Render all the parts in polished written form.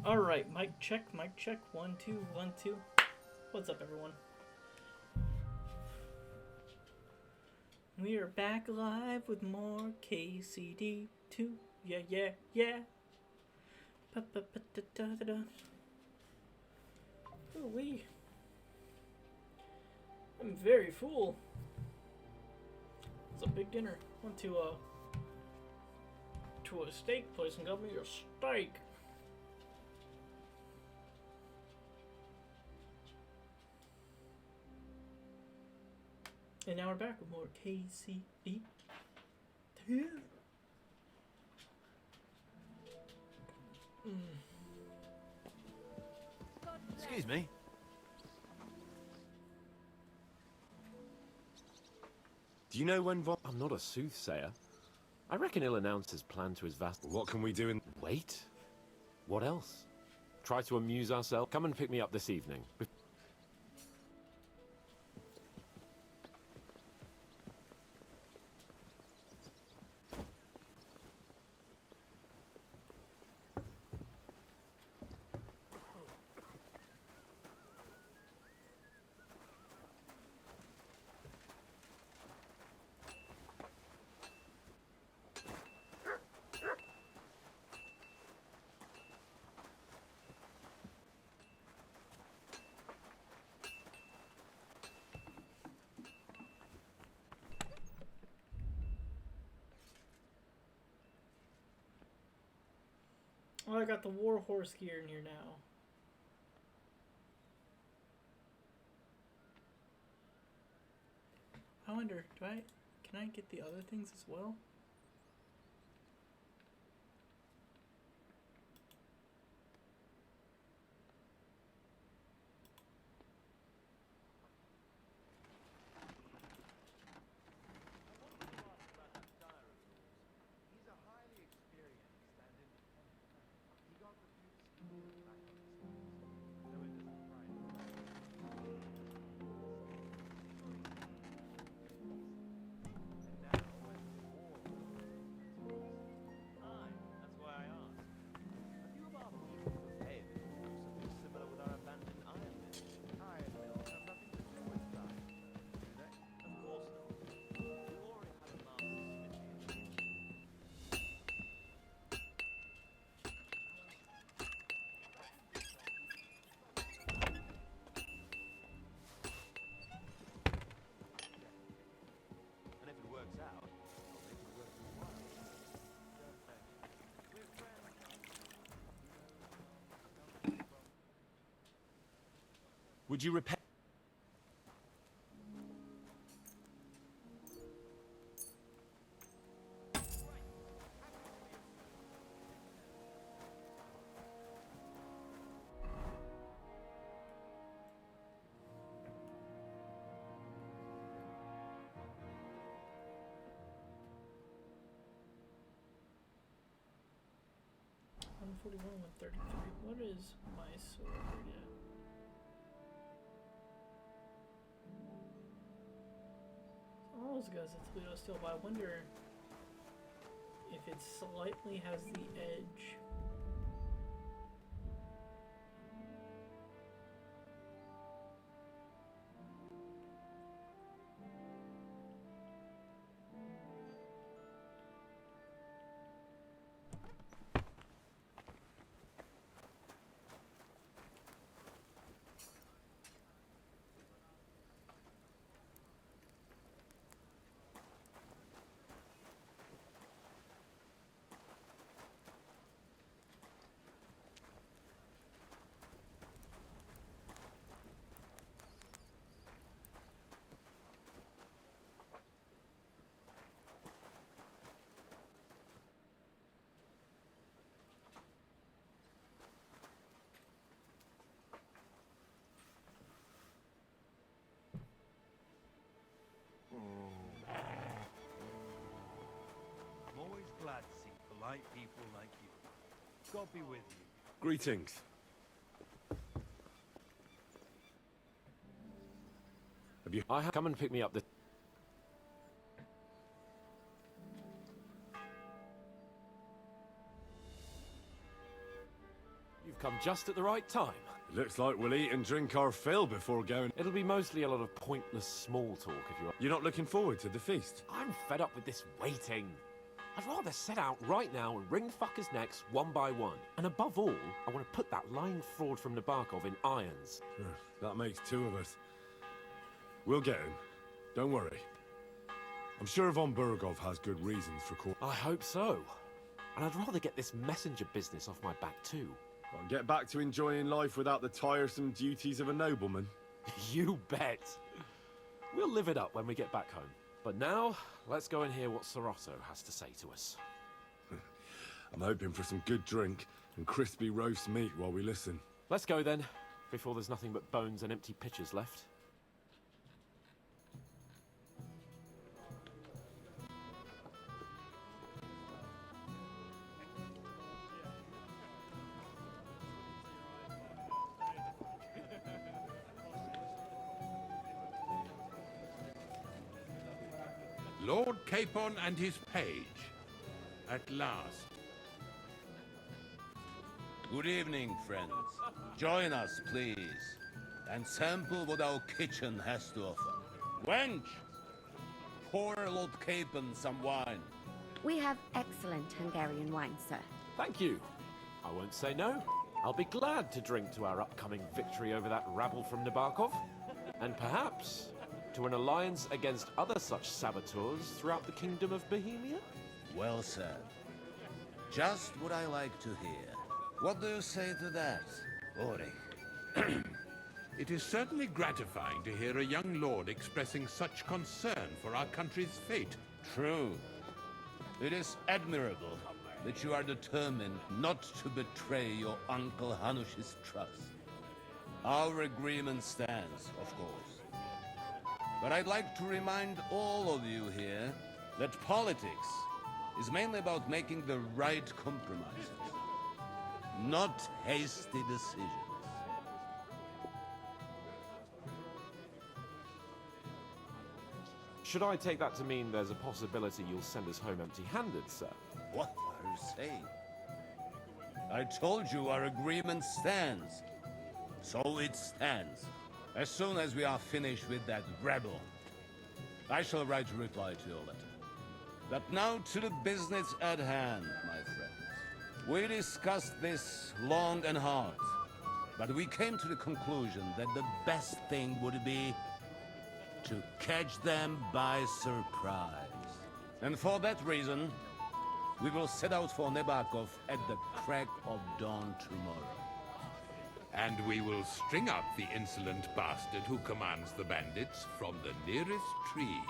Alright, mic check, 1, 2, 1, 2. What's up, everyone? We are back live with more KCD2. Yeah, yeah, yeah. Ooh-wee. I'm very full. It's a big dinner. Went to a steak place and got me a steak. And now we're back with more KCD2. Excuse me. Do you know when I'm not a soothsayer. I reckon he'll announce his plan to his vassal. What can we do in... Wait? What else? Try to amuse ourselves. Come and pick me up this evening. Oh, I got the war horse gear in here now. I wonder, can I get the other things as well? Would you repair? $141, $133. What is my sword yet? All those guys at Toledo still, but I wonder if it slightly has the edge. I'm always glad to see polite people like you. God be with you. Greetings. Have you? Come and pick me up this. You've come just at the right time. It looks like we'll eat and drink our fill before going. It'll be mostly a lot of pointless small talk if you're... You're not looking forward to the feast? I'm fed up with this waiting. I'd rather set out right now and wring fuckers' necks one by one. And above all, I want to put that lying fraud from Nabokov in irons. That makes two of us. We'll get him. Don't worry. I'm sure Von Burgov has good reasons for calling. I hope so. And I'd rather get this messenger business off my back too. Well, get back to enjoying life without the tiresome duties of a nobleman. You bet. We'll live it up when we get back home. But now, let's go and hear what Sorotto has to say to us. I'm hoping for some good drink and crispy roast meat while we listen. Let's go then, before there's nothing but bones and empty pitchers left. Lord Capon and his page. At last. Good evening, friends. Join us, please, and sample what our kitchen has to offer. Wench, pour Lord Capon some wine. We have excellent Hungarian wine, sir. Thank you. I won't say no. I'll be glad to drink to our upcoming victory over that rabble from Nabokov. And perhaps to an alliance against other such saboteurs throughout the Kingdom of Bohemia? Well said. Just what I like to hear. What do you say to that, Ori? It is certainly gratifying to hear a young lord expressing such concern for our country's fate. True. It is admirable that you are determined not to betray your Uncle Hanush's trust. Our agreement stands, of course. But I'd like to remind all of you here that politics is mainly about making the right compromises, not hasty decisions. Should I take that to mean there's a possibility you'll send us home empty-handed, sir? What are you saying? I told you our agreement stands. So it stands. As soon as we are finished with that rabble, I shall write a reply to your letter. But now to the business at hand, my friends. We discussed this long and hard, but we came to the conclusion that the best thing would be to catch them by surprise. And for that reason, we will set out for Nabokov at the crack of dawn tomorrow. And we will string up the insolent bastard who commands the bandits from the nearest tree.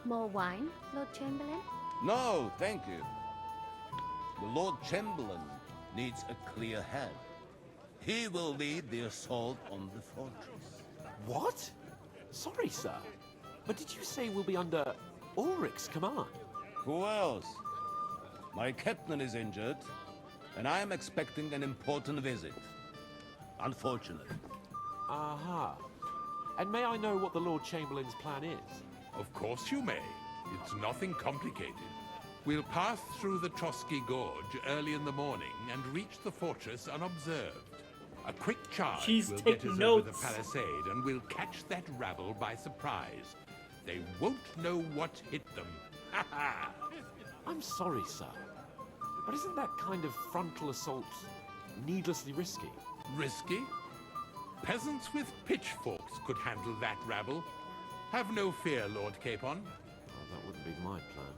More wine, Lord Chamberlain? No, thank you. The Lord Chamberlain needs a clear head. He will lead the assault on the fortress. What? Sorry, sir. But did you say we'll be under Ulrich's command? Who else? My captain is injured, and I am expecting an important visit. Unfortunately. Aha. And may I know what the Lord Chamberlain's plan is? Of course you may. It's nothing complicated. We'll pass through the Trotsky Gorge early in the morning and reach the fortress unobserved. A quick charge She's will get taking us notes. over the palisade, and we'll catch that rabble by surprise. They won't know what hit them. Ha ha! I'm sorry, sir. But isn't that kind of frontal assault needlessly risky? Risky? Peasants with pitchforks could handle that rabble. Have no fear, Lord Capon. Well, that wouldn't be my plan.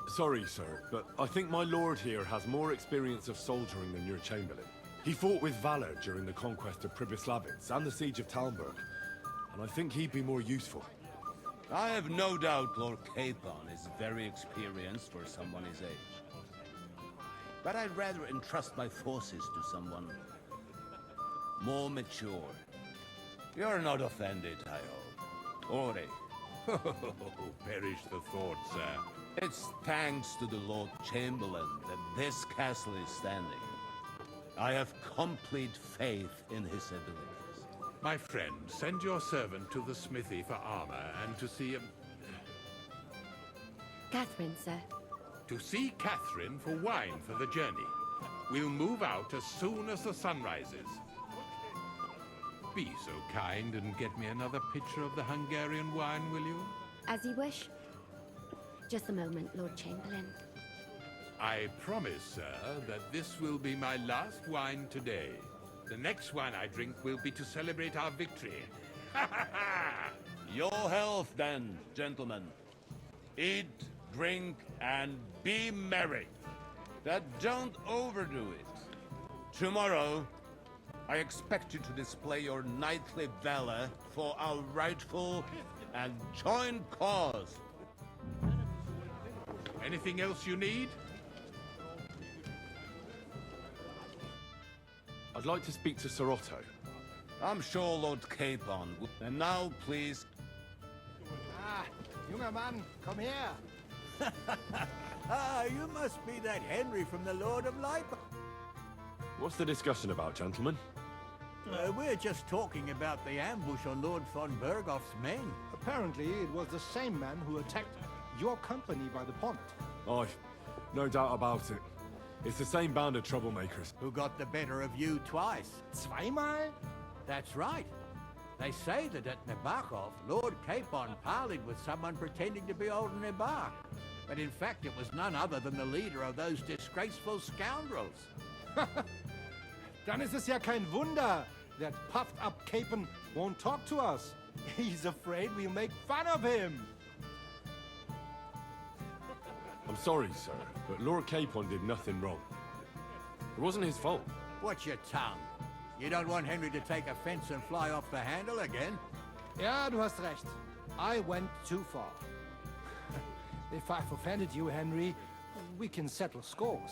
Sorry, sir, but I think my lord here has more experience of soldiering than your chamberlain. He fought with valor during the conquest of Pribyslavitz and the siege of Talmberg, and I think he'd be more useful. I have no doubt Lord Capon is very experienced for someone his age. But I'd rather entrust my forces to someone more mature. You're not offended, I hope. Ori. Perish the thought, sir. It's thanks to the Lord Chamberlain that this castle is standing. I have complete faith in his abilities. My friend, send your servant to the smithy for armor and to see Catherine, sir. Catherine for wine for the journey. We'll move out as soon as the sun rises. Be so kind and get me another pitcher of the Hungarian wine, will you? As you wish. Just a moment, Lord Chamberlain. I promise, sir, that this will be my last wine today. The next wine I drink will be to celebrate our victory. Ha ha ha! Your health, then, gentlemen. Eat, drink, and be merry. But don't overdo it. Tomorrow, I expect you to display your knightly valor for our rightful and joint cause. Anything else you need? I'd like to speak to Sir Otto. I'm sure Lord Capon will. And now, please. Ah, junger Mann, komm her. Ah, you must be that Henry from the Lord of Light. What's the discussion about, gentlemen? We're just talking about the ambush on Lord von Bergoff's men. Apparently, it was the same man who attacked your company by the pond. Aye, no doubt about it. It's the same band of troublemakers. Who got the better of you twice. Zweimal? That's right. They say that at Nabokov, Lord Capon parleyed with someone pretending to be old Nabar. But in fact, it was none other than the leader of those disgraceful scoundrels. Dann ist es ja kein Wunder that puffed-up Capon won't talk to us. He's afraid we'll make fun of him. I'm sorry, sir, but Lord Capon did nothing wrong. It wasn't his fault. Watch your tongue. You don't want Henry to take offense and fly off the handle again. Ja, du hast recht. I went too far. If I've offended you, Henry, we can settle scores.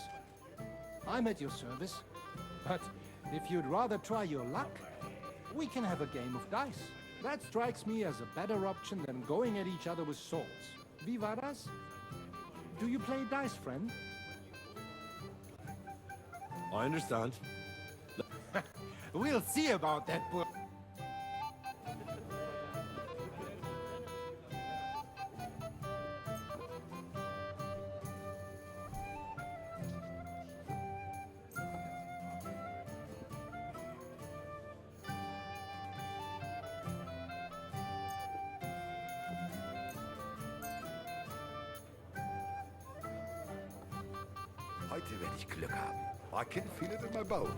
I'm at your service. But if you'd rather try your luck, we can have a game of dice. That strikes me as a better option than going at each other with swords. Wie war das? Do you play dice, friend? I understand. We'll see about that, boy. Heute werde ich Glück haben. I can feel it in my bones.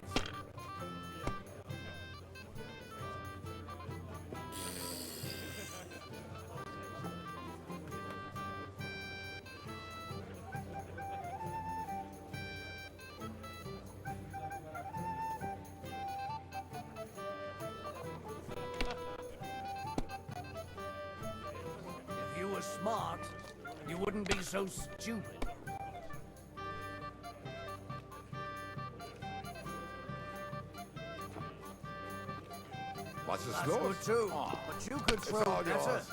If you were smart, you wouldn't be so stupid. Was ist That's los? good too, but you could It's throw all better. yours.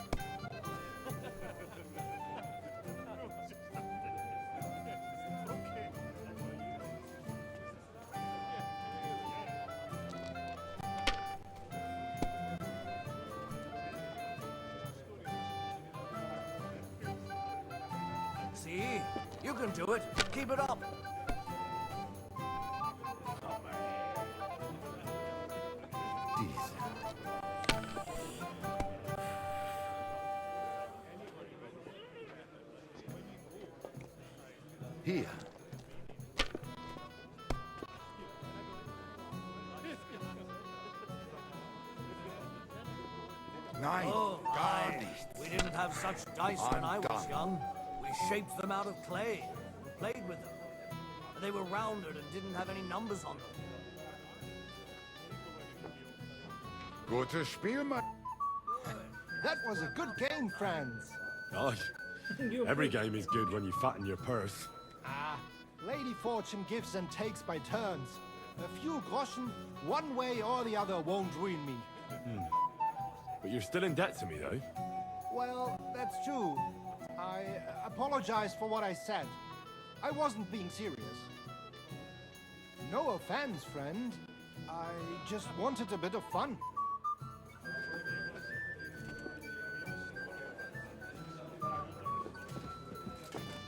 See? You can do it. Keep it up. Diese. Hier. Nein, Oh, gar aye. nichts. We didn't have such dice when I I'm was done. young. We shaped them out of clay and played with them. They were rounded and didn't have any numbers on them. Gutes Spiel, Mann. That was a good game, friends. Aye. Every game is good when you fatten your purse. Ah, Lady Fortune gives and takes by turns. A few groschen, one way or the other, won't ruin me. But you're still in debt to me, though. Well, that's true. I apologize for what I said. I wasn't being serious. No offense, friend. I just wanted a bit of fun.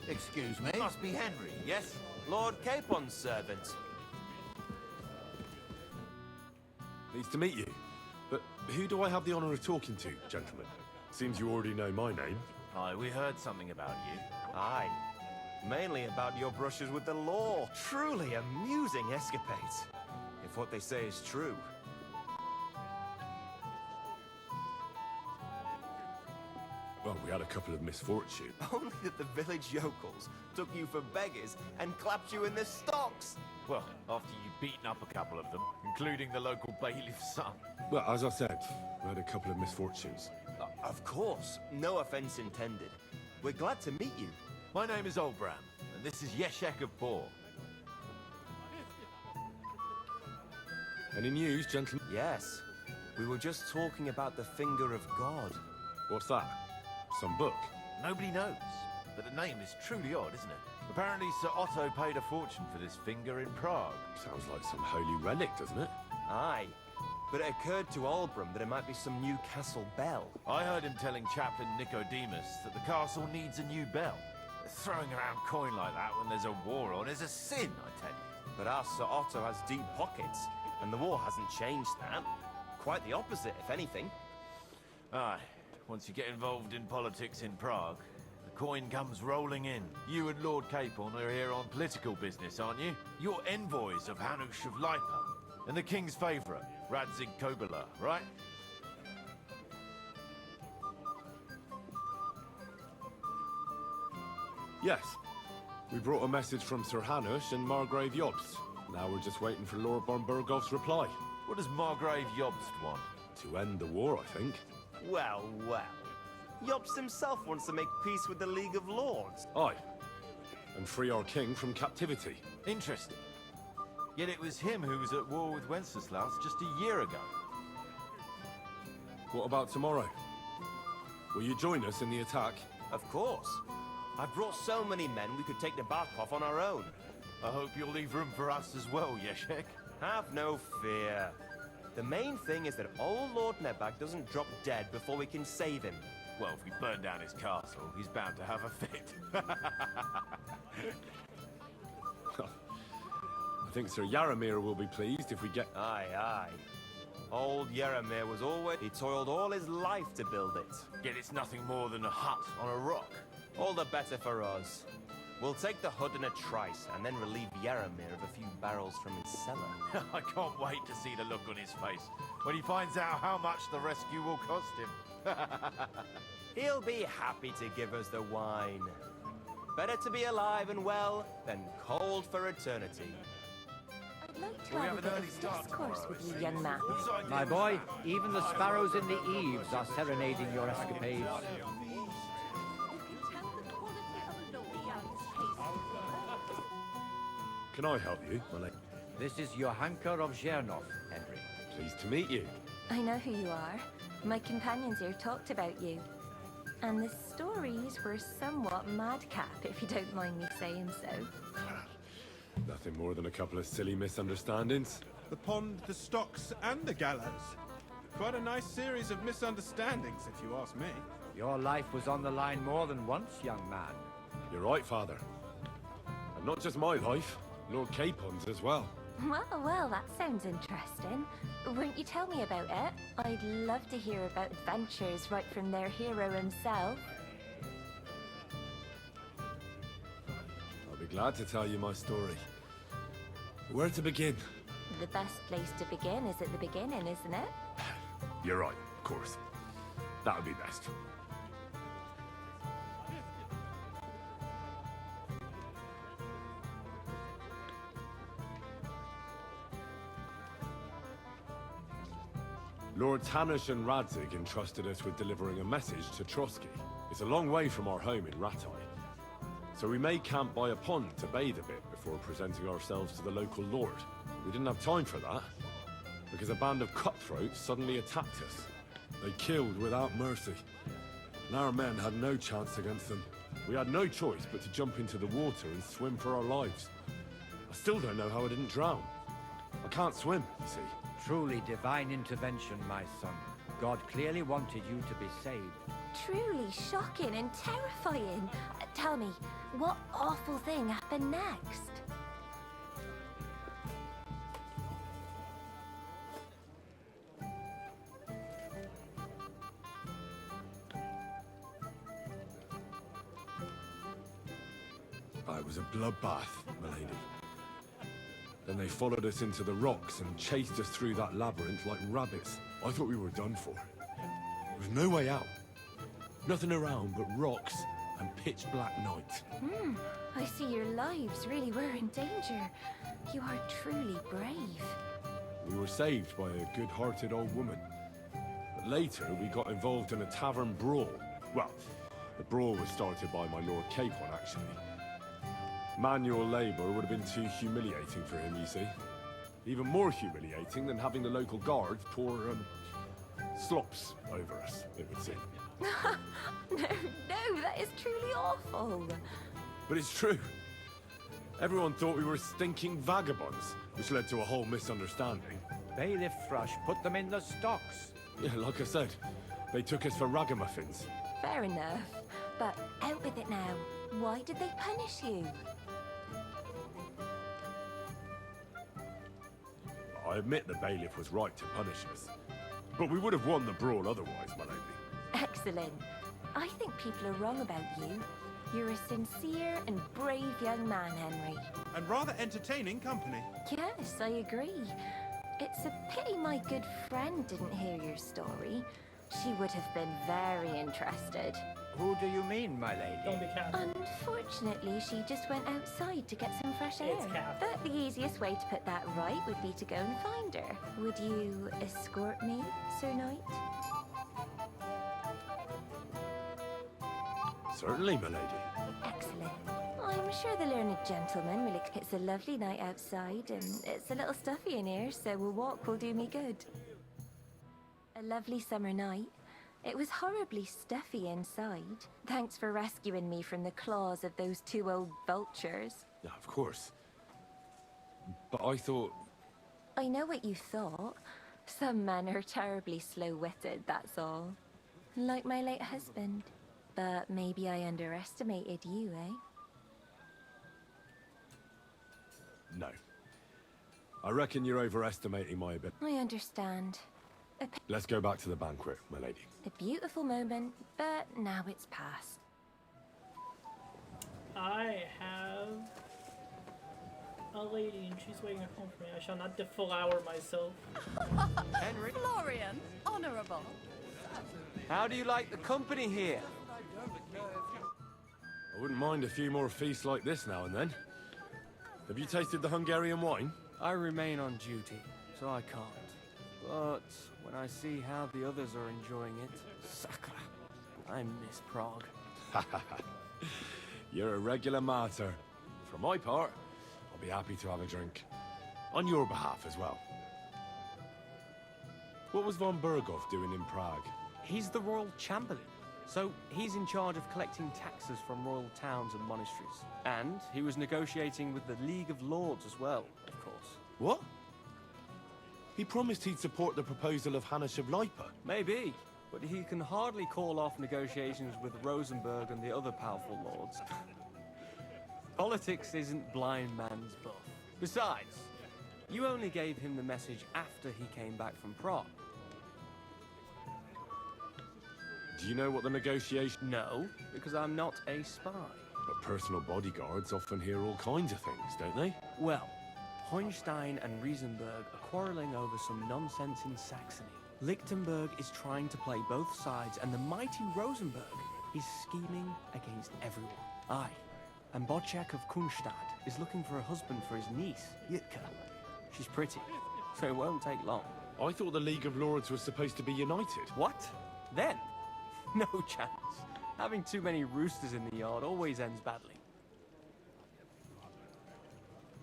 Excuse me? Must be Henry, yes? Lord Capon's servant. Pleased to meet you. But who do I have the honor of talking to, gentlemen? Seems you already know my name. Aye, we heard something about you. Aye. Mainly about your brushes with the law. Truly amusing escapades. If what they say is true. Well, we had a couple of misfortunes. Only that the village yokels took you for beggars and clapped you in the stocks. Well, after you'd beaten up a couple of them, including the local bailiff's son. Well, as I said, we had a couple of misfortunes. Of course. No offense intended. We're glad to meet you. My name is Olbram, and this is Yeshek of Bor. Any news, gentlemen? Yes. We were just talking about the Finger of God. What's that? Some book? Nobody knows, but the name is truly odd, isn't it? Apparently Sir Otto paid a fortune for this finger in Prague. Sounds like some holy relic, doesn't it? Aye. But it occurred to Olbram that it might be some new castle bell. I heard him telling Chaplain Nicodemus that the castle needs a new bell. Throwing around coin like that when there's a war on is a sin, I tell you. But our Sir Otto has deep pockets, and the war hasn't changed that. Quite the opposite, if anything. Aye. Once you get involved in politics in Prague, the coin comes rolling in. You and Lord Capon are here on political business, aren't you? You're envoys of Hanush of Lipa, and the king's favourite, Radzig Kobyla, right? Yes. We brought a message from Sir Hanush and Margrave Jobst. Now we're just waiting for Lord von Burgov's reply. What does Margrave Jobst want? To end the war, I think. Well, well. Jobst himself wants to make peace with the League of Lords. Aye. And free our king from captivity. Interesting. Yet it was him who was at war with Wenceslaus just a year ago. What about tomorrow? Will you join us in the attack? Of course. I've brought so many men we could take the Barkov on our own. I hope you'll leave room for us as well, Yeshek. Have no fear. The main thing is that old Lord Nebak doesn't drop dead before we can save him. Well, if we burn down his castle, he's bound to have a fit. I think Sir Yaramir will be pleased if we get... Aye, aye. Old Yaramir was always... He toiled all his life to build it. Yet it's nothing more than a hut on a rock. All the better for us. We'll take the hut in a trice, and then relieve Yaramir of a few barrels from his cellar. I can't wait to see the look on his face when he finds out how much the rescue will cost him. He'll be happy to give us the wine. Better to be alive and well than cold for eternity. I'd like to have a bit of discourse with you, young man. My boy, even the sparrows in the eaves are serenading your escapades. Can I help you, my lady? This is Johanka of Zhernov, Henry. Pleased to meet you. I know who you are. My companions here talked about you. And the stories were somewhat madcap, if you don't mind me saying so. Nothing more than a couple of silly misunderstandings. The pond, the stocks, and the gallows. Quite a nice series of misunderstandings, if you ask me. Your life was on the line more than once, young man. You're right, Father. And not just my life, Lord Capon's as well. Well, that sounds interesting. Won't you tell me about it? I'd love to hear about adventures right from their hero himself. I'll be glad to tell you my story. Where to begin? The best place to begin is at the beginning, isn't it? You're right, of course. That would be best. Lords Hanush and Radzig entrusted us with delivering a message to Trotsky. It's a long way from our home in Ratai. So we made camp by a pond to bathe a bit before presenting ourselves to the local lord. We didn't have time for that, because a band of cutthroats suddenly attacked us. They killed without mercy, and our men had no chance against them. We had no choice but to jump into the water and swim for our lives. I still don't know how I didn't drown. I can't swim, you see. Truly divine intervention, my son. God clearly wanted you to be saved. Truly shocking and terrifying. Tell me, what awful thing happened next? It was a bloodbath, milady. Then they followed us into the rocks and chased us through that labyrinth like rabbits. I thought we were done for. There was no way out. Nothing around but rocks and pitch black night. I see your lives really were in danger. You are truly brave. We were saved by a good-hearted old woman. But later, we got involved in a tavern brawl. Well, the brawl was started by my Lord Capon, actually. Manual labor would have been too humiliating for him, you see. Even more humiliating than having the local guards pour, slops over us, it would seem. No, that is truly awful. But it's true. Everyone thought we were stinking vagabonds, which led to a whole misunderstanding. Bailiff Thrush put them in the stocks. Yeah, like I said, they took us for ragamuffins. Fair enough. But out with it now. Why did they punish you? I admit the bailiff was right to punish us. But we would have won the brawl otherwise, my lady. Excellent. I think people are wrong about you. You're a sincere and brave young man, Henry. And rather entertaining company. Yes, I agree. It's a pity my good friend didn't hear your story. She would have been very interested. Who do you mean, my lady? Don't be cat. Unfortunately, she just went outside to get some fresh air. It's Cap. But the easiest way to put that right would be to go and find her. Would you escort me, Sir Knight? Certainly, my lady. Excellent. I'm sure the learned gentleman will. It's a lovely night outside, and it's a little stuffy in here, so a walk will do me good. A lovely summer night. It was horribly stuffy inside. Thanks for rescuing me from the claws of those two old vultures. Yeah, of course. But I thought... I know what you thought. Some men are terribly slow-witted, that's all. Like my late husband. But maybe I underestimated you, eh? No. I reckon you're overestimating my ability. I understand. Let's go back to the banquet, my lady. A beautiful moment, but now it's past. I have a lady and she's waiting at home for me. I shall not deflower myself. Henry? Florian, honorable. How do you like the company here? I wouldn't mind a few more feasts like this now and then. Have you tasted the Hungarian wine? I remain on duty, so I can't. But when I see how the others are enjoying it, sacre, I miss Prague. You're a regular martyr. For my part, I'll be happy to have a drink. On your behalf as well. What was von Berghoff doing in Prague? He's the royal chamberlain, so he's in charge of collecting taxes from royal towns and monasteries. And he was negotiating with the League of Lords as well, of course. What? He promised he'd support the proposal of Hannes of Lipa. Maybe, but he can hardly call off negotiations with Rosenberg and the other powerful lords. Politics isn't blind man's buff. Besides, you only gave him the message after he came back from Prague. Do you know what the negotiation... No, because I'm not a spy. But personal bodyguards often hear all kinds of things, don't they? Well, Hohenstein and Riesenberg are quarreling over some nonsense in Saxony. Lichtenberg is trying to play both sides, and the mighty Rosenberg is scheming against everyone. Aye, and Bocek of Kunstadt is looking for a husband for his niece, Yitka. She's pretty, so it won't take long. I thought the League of Lords was supposed to be united. What? Then? No chance. Having too many roosters in the yard always ends badly.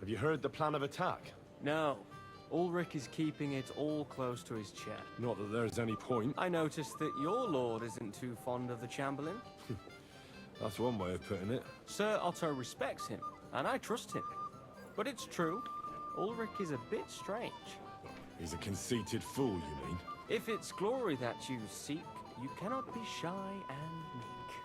Have you heard the plan of attack? No. Ulrich is keeping it all close to his chest. Not that there's any point. I noticed that your lord isn't too fond of the Chamberlain. That's one way of putting it. Sir Otto respects him, and I trust him. But it's true, Ulrich is a bit strange. He's a conceited fool, you mean? If it's glory that you seek, you cannot be shy and meek.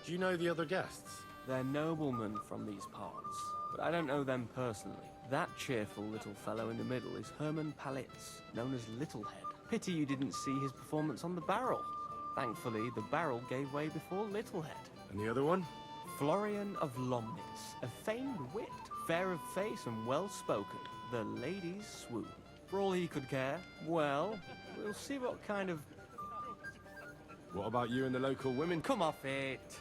Do you know the other guests? They're noblemen from these parts, but I don't know them personally. That cheerful little fellow in the middle is Hermann Palitz, known as Littlehead. Pity you didn't see his performance on the barrel. Thankfully, the barrel gave way before Littlehead. And the other one? Florian of Lomnitz, a famed wit, fair of face and well-spoken. The ladies swoon. For all he could care, well, we'll see what kind of... What about you and the local women? Come off it!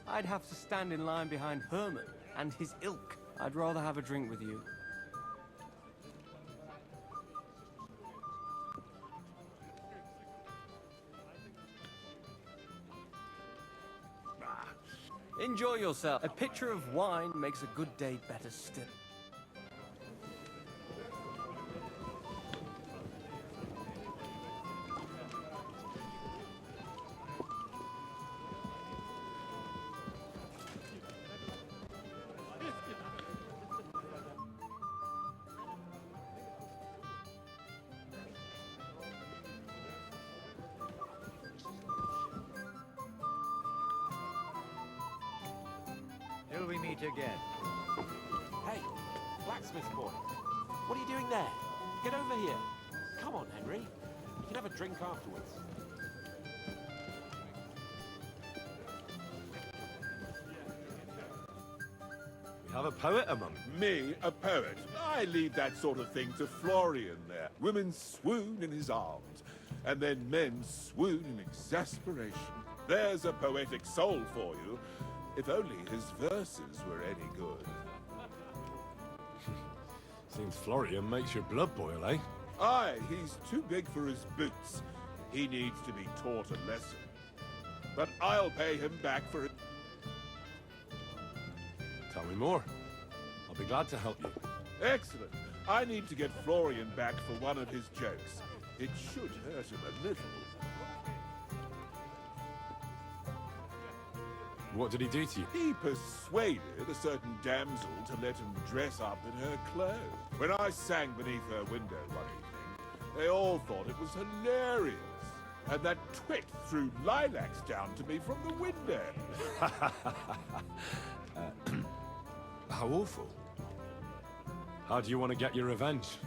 I'd have to stand in line behind Herman and his ilk. I'd rather have a drink with you. Enjoy yourself. A pitcher of wine makes a good day better still. Till we meet again. Hey, blacksmith boy. What are you doing there? Get over here. Come on, Henry. You can have a drink afterwards. We have a poet among Me, a poet. I leave that sort of thing to Florian there. Women swoon in his arms, and then men swoon in exasperation. There's a poetic soul for you. If only his verses were any good. Seems Florian makes your blood boil, eh? Aye, he's too big for his boots. He needs to be taught a lesson. But I'll pay him back for it. Tell me more. I'll be glad to help you. Excellent. I need to get Florian back for one of his jokes. It should hurt him a little. What did he do to you? He persuaded a certain damsel to let him dress up in her clothes. When I sang beneath her window one evening, they all thought it was hilarious. And that twit threw lilacs down to me from the window. How awful. How do you want to get your revenge?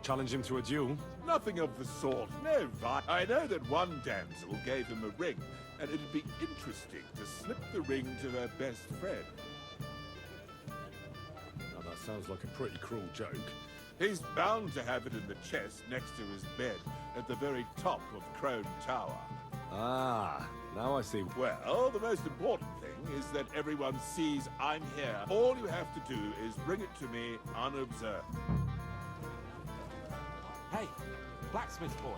Challenge him to a duel? Nothing of the sort. No, Vi. I know that one damsel gave him a ring, and it'd be interesting to slip the ring to her best friend. Now that sounds like a pretty cruel joke. He's bound to have it in the chest next to his bed at the very top of Crone Tower. Ah, now I see. Well, the most important thing is that everyone sees I'm here. All you have to do is bring it to me unobserved. Hey, blacksmith boy.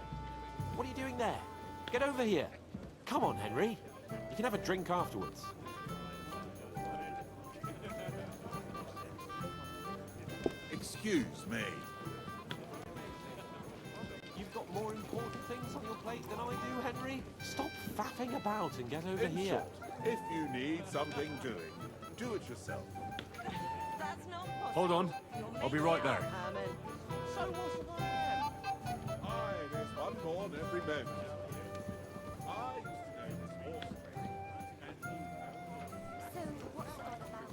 What are you doing there? Get over here. Come on, Henry. You can have a drink afterwards. Excuse me. You've got more important things on your plate than I do, Henry. Stop faffing about and get over In here. short, if you need something doing, do it yourself. That's not possible. Hold on. I'll be right there. So wasn't I? Aye, there's one born every moment. I used to know this horse race, and he... So, what's it all about?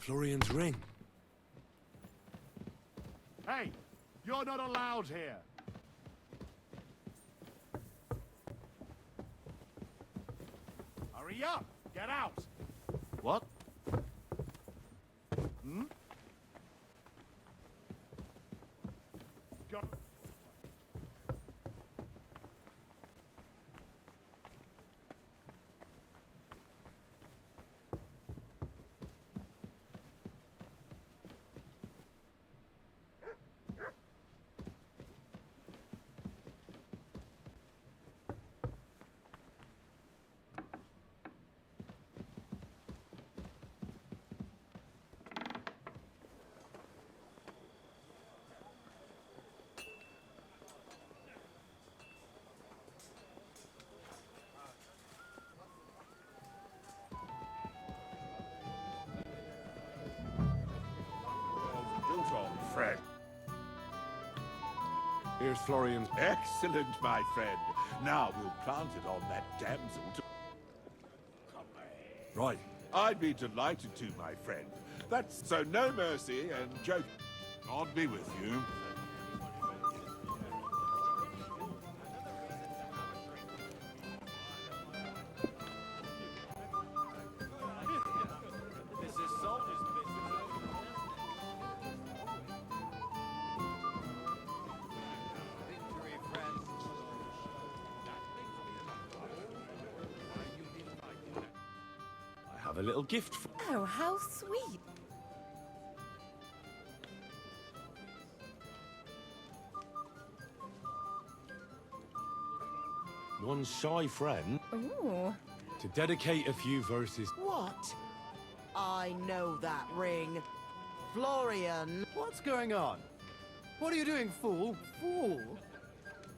Florian's ring. Hey, you're not allowed here. Hurry up! Get out! What? Hmm? Got... Friend. Here's Florian's... Excellent, my friend. Now we'll plant it on that damsel to... Right. I'd be delighted to, my friend. That's so no mercy and joke. God be with you. This is soldier's business. Victory, friends. I have a little gift for... Oh, how sweet. One shy friend Ooh. to dedicate a few verses. What? I know that ring. Florian. What's going on? What are you doing, fool? Fool?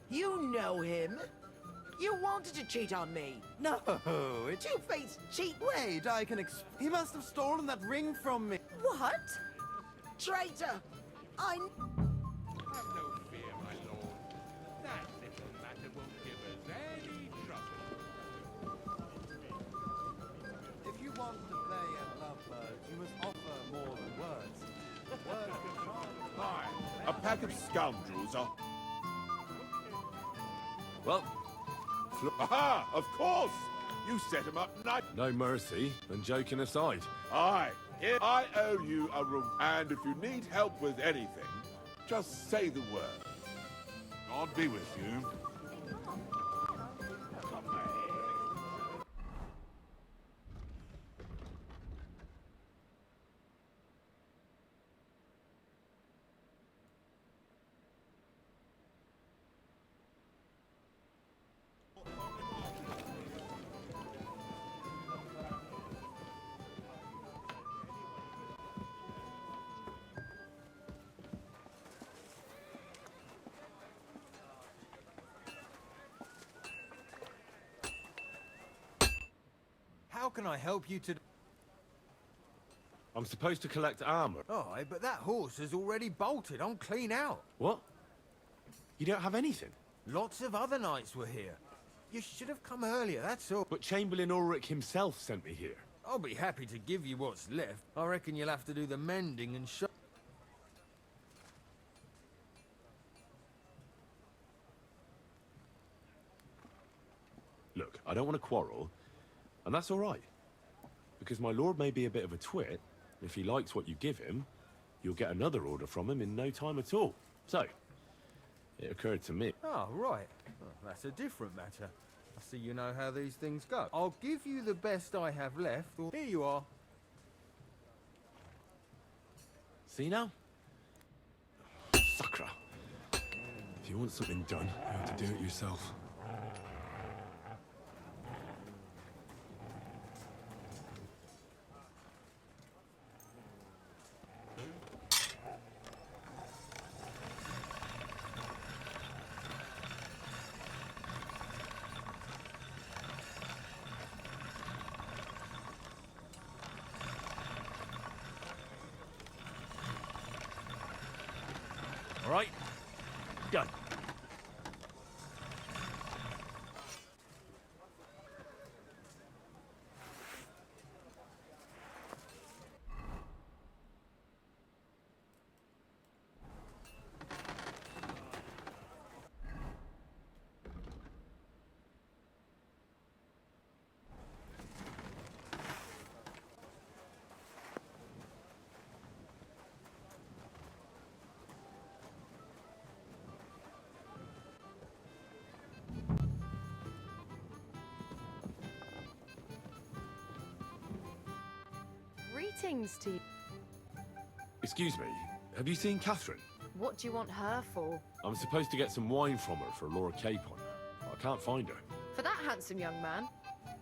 You know him. You wanted to cheat on me. No, it's... Two-faced cheat. Wait, I can He must have stolen that ring from me. What? Traitor. I... Have no fear, my lord. That little matter won't give us any trouble. If you want to play at lovebirds, you must offer more than words. Words can charm. A pack of scoundrels are... Well... Aha! Of course! You set him up nice. No mercy, and joking aside. Aye. I owe you a room. And if you need help with anything, just say the word. God be with you. How can I help you today? I'm supposed to collect armor. Aye, but that horse has already bolted. I'm clean out. What? You don't have anything? Lots of other knights were here. You should have come earlier, that's all. But Chamberlain Ulrich himself sent me here. I'll be happy to give you what's left. I reckon you'll have to do the mending and Look, I don't want to quarrel, and that's all right. Because my lord may be a bit of a twit, and if he likes what you give him, you'll get another order from him in no time at all. So, it occurred to me. Oh, right. Well, that's a different matter. I see you know how these things go. I'll give you the best I have left, or... Here you are. See now? Sucker. If you want something done, you have to do it yourself. All right, go. Greetings to you. Excuse me, have you seen Catherine? What do you want her for? I'm supposed to get some wine from her for Lord Capon. I can't find her. For that handsome young man?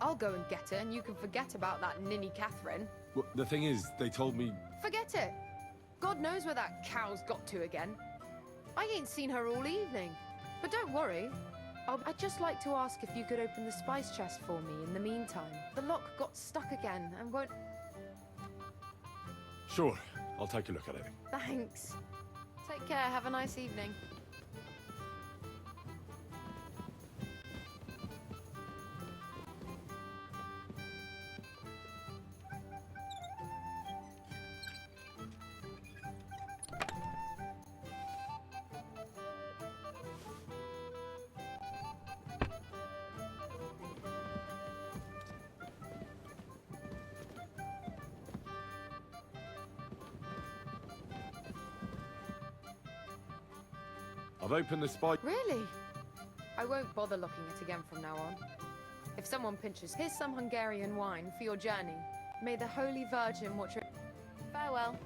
I'll go and get her, and you can forget about that ninny Catherine. Well, the thing is, they told me... Forget it! God knows where that cow's got to again. I ain't seen her all evening. But don't worry. I'd just like to ask if you could open the spice chest for me in the meantime. The lock got stuck again and won't... Sure, I'll take a look at it. Thanks. Take care, have a nice evening. I've opened the spice... Really? I won't bother locking it again from now on. If someone pinches, here's some Hungarian wine for your journey. May the Holy Virgin watch your... Farewell.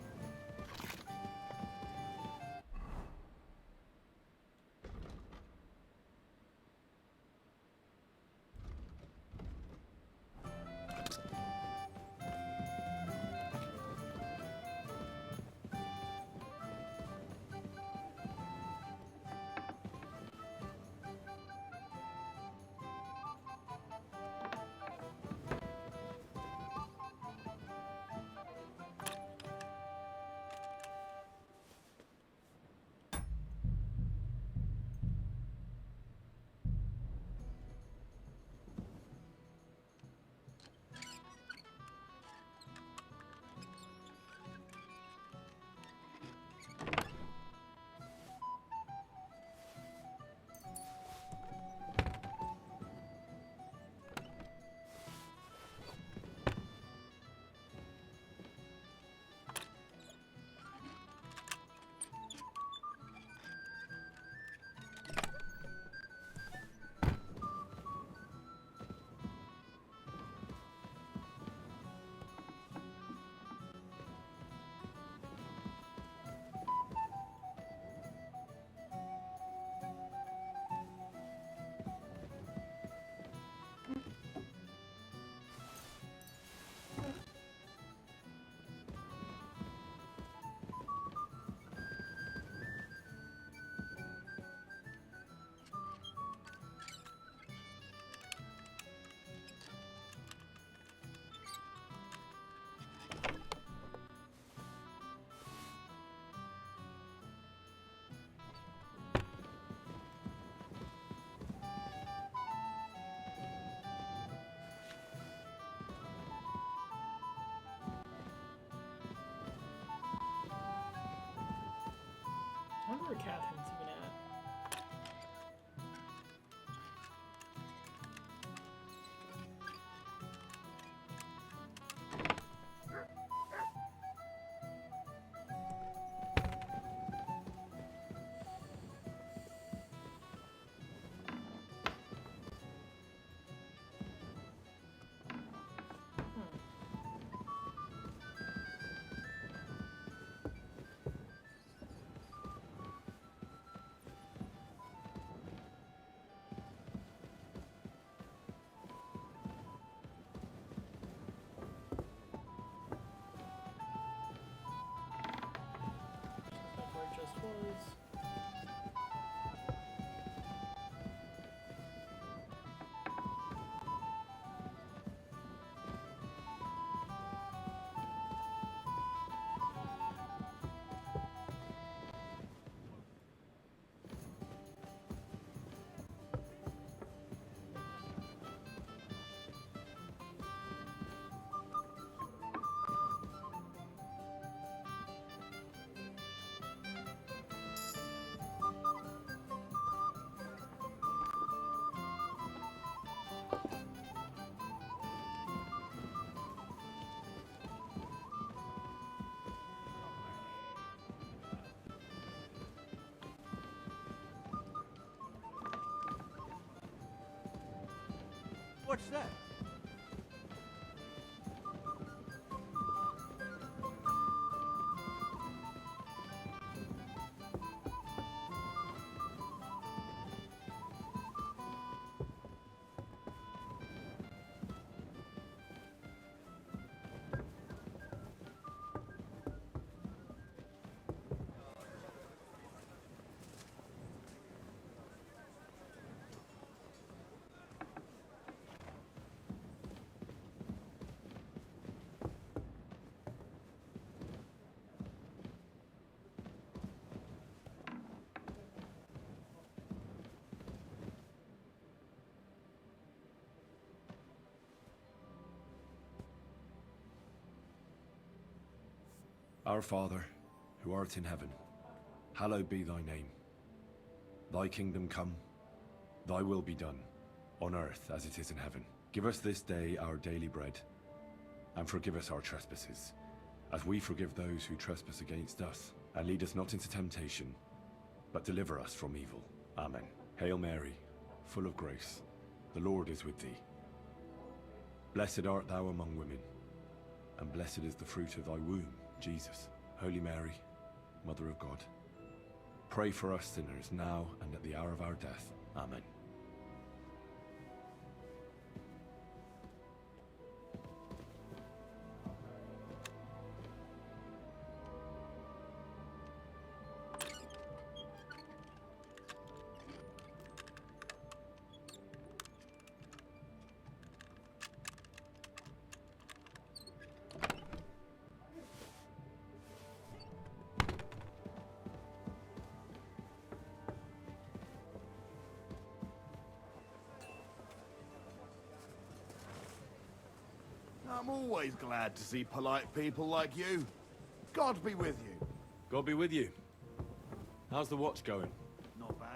I wonder where Catherine's even at. That's where it just was. What's that? Our Father, who art in heaven, hallowed be thy name. Thy kingdom come, thy will be done, on earth as it is in heaven. Give us this day our daily bread, and forgive us our trespasses, as we forgive those who trespass against us. And lead us not into temptation, but deliver us from evil. Amen. Hail Mary, full of grace, the Lord is with thee. Blessed art thou among women, and blessed is the fruit of thy womb, Jesus. Holy Mary, Mother of God, pray for us sinners now and at the hour of our death. Amen. I'm always glad to see polite people like you. God be with you. God be with you. How's the watch going? Not bad.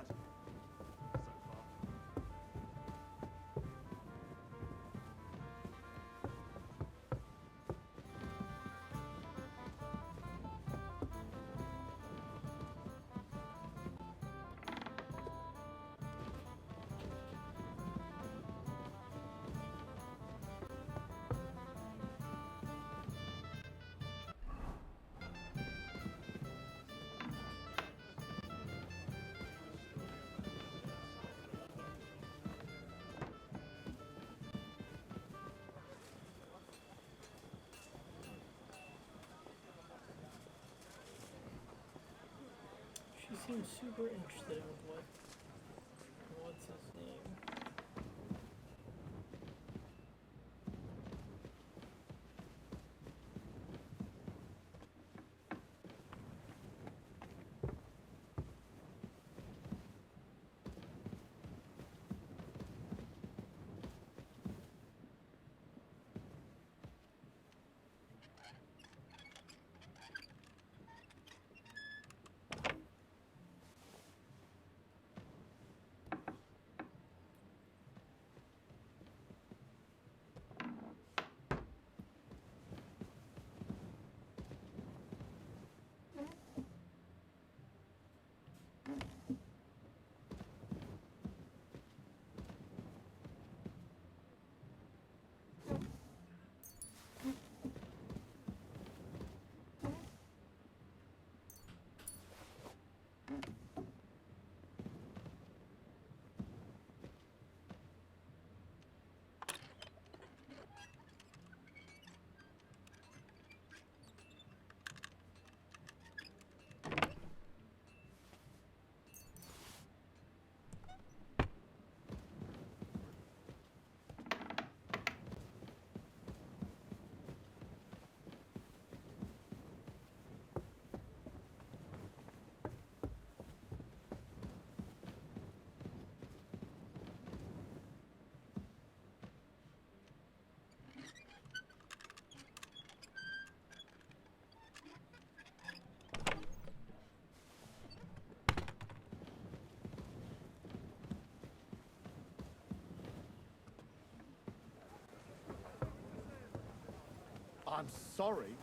She seems super interested in what's his name. I'm sorry.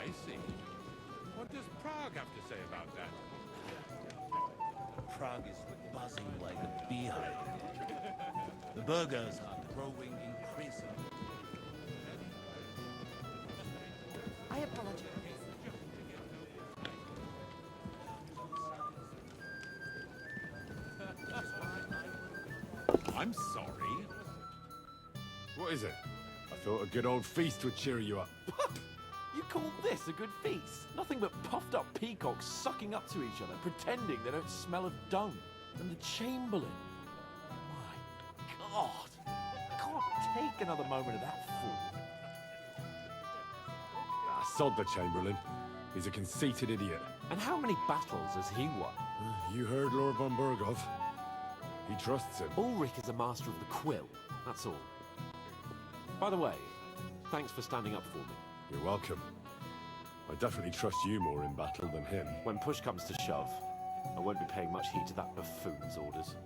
I see. What does Prague have to say about that? Prague is buzzing like a beehive. The burghers are growing increasingly. I apologize. I'm sorry. What is it? I thought a good old feast would cheer you up. You call this a good feast? Nothing but puffed up peacocks sucking up to each other, pretending they don't smell of dung. And the Chamberlain. My God. I can't take another moment of that fool. Sod the Chamberlain. He's a conceited idiot. And how many battles has he won? You heard Lord von Burgov. He trusts him. Ulrich is a master of the quill, that's all. By the way, thanks for standing up for me. You're welcome. I definitely trust you more in battle than him. When push comes to shove, I won't be paying much heed to that buffoon's orders.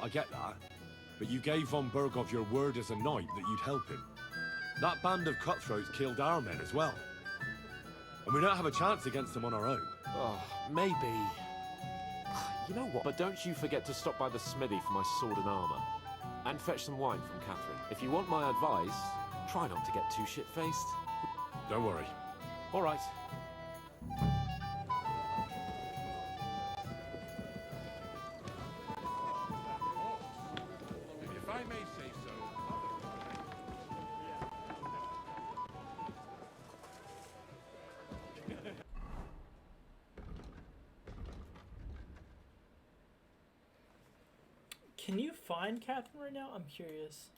I get that, but you gave von Burgov your word as a knight that you'd help him. That band of cutthroats killed our men as well. And we don't have a chance against them on our own. Oh, maybe. You know what? But don't you forget to stop by the smithy for my sword and armor. And fetch some wine from Catherine. If you want my advice, try not to get too shit-faced. Don't worry. All right. If I may say so. Can you find Catherine right now? I'm curious.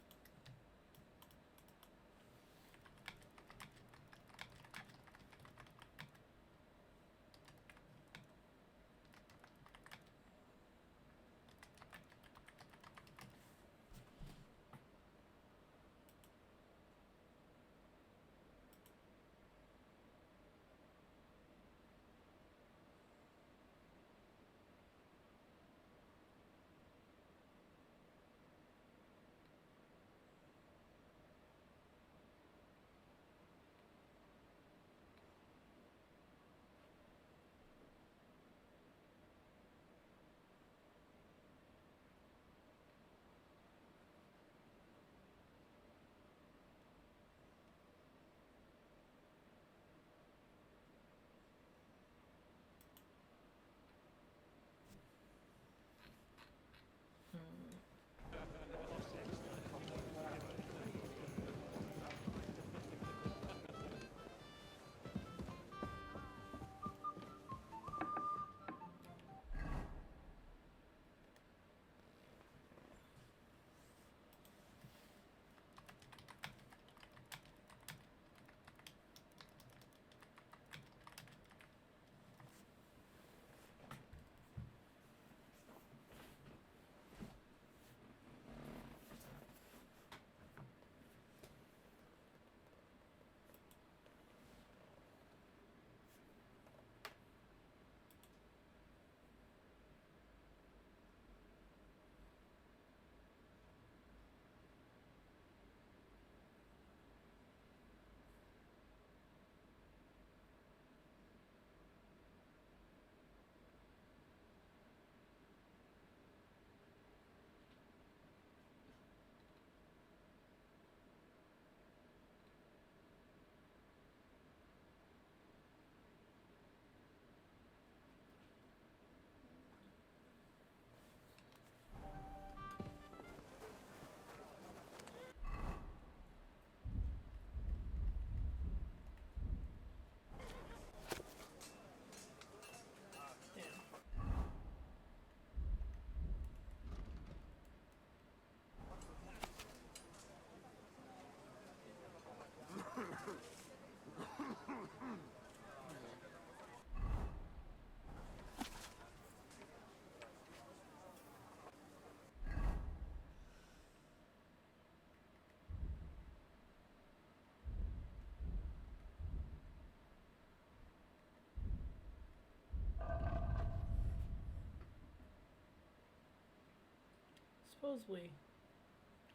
Supposedly,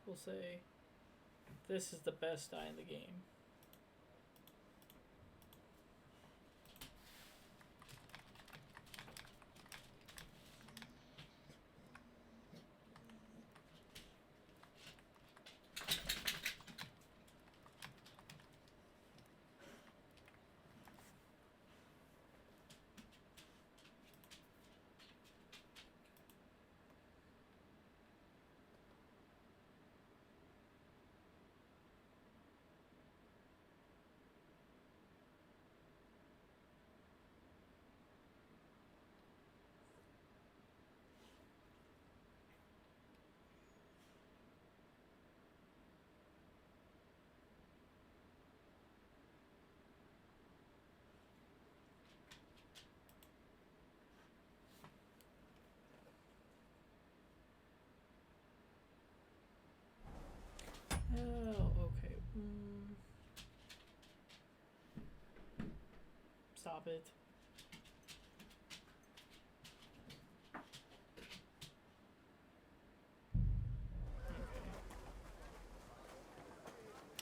we'll say this is the best die in the game. stop it.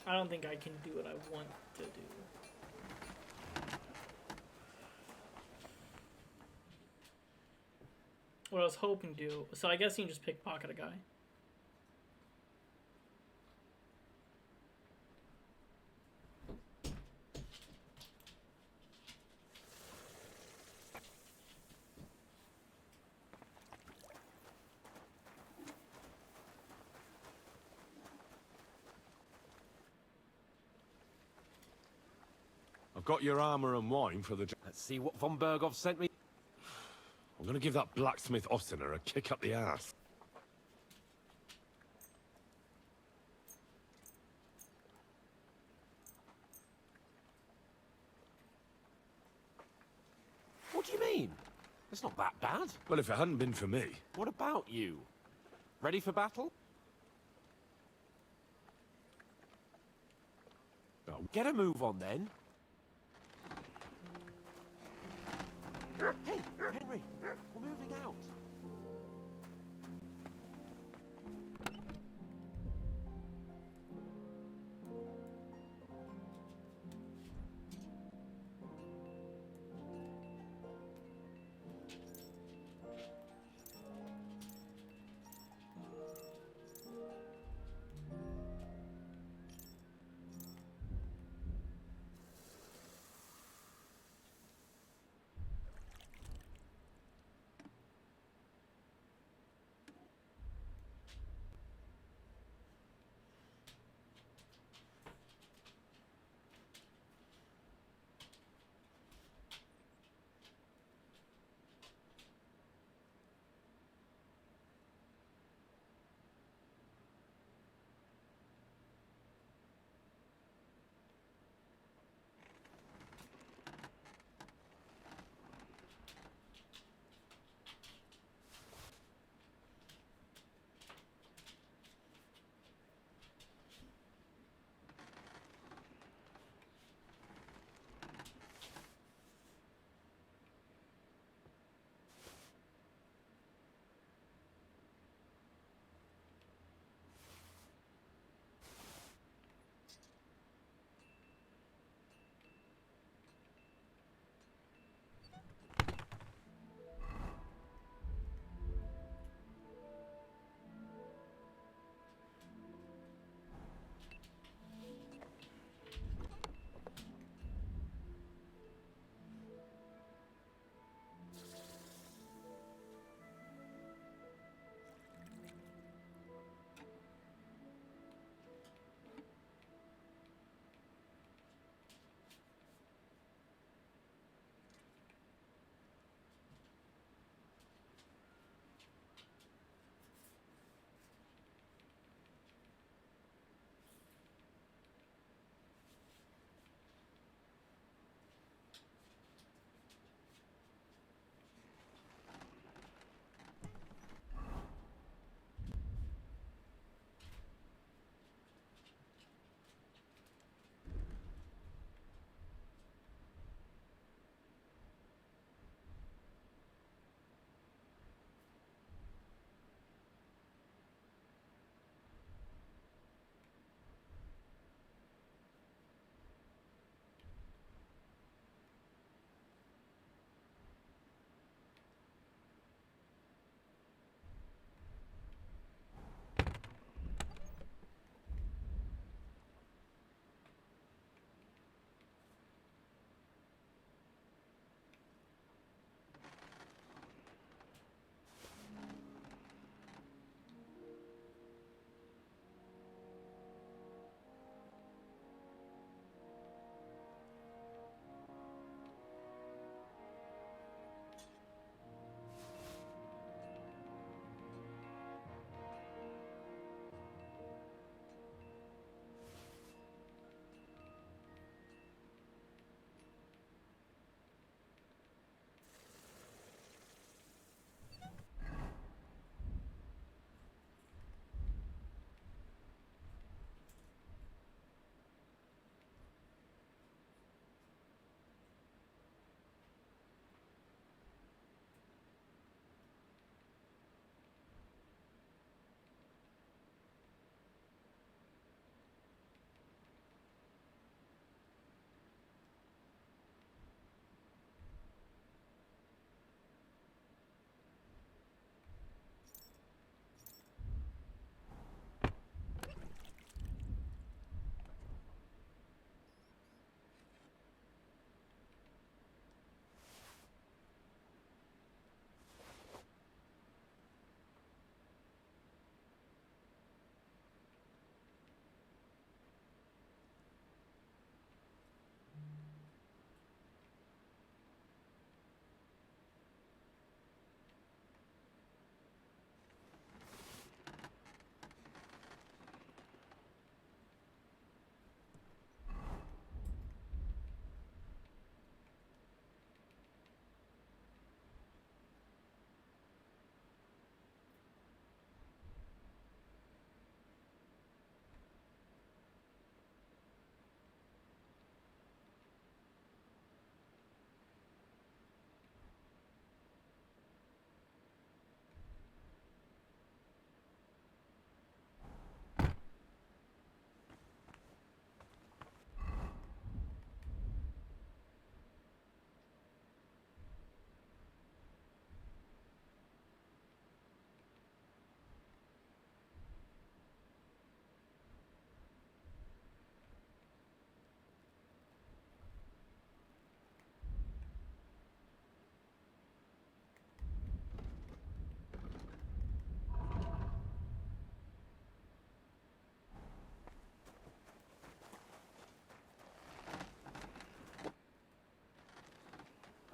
I don't think I can do what I want to do. What I was hoping to do, so I guess you can just pickpocket a guy. I've got your armor and wine for the... Let's see what von Berghoff sent me. I'm gonna give that blacksmith Ostener a kick up the ass. What do you mean? It's not that bad. Well, if it hadn't been for me... What about you? Ready for battle? Oh. Get a move on then. Hey, Henry, we're moving out.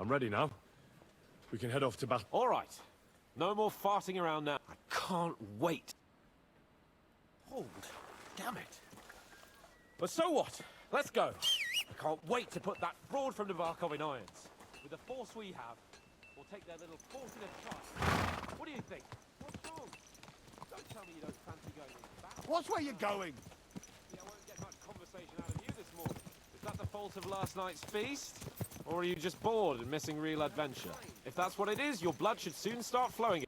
I'm ready now. We can head off to battle. All right. No more farting around now. I can't wait. Hold. Damn it. But so what? Let's go. I can't wait to put that fraud from Navarkov in irons. With the force we have, we'll take their little force in a trial. What do you think? What's wrong? Don't tell me you don't fancy going into battle. What's where you're going? Yeah, I won't get much conversation out of you this morning. Is that the fault of last night's feast? Or are you just bored and missing real adventure? If that's what it is, your blood should soon start flowing.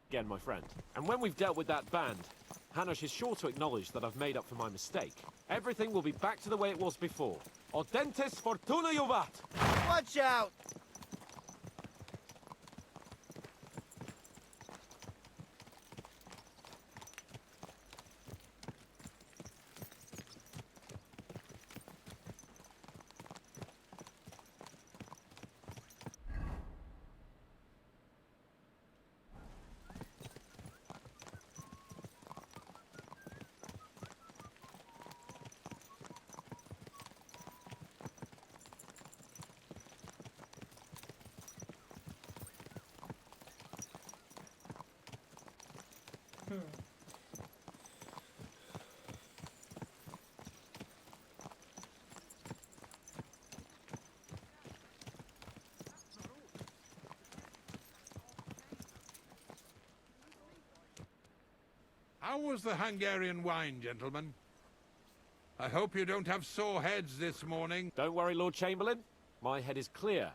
Again, my friend. And when we've dealt with that band, Hanush is sure to acknowledge that I've made up for my mistake. Everything will be back to the way it was before. Audentes fortuna juvat! Watch out! How was the Hungarian wine, gentlemen? I hope you don't have sore heads this morning. Don't worry, Lord Chamberlain. My head is clear.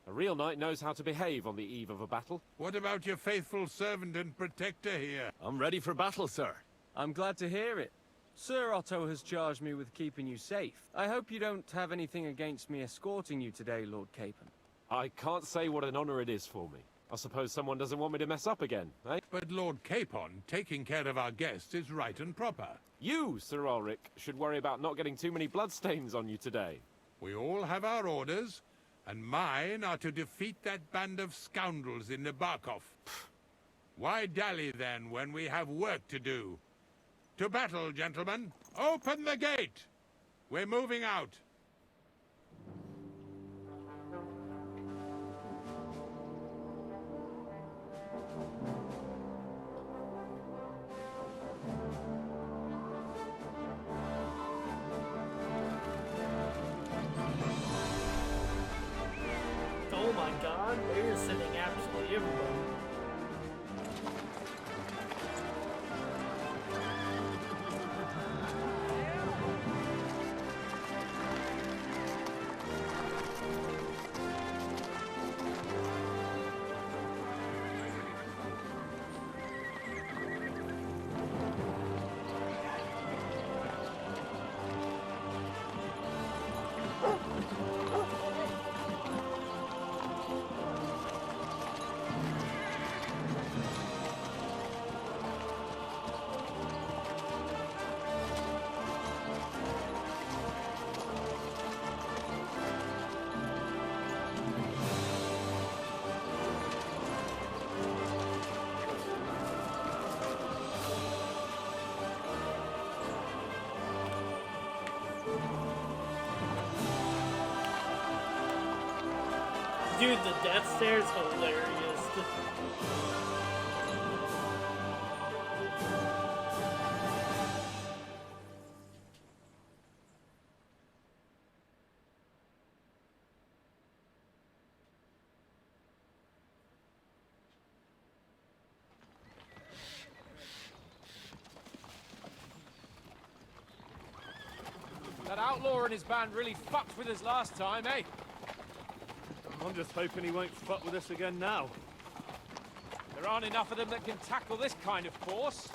A real knight knows how to behave on the eve of a battle. What about your faithful servant and protector here? I'm ready for battle, sir. I'm glad to hear it. Sir Otto has charged me with keeping you safe. I hope you don't have anything against me escorting you today, Lord Capon. I can't say what an honor it is for me. I suppose someone doesn't want me to mess up again, eh? But Lord Capon, taking care of our guests is right and proper. You, Sir Ulrich, should worry about not getting too many bloodstains on you today. We all have our orders, and mine are to defeat that band of scoundrels in Nabarkov. Why dally then when we have work to do? To battle, gentlemen! Open the gate! We're moving out. Oh my god, we're sending absolutely everybody. Dude, the death stare is hilarious. That outlaw and his band really fucked with us last time, eh? I'm just hoping he won't fuck with us again now. There aren't enough of them that can tackle this kind of force.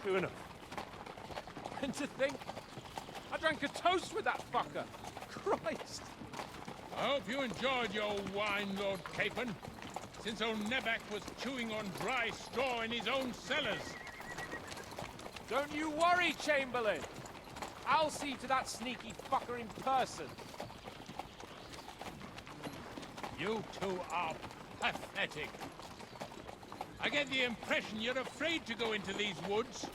True enough. And to think, I drank a toast with that fucker. Christ! I hope you enjoyed your wine, Lord Capon, since old Neback was chewing on dry straw in his own cellars. Don't you worry, Chamberlain. I'll see to that sneaky fucker in person. You two are pathetic. I get the impression you're afraid to go into these woods,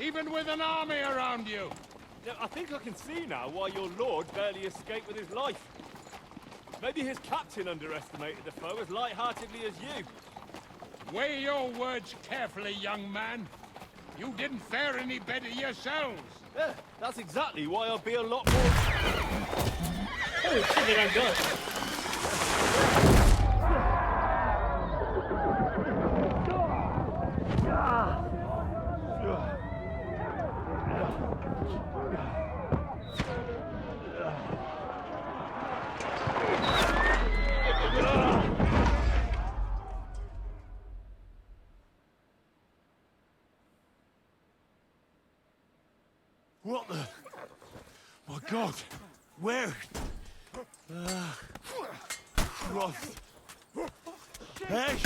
even with an army around you. Yeah, I think I can see now why your lord barely escaped with his life. Maybe his captain underestimated the foe as light-heartedly as you. Weigh your words carefully, young man. You didn't fare any better yourselves. Yeah, that's exactly why I'll be a lot more... Holy shit, they got guns. What the... My God! Where? Christ! Hey!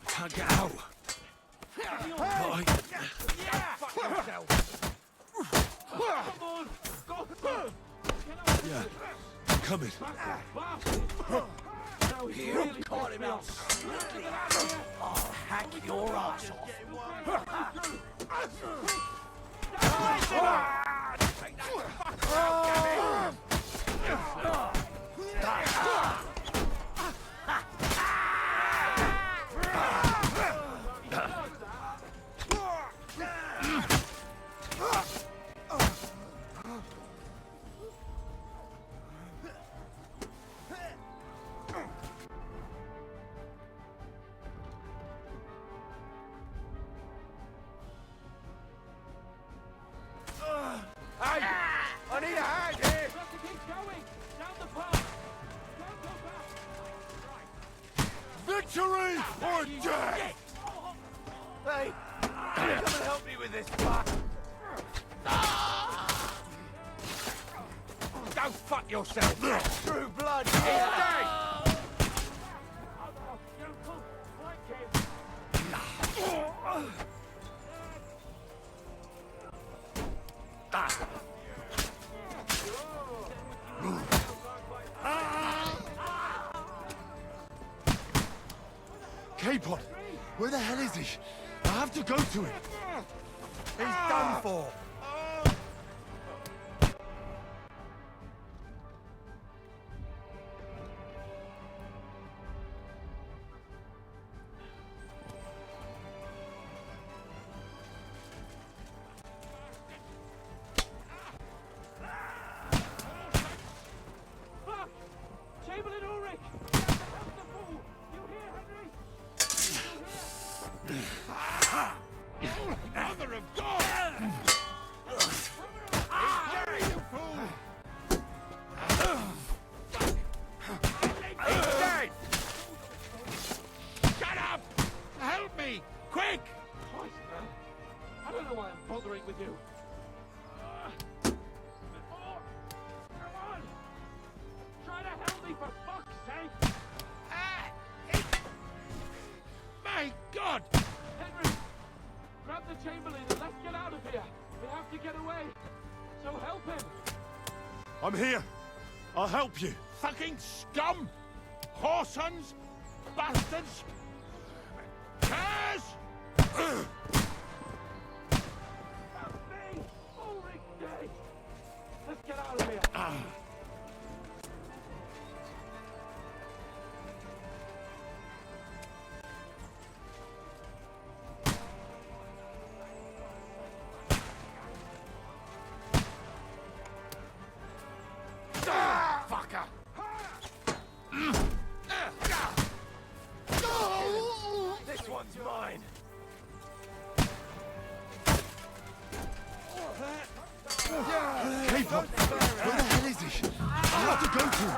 Can't get out! Right. Yeah, I'm coming. You've caught him out. I'll hack your ass off. I need a hand here! Victory or death! Hey, come and help me with this fuck! Go fuck yourself! True blood! He's dead! Capon! Where the hell is he? I have to go to him! He's done for! Chamberlain Ulrich! Mother of God! You fool! He's dead! Shut up! Help me! Quick! Christ, man. I don't know why I'm bothering with you. Come on! Try to help me, for fuck's sake! My God! Henry! Grab the Chamberlain and let's get out of here! We have to get away! So help him! I'm here! I'll help you! Fucking scum! Whoresons! Bastards! Curs! Help me! Ulrich dead! Let's get out of here! Fucker! This one's mine! Capon! Where the hell is he? I have to go to him!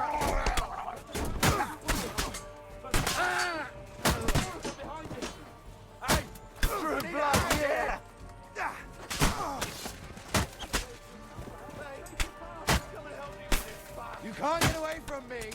True blood, yeah! You can't get away from me!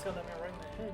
got that man right in the head.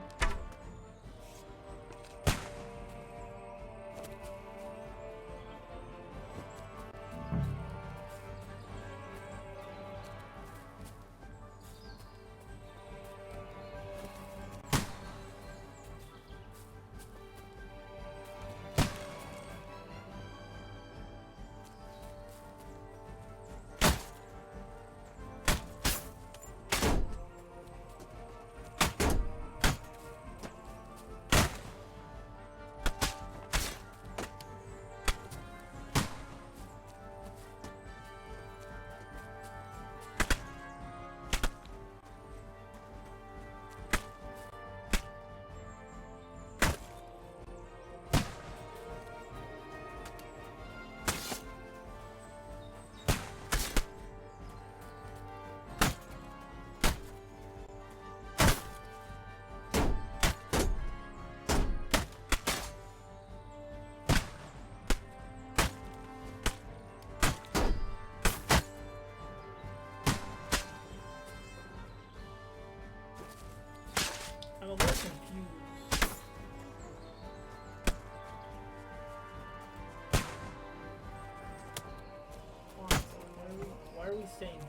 I'm a little confused. Why are we staying here?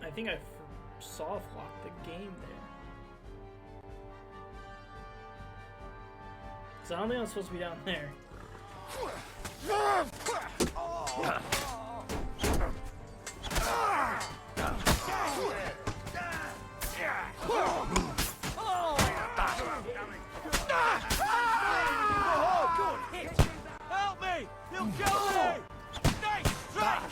I think I soft locked the game there. Because I don't think I'm supposed to be down there. Good hit! Help me! He'll kill me! Nice strike!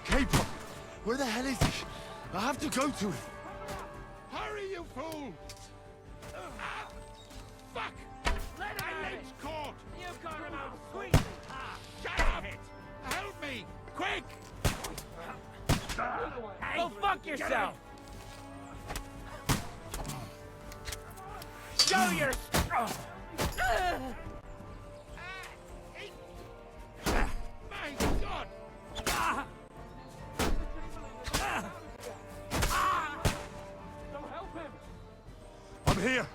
Capon! Where the hell is he? I have to go to him. Hurry, you fool! Fuck! My leg's caught! You got him out, sweet! Shut up! Help me! Quick! Go fuck yourself! Show your... My God! Don't help him! I'm here.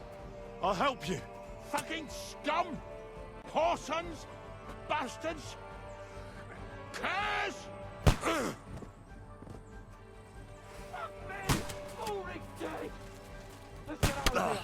I'll help you. Fucking scum! Whoresons! Bastards! Curs! Fuck me! Ulrich dead! Let's get out of here!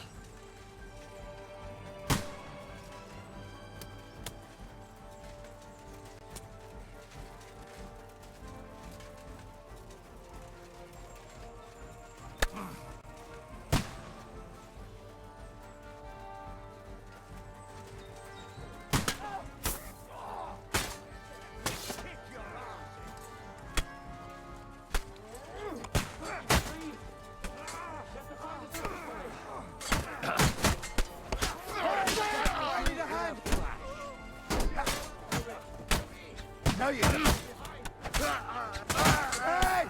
No, you don't. Hey!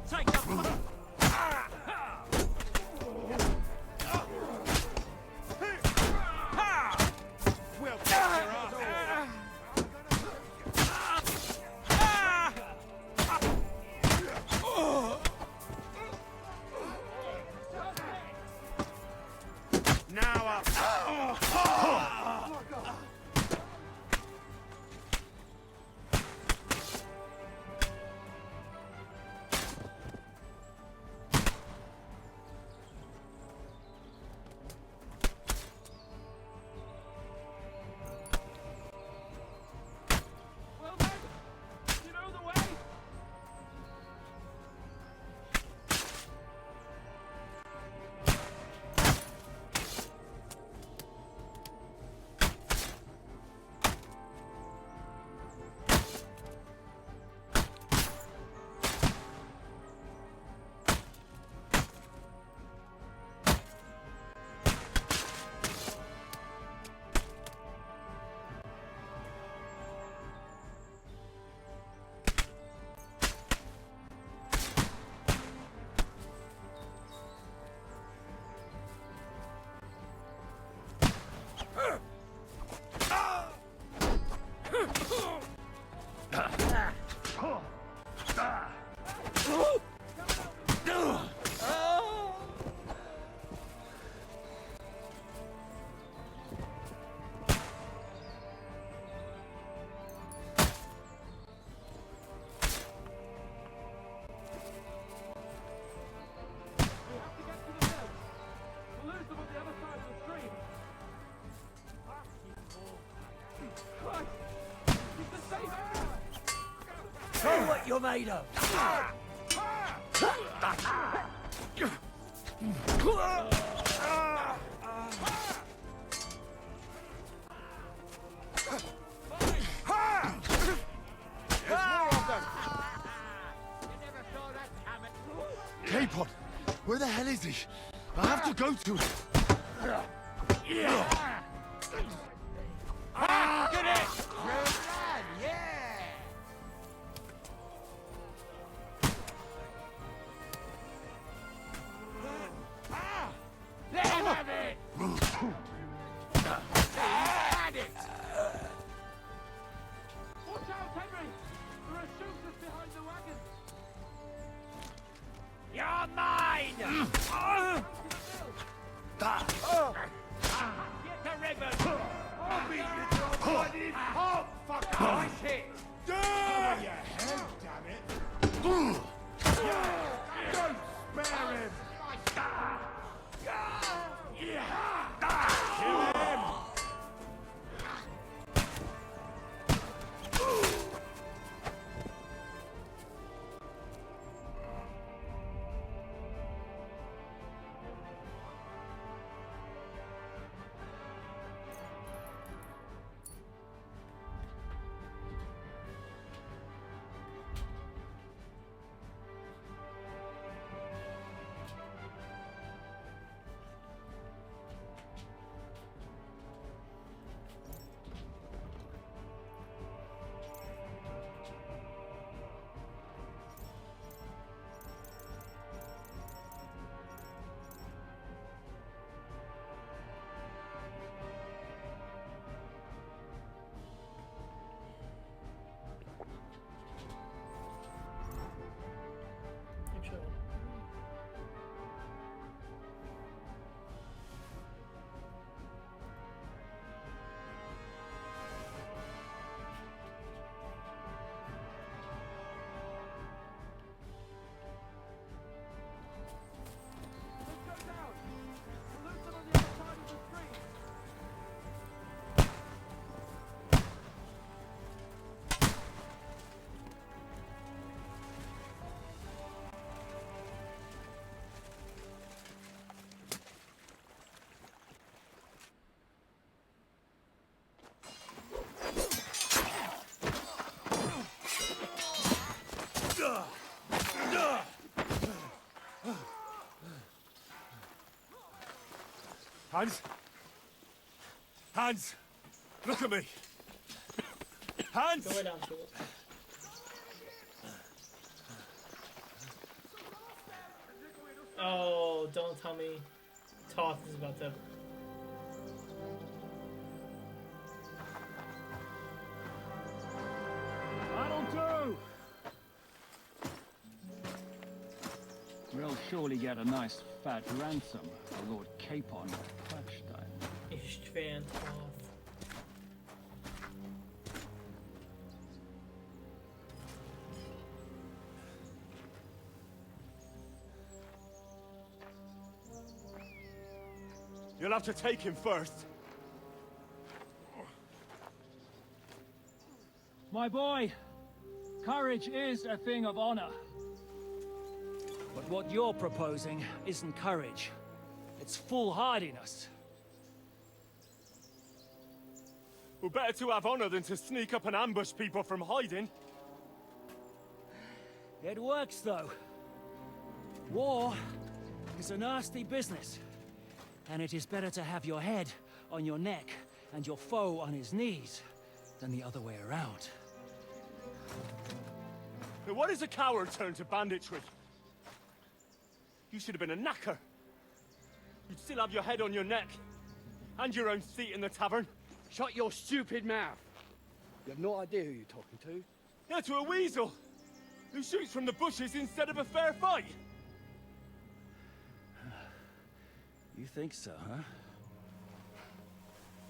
Take the... We'll kick your ass. Now up. Well then, you know the way? Show what you're made of! Capon! Where the hell is he? I have to go to him. Get it! Let him have it! Had it! Watch out, Henry! There are shooters behind the wagon! Hans? Hans! Look at me! Hans! Go way down to it. Oh, don't tell me Toth is about to... That'll do! We'll surely get a nice fat ransom for Lord Capon of Clutchstein. Istvan Toth. You'll have to take him first. My boy, courage is a thing of honor. But what you're proposing isn't courage. It's foolhardiness. Well, better to have honor than to sneak up and ambush people from hiding. It works, though. War is a nasty business. And it is better to have your head on your neck and your foe on his knees than the other way around. Now, what is a coward turn to banditry? You should have been a knacker. You'd still have your head on your neck. And your own seat in the tavern. Shut your stupid mouth. You have no idea who you're talking to. Yeah, to a weasel. Who shoots from the bushes instead of a fair fight. You think so, huh?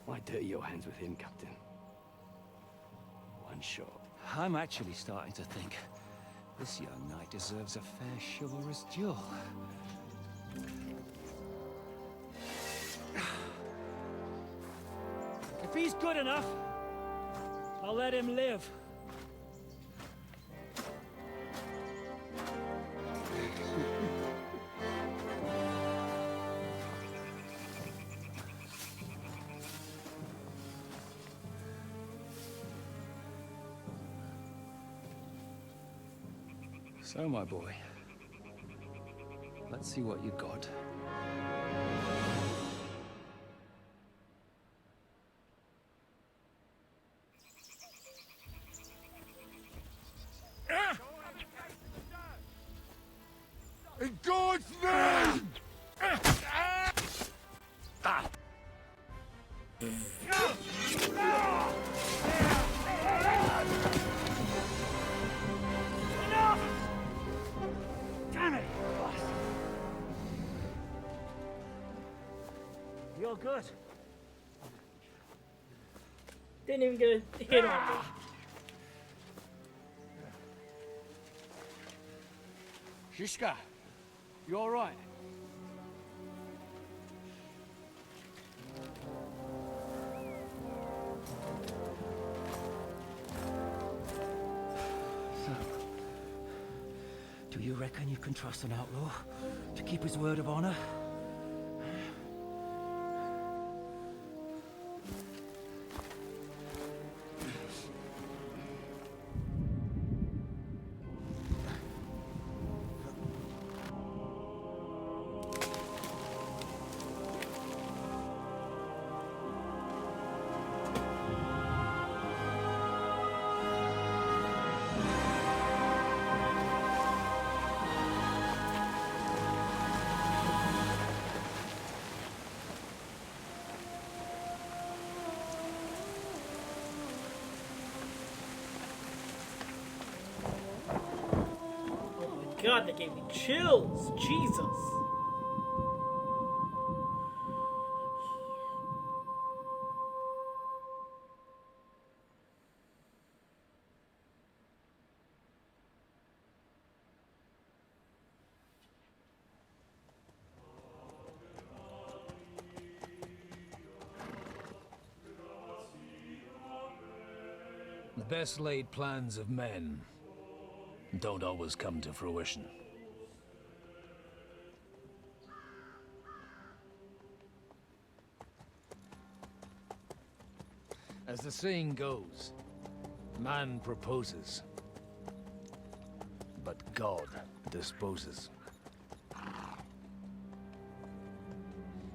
Why dirty your hands with him, Captain? One shot. I'm actually starting to think this young knight deserves a fair chivalrous duel. If he's good enough, I'll let him live. So, my boy, let's see what you got. In God's name! Damn it! You're good. Didn't even get a hit on me. Shishka, you all right? So, do you reckon you can trust an outlaw to keep his word of honor? God, that gave me chills. Jesus. The best laid plans of men don't always come to fruition. As the saying goes, man proposes, but God disposes.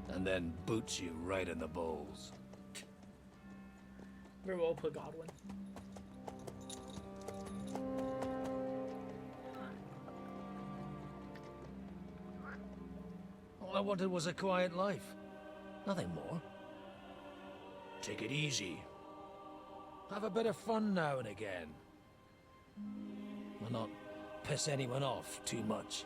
And then boots you right in the balls. Very well put, Godwin. All I wanted was a quiet life. Nothing more. Take it easy. Have a bit of fun now and again. And not piss anyone off too much.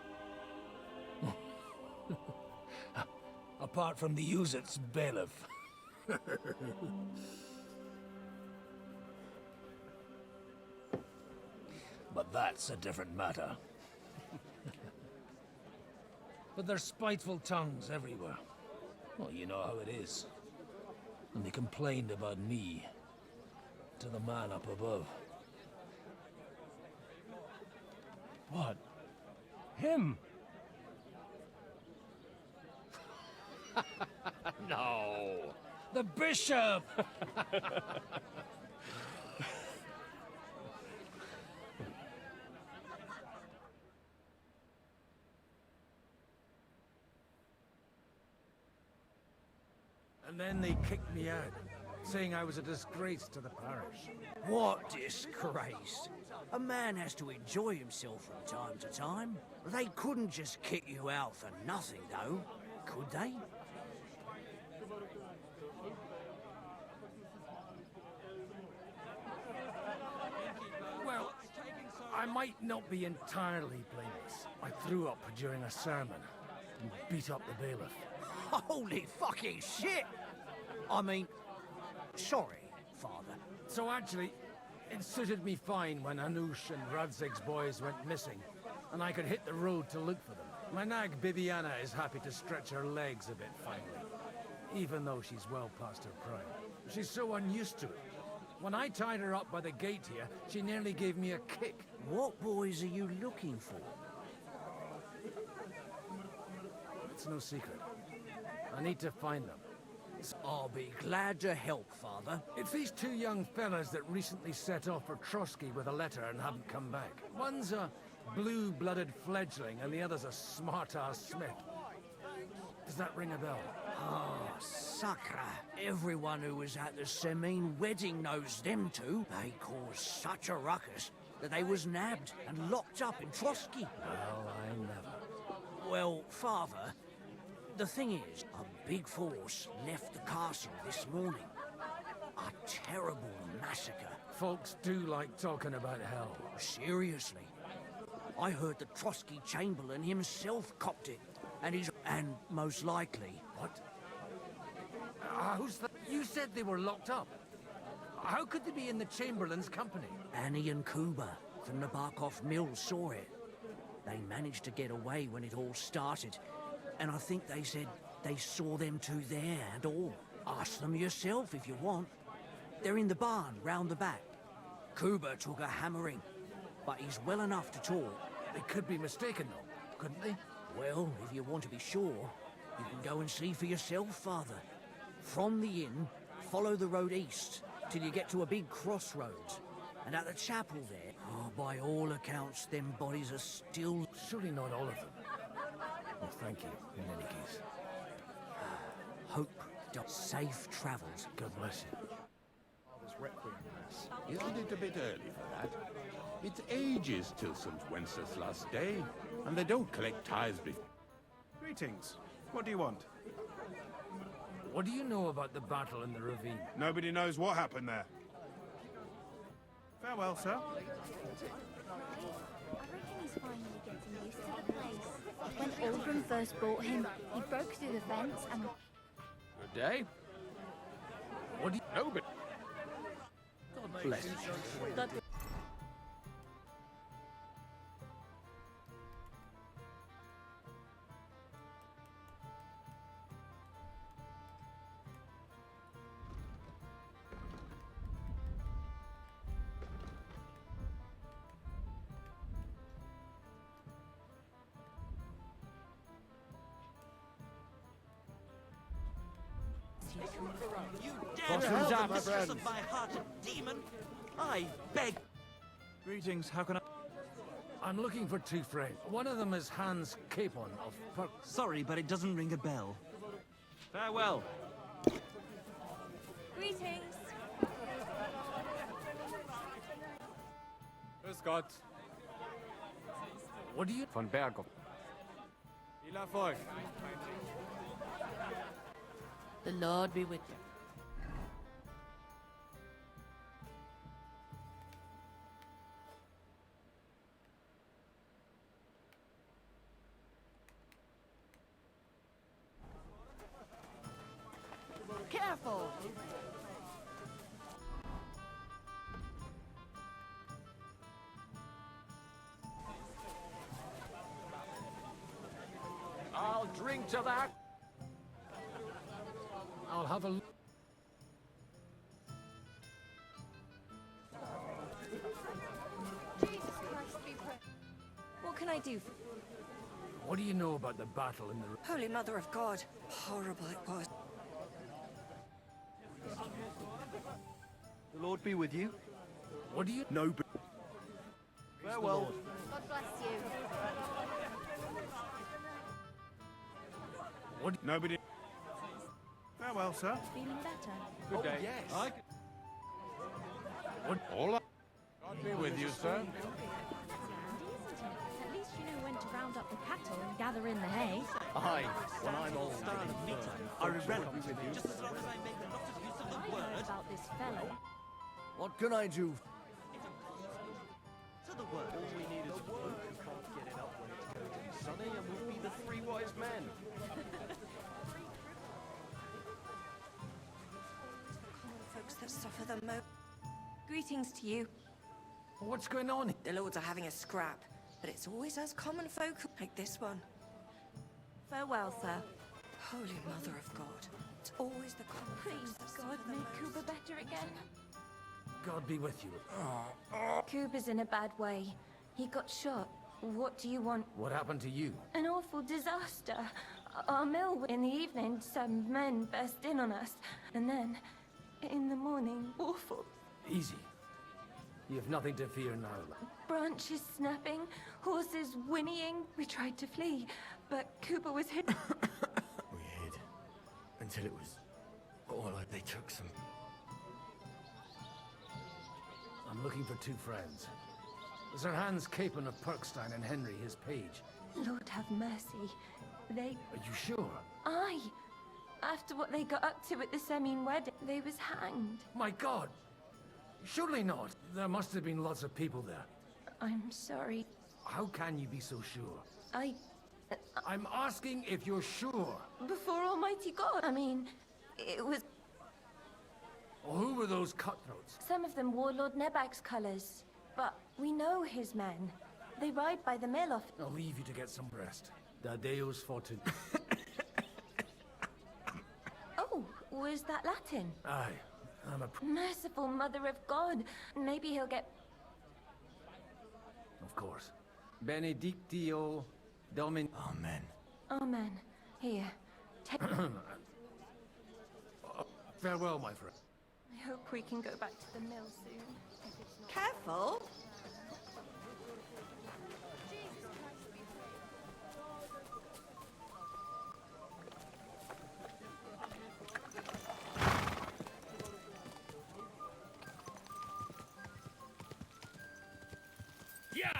Apart from the Uzit's bailiff. But that's a different matter. But there's spiteful tongues everywhere. Well, you know how it is. And they complained about me to the man up above. What? Him? No! The bishop! And then they kicked me out, saying I was a disgrace to the parish. What disgrace? A man has to enjoy himself from time to time. They couldn't just kick you out for nothing, though, could they? Well, I might not be entirely blameless. I threw up during a sermon and beat up the bailiff. Holy fucking shit! I mean, sorry, Father. So actually, it suited me fine when Anush and Radzig's boys went missing, and I could hit the road to look for them. My nag Bibiana is happy to stretch her legs a bit finally, even though she's well past her prime. She's so unused to it. When I tied her up by the gate here, she nearly gave me a kick. What boys are you looking for? It's no secret. I need to find them. I'll be glad to help, Father. It's these two young fellas that recently set off for Trotsky with a letter and haven't come back. One's a blue-blooded fledgling and the other's a smart-ass smith. Does that ring a bell? Ah, Sakra. Everyone who was at the Semine wedding knows them two. They caused such a ruckus that they was nabbed and locked up in Trotsky. Well, I never. Well, Father, the thing is, a big force left the castle this morning. A terrible massacre. Folks do like talking about hell. Seriously. I heard the Trotsky Chamberlain himself copped it. And most likely... What? Who's that? You said they were locked up. How could they be in the Chamberlain's company? Annie and Kuba from the Barkov Mill saw it. They managed to get away when it all started. And I think they said they saw them two there and all. Ask them yourself if you want. They're in the barn, round the back. Kuba took a hammering, but he's well enough to talk. They could be mistaken, though, couldn't they? Well, if you want to be sure, you can go and see for yourself, Father. From the inn, follow the road east till you get to a big crossroads. And at the chapel there, by all accounts, them bodies are still... Surely not all of them. Well, thank you, in any case. Hope. Safe travels. God bless you. Isn't it a bit early for that? It's ages till St. Wenceslas Day, and they don't collect tithes before. Greetings. What do you want? What do you know about the battle in the ravine? Nobody knows what happened there. Farewell, sir. I reckon he's finally getting used to the place. When Aldrin first brought him, he broke through the fence and... Good day. What do you know, but... Bless you. You What's dare help up, the my mistress friends? of my hearted demon? I beg... Greetings, how can I... I'm looking for two friends. One of them is Hans Capon of Sorry, but it doesn't ring a bell. Farewell. Greetings. Scott. What do you... Von Berghoff. Il a voice. The Lord be with you. Careful! I'll drink to that. I'll have a... Jesus Christ be praised. What can I do for What do you know about the battle in the... Holy Mother of God? Horrible it was. The Lord be with you. What do you... No, but... Farewell. God bless you. What? Nobody... Farewell, sir. Feeling better? Good day. Yes. What? All up. God be with you, sir. At least you know when to round up the cattle and gather in the hay. Aye, when I'm old. I regret it. Just as long as I make a lot of use of the I word. heard about this fellow. What can I do? To the word. All we need is a bloke who can't get it up when it's going to be sunny, and we'll be the three wise men. Common folks that suffer the most. Greetings to you. What's going on? The lords are having a scrap, but it's always us common folk like this one. Farewell, sir. Holy Mother of God. It's always the common folks that God make Kuba better again. God be with you. Kuba's in a bad way. He got shot. What do you want? What happened to you? An awful disaster. Our mill in the evening, some men burst in on us. And then, in the morning, awful. Easy. You have nothing to fear now. Branches snapping, horses whinnying. We tried to flee, but Kuba was hit. We hid. Until it was all like they took some. I'm looking for two friends. Sir Hans Capon of Perkstein and Henry, his page. Lord have mercy. They... Are you sure? Aye. After what they got up to at the Semine wedding, they was hanged. My God! Surely not. There must have been lots of people there. I'm sorry. How can you be so sure? I'm asking if you're sure. Before Almighty God. I mean, it was... Well, who were those cutthroats? Some of them wore Lord Nebag's colours, but we know his men. They ride by the mill off... I'll leave you to get some rest. Da Deus fortun. Oh, was that Latin? Aye, I'm a... Merciful Mother of God. Maybe he'll get... Of course. Benedictio Domin... Amen. Amen. Here. Take... Farewell, my friend. I hope we can go back to the mill soon. Careful! Yeah!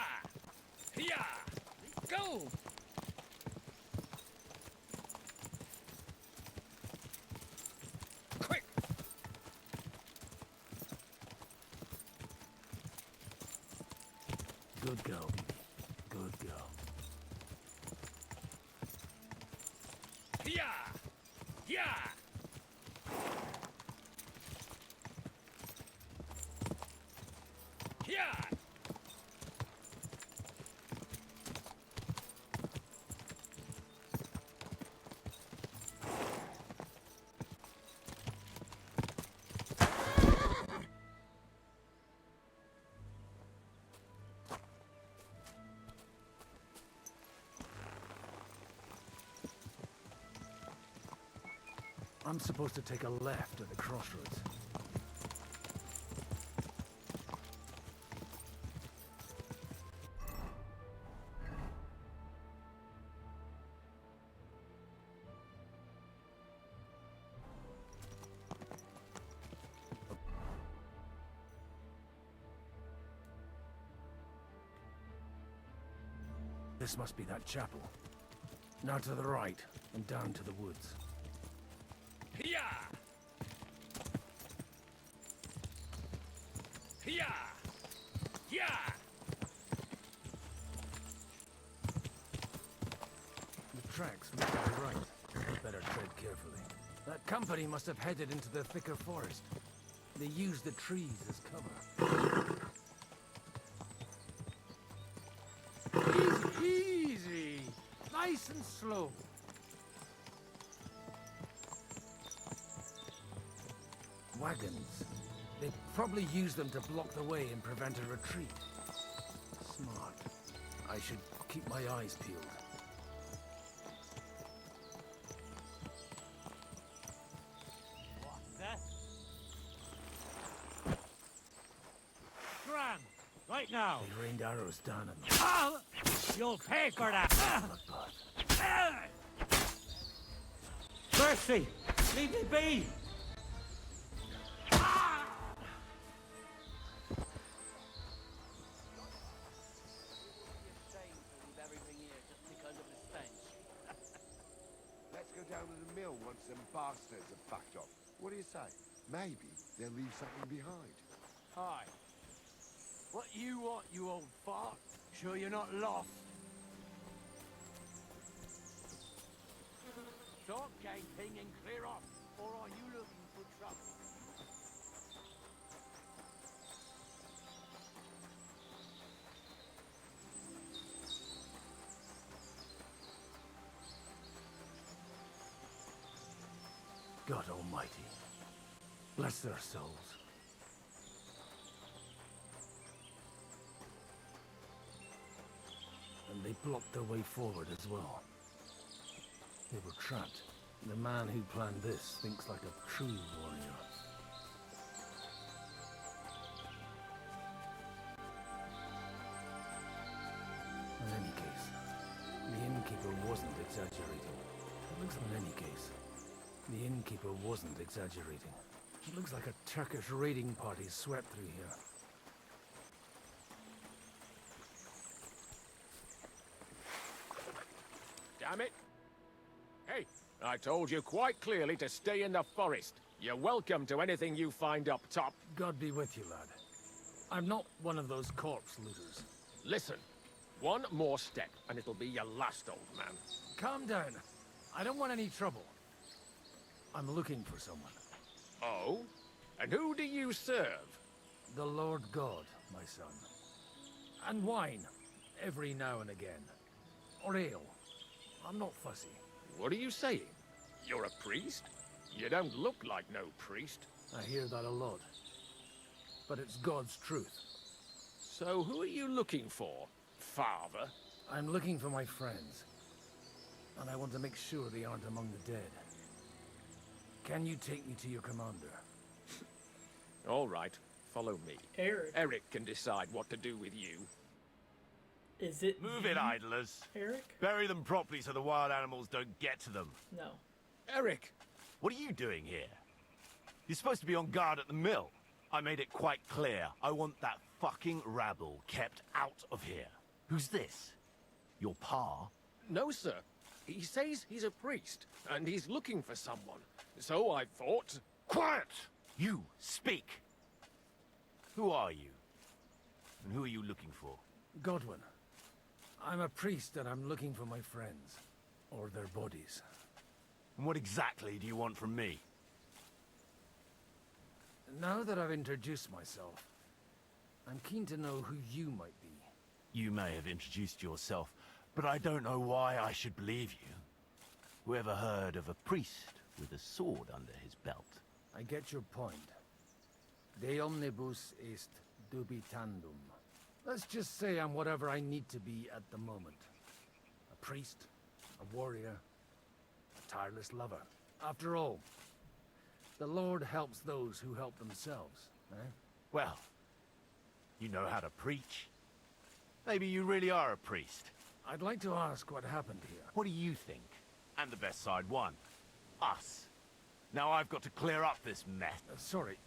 Yeah! Go! Quick! Good girl, Bibi. Good girl. Yeah! Yeah! Yeah! I'm supposed to take a left at the crossroads. This must be that chapel. Now to the right, and down to the woods. Hiya! Hiya! Yeah! The tracks look to the right. Better tread carefully. That company must have headed into the thicker forest. They used the trees as cover. Easy, easy. Nice and slow. Wagons. They probably used them to block the way and prevent a retreat. Smart. I should keep my eyes peeled. Gran, right now. They rained arrows down on me. Ah! You'll pay for that. Mercy, leave me be. Let's go down to the mill once them bastards have backed off. What do you say? Maybe they'll leave something behind. Hi. What you want, you old fart? Sure you're not lost? Stop gaping and clear off, or are you looking for trouble? God Almighty. Bless their souls. And they blocked their way forward as well. They were trapped. The man who planned this thinks like a true warrior. In any case, the innkeeper wasn't exaggerating. In any case, the innkeeper wasn't exaggerating. It looks like a Turkish raiding party swept through here. Damn it! Hey, I told you quite clearly to stay in the forest. You're welcome to anything you find up top. God be with you, lad. I'm not one of those corpse looters. Listen, one more step and it'll be your last, old man. Calm down. I don't want any trouble. I'm looking for someone. Oh? And who do you serve? The Lord God, my son. And wine, every now and again. Or ale. I'm not fussy. What are you saying? You're a priest? You don't look like no priest. I hear that a lot. But it's God's truth. So who are you looking for, Father? I'm looking for my friends. And I want to make sure they aren't among the dead. Can you take me to your commander? All right, follow me. Eric. Eric can decide what to do with you. Is it Move it, idlers. Eric? Bury them properly so the wild animals don't get to them. No. Eric! What are you doing here? You're supposed to be on guard at the mill. I made it quite clear. I want that fucking rabble kept out of here. Who's this? Your pa? No, sir. He says he's a priest, and he's looking for someone. So I thought... Quiet! You, speak! Who are you? And who are you looking for? Godwin. I'm a priest and I'm looking for my friends. Or their bodies. And what exactly do you want from me? Now that I've introduced myself, I'm keen to know who you might be. You may have introduced yourself, but I don't know why I should believe you. Whoever heard of a priest with a sword under his belt? I get your point. De omnibus est dubitandum. Let's just say I'm whatever I need to be at the moment. A priest, a warrior, a tireless lover. After all, the Lord helps those who help themselves, eh? Well, you know how to preach. Maybe you really are a priest. I'd like to ask what happened here. What do you think? And the best side won. Us. Now I've got to clear up this mess. Sorry,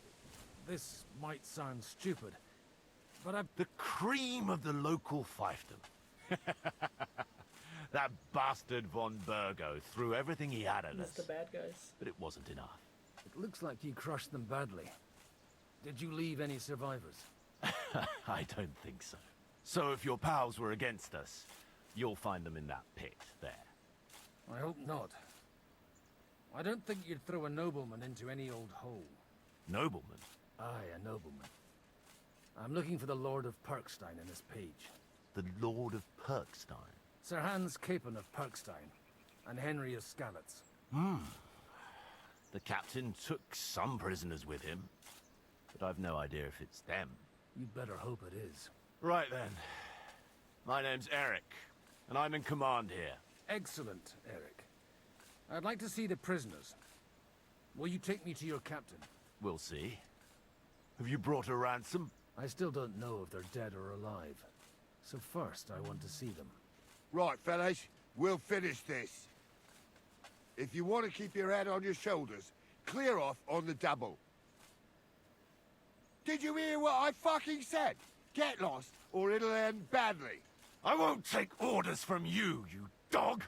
this might sound stupid, but The cream of the local fiefdom. That bastard von Burgo threw everything he had at He's us. the bad guys. But it wasn't enough. It looks like you crushed them badly. Did you leave any survivors? I don't think so. So if your pals were against us, you'll find them in that pit there. I hope not. I don't think you'd throw a nobleman into any old hole. Nobleman? Aye, a nobleman. I'm looking for the Lord of Perkstein in this page. The Lord of Perkstein? Sir Hans Capon of Perkstein, and Henry of Skalitz. The captain took some prisoners with him, but I've no idea if it's them. You'd better hope it is. Right then. My name's Eric, and I'm in command here. Excellent, Eric. I'd like to see the prisoners. Will you take me to your captain? We'll see. Have you brought a ransom? I still don't know if they're dead or alive. So first, I want to see them. Right, fellas, we'll finish this. If you want to keep your head on your shoulders, clear off on the double. Did you hear what I fucking said? Get lost, or it'll end badly. I won't take orders from you, you dog!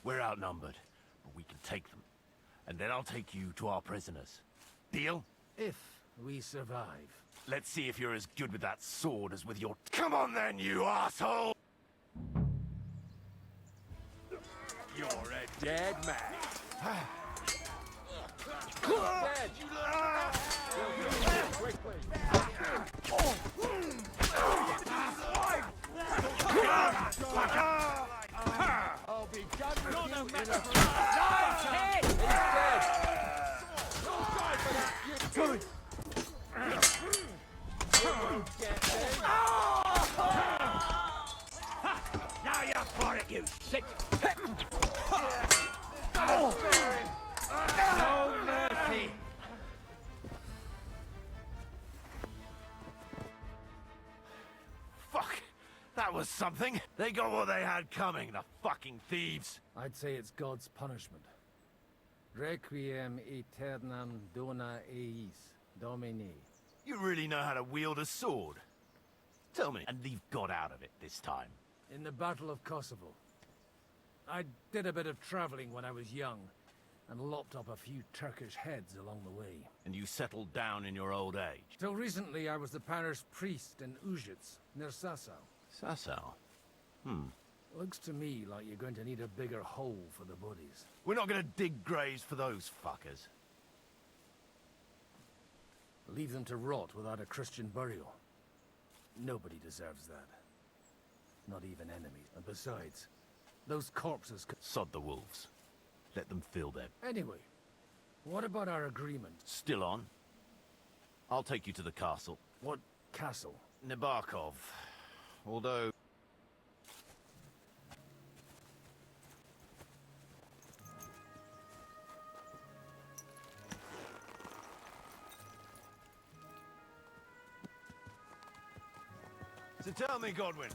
We're outnumbered, but we can take them. And then I'll take you to our prisoners. Deal? If we survive. Let's see if you're as good with that sword as with your... Come on then, you asshole! You're a dead man. Dead! I'll be done with you in a... He's dead! Good. Now you're for it, you sick! No mercy! Fuck! That was something! They got what they had coming, the fucking thieves! I'd say it's God's punishment. Requiem aeternam dona eis, Domini. You really know how to wield a sword? Tell me, and leave God out of it this time. In the Battle of Kosovo. I did a bit of traveling when I was young, and lopped up a few Turkish heads along the way. And you settled down in your old age? Till recently I was the parish priest in Ujits, near Sasau. Sasau? Looks to me like you're going to need a bigger hole for the bodies. We're not gonna dig graves for those fuckers. Leave them to rot without a Christian burial. Nobody deserves that. Not even enemies. And besides, those corpses could... Sod the wolves. Let them fill their... Anyway, what about our agreement? Still on? I'll take you to the castle. What castle? Nabokov. Although... So tell me, Godwin,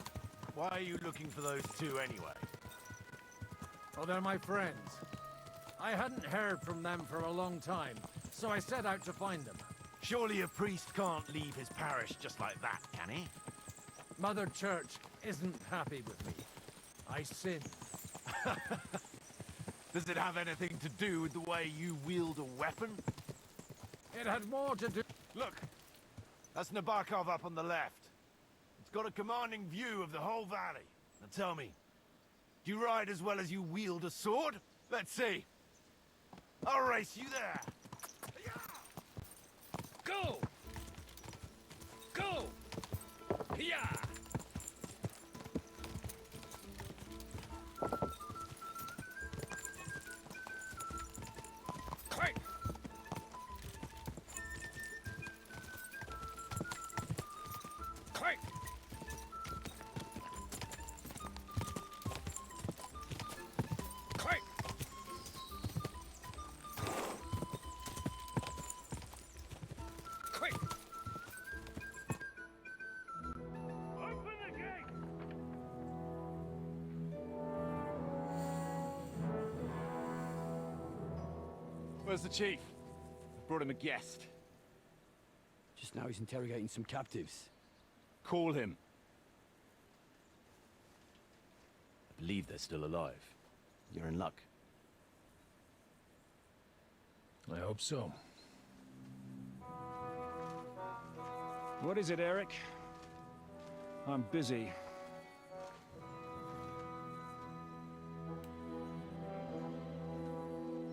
why are you looking for those two anyway? Oh, they're my friends. I hadn't heard from them for a long time, so I set out to find them. Surely a priest can't leave his parish just like that, can he? Mother Church isn't happy with me. I sinned. Does it have anything to do with the way you wield a weapon? It had more to do... Look, that's Nabokov up on the left. It's got a commanding view of the whole valley. Now tell me, do you ride as well as you wield a sword? Let's see. I'll race you there. Go! Go! Yeah! Quick! Quick! Quick! Quick! Open the gate! Where's the chief? I brought him a guest. Just now he's interrogating some captives. Call him. believe they're still alive. You're in luck. I hope so. What is it, Eric? I'm busy.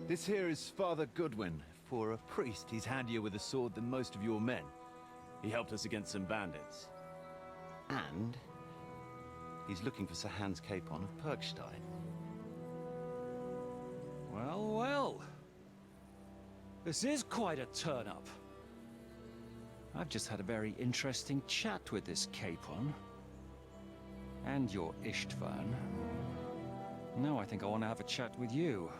This here is Father Goodwin. For a priest, he's handier with a sword than most of your men. He helped us against some bandits. And he's looking for Sir Hans Capon of Perkstein. Well, well. This is quite a turn-up. I've just had a very interesting chat with this Capon. And your Istvan. Now I think I want to have a chat with you.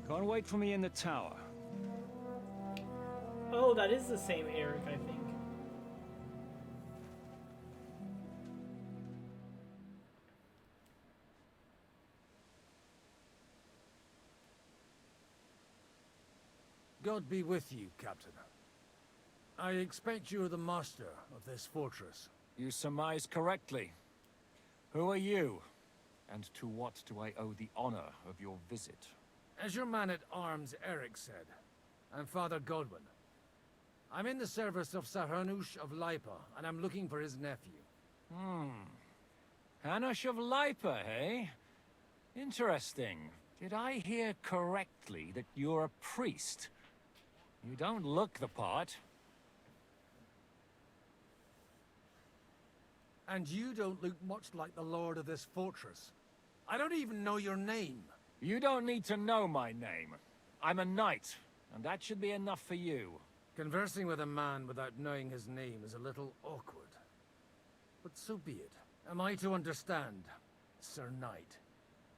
Can't wait for me in the tower. Oh, that is the same Eric, I think. God be with you, Captain. I expect you are the master of this fortress. You surmise correctly. Who are you? And to what do I owe the honor of your visit? As your man-at-arms Eric said, I'm Father Godwin. I'm in the service of Sir Hanush of Lipa, and I'm looking for his nephew. Hanush of Lipa, eh? Interesting. Did I hear correctly that you're a priest? You don't look the part. And you don't look much like the lord of this fortress. I don't even know your name. You don't need to know my name. I'm a knight, and that should be enough for you. Conversing with a man without knowing his name is a little awkward. But so be it. Am I to understand, Sir Knight,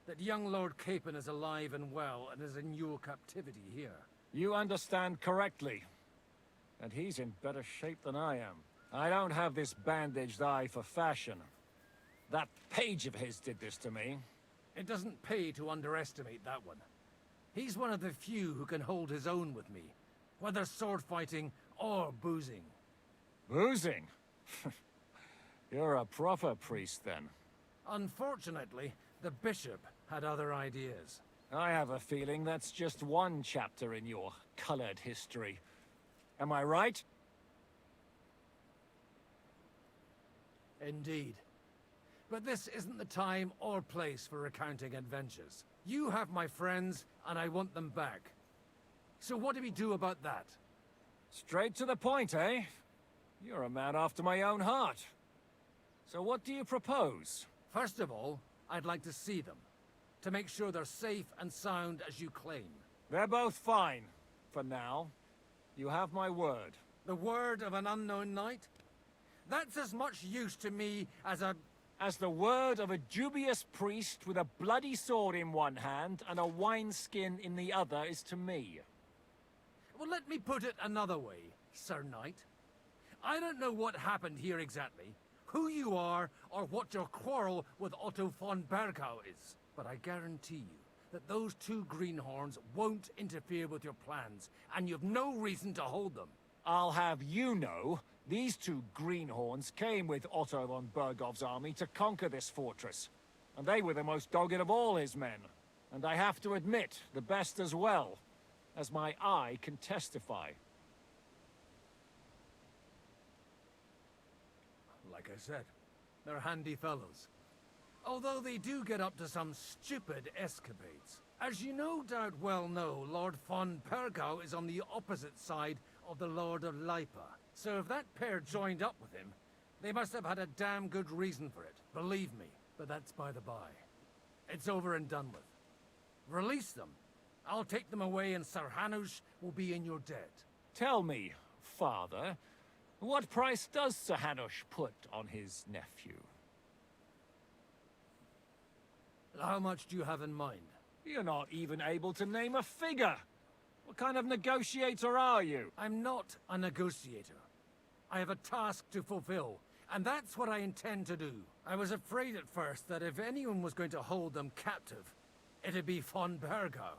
that young Lord Capon is alive and well and is in your captivity here? You understand correctly. And he's in better shape than I am. I don't have this bandaged eye for fashion. That page of his did this to me. It doesn't pay to underestimate that one. He's one of the few who can hold his own with me, whether sword fighting or boozing. Boozing? You're a proper priest, then. Unfortunately, the bishop had other ideas. I have a feeling that's just one chapter in your colored history. Am I right? Indeed. But this isn't the time or place for recounting adventures. You have my friends, and I want them back. So what do we do about that? Straight to the point, eh? You're a man after my own heart. So what do you propose? First of all, I'd like to see them, to make sure they're safe and sound as you claim. They're both fine, for now. You have my word. The word of an unknown knight? That's as much use to me as a... As the word of a dubious priest with a bloody sword in one hand and a wineskin in the other is to me. Well, let me put it another way, Sir Knight. I don't know what happened here exactly, who you are, or what your quarrel with Otto von Bergau is. But I guarantee you that those two greenhorns won't interfere with your plans, and you've no reason to hold them. I'll have you know, these two greenhorns came with Otto von Bergov's army to conquer this fortress. And they were the most dogged of all his men. And I have to admit, the best as well, as my eye can testify. Like I said, they're handy fellows. Although they do get up to some stupid escapades. As you no doubt well know, Lord von Bergau is on the opposite side of the Lord of Lipa. So if that pair joined up with him, they must have had a damn good reason for it. Believe me, but that's by the by. It's over and done with. Release them. I'll take them away and Sir Hanush will be in your debt. Tell me, Father, what price does Sir Hanush put on his nephew? How much do you have in mind? You're not even able to name a figure. What kind of negotiator are you? I'm not a negotiator. I have a task to fulfill, and that's what I intend to do. I was afraid at first that if anyone was going to hold them captive, it'd be von Bergau,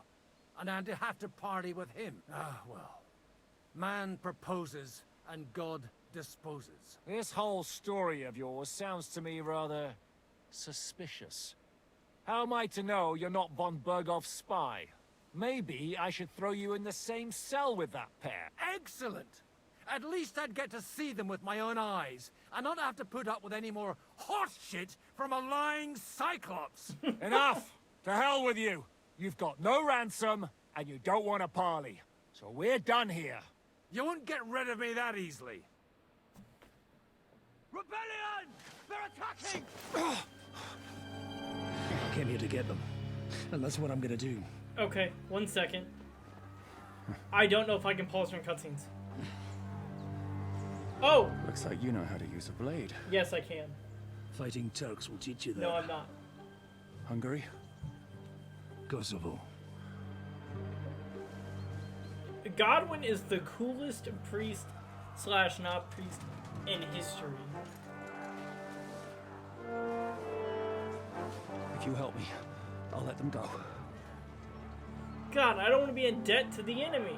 and I'd have to party with him. Ah, well. Man proposes, and God disposes. This whole story of yours sounds to me rather suspicious. How am I to know you're not von Bergov's spy? Maybe I should throw you in the same cell with that pair. Excellent! At least I'd get to see them with my own eyes, and not have to put up with any more horse shit from a lying cyclops. Enough! To hell with you! You've got no ransom, and you don't want a parley. So we're done here. You won't get rid of me that easily. Rebellion! They're attacking! I came here to get them, and that's what I'm gonna do. Okay, 1 second. I don't know if I can pause from cutscenes. Oh! Looks like you know how to use a blade. Yes, I can. Fighting Turks will teach you that. No, I'm not. Hungary? Kosovo. Godwin is the coolest priest slash not priest in history. If you help me, I'll let them go. God, I don't want to be in debt to the enemy.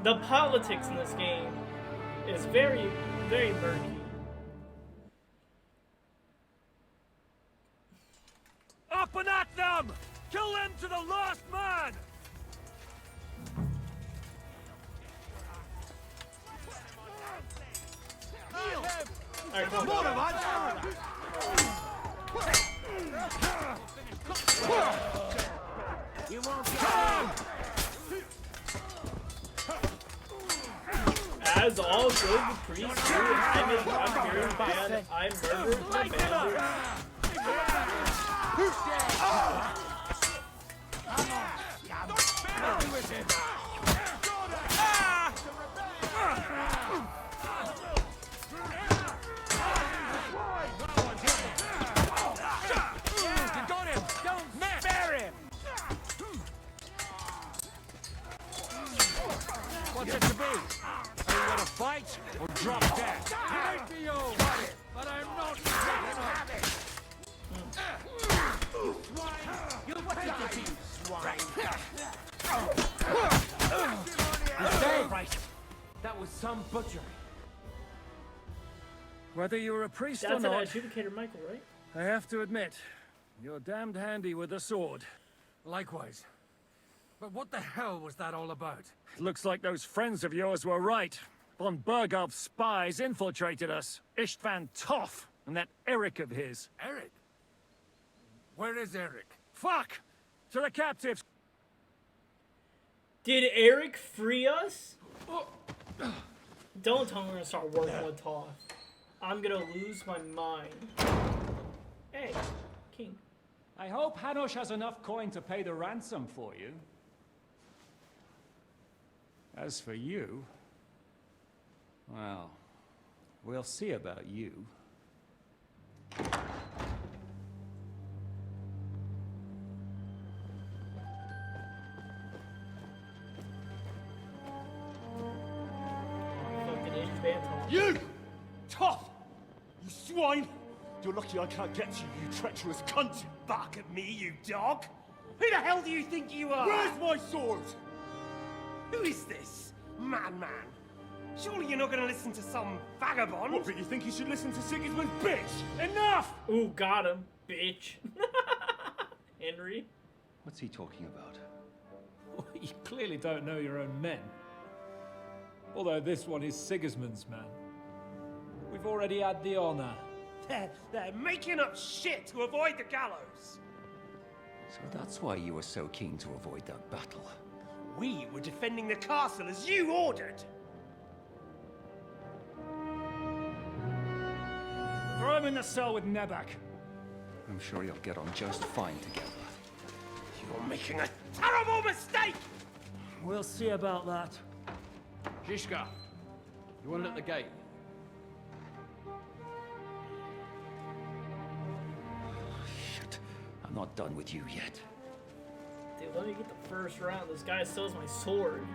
The politics in this game is very, very murky. Up and at them! Kill them to the last man! Alright, come on. You won't get As all good priests do, I'm here and I murdered the family. What's it to be? Are you gonna fight or drop dead? I might be old, but I'm not taking up. You take it, swine. You're dead. Right. That was some butchery. Whether you're a priest That's or not, an adjudicator Michael, right? I have to admit, you're damned handy with a sword. Likewise. But what the hell was that all about? It looks like those friends of yours were right. Von Bergov's spies infiltrated us. Istvan Toff and that Eric of his. Eric? Where is Eric? Fuck! To the captives! Did Eric free us? Don't tell me we're gonna start working with Toff. I'm gonna lose my mind. Hey, King. I hope Hanush has enough coin to pay the ransom for you. As for you, well, we'll see about you. You! Tough! You swine! You're lucky I can't get you, you treacherous cunt! Bark at me, you dog! Who the hell do you think you are? Where's my sword? Who is this? Man. Surely you're not gonna listen to some vagabond? What, but you think you should listen to Sigismund's bitch? Enough! Ooh, got him, bitch. Henry? What's he talking about? You clearly don't know your own men. Although this one is Sigismund's man. We've already had the honor. They're making up shit to avoid the gallows! So that's why you were so keen to avoid that battle. We were defending the castle as you ordered! Throw him in the cell with Nebak. I'm sure you'll get on just fine together. You're making a terrible mistake! We'll see about that. Zhishka, you want to at the gate? Shit, I'm not done with you yet. Dude, let me get the first round. This guy steals my sword.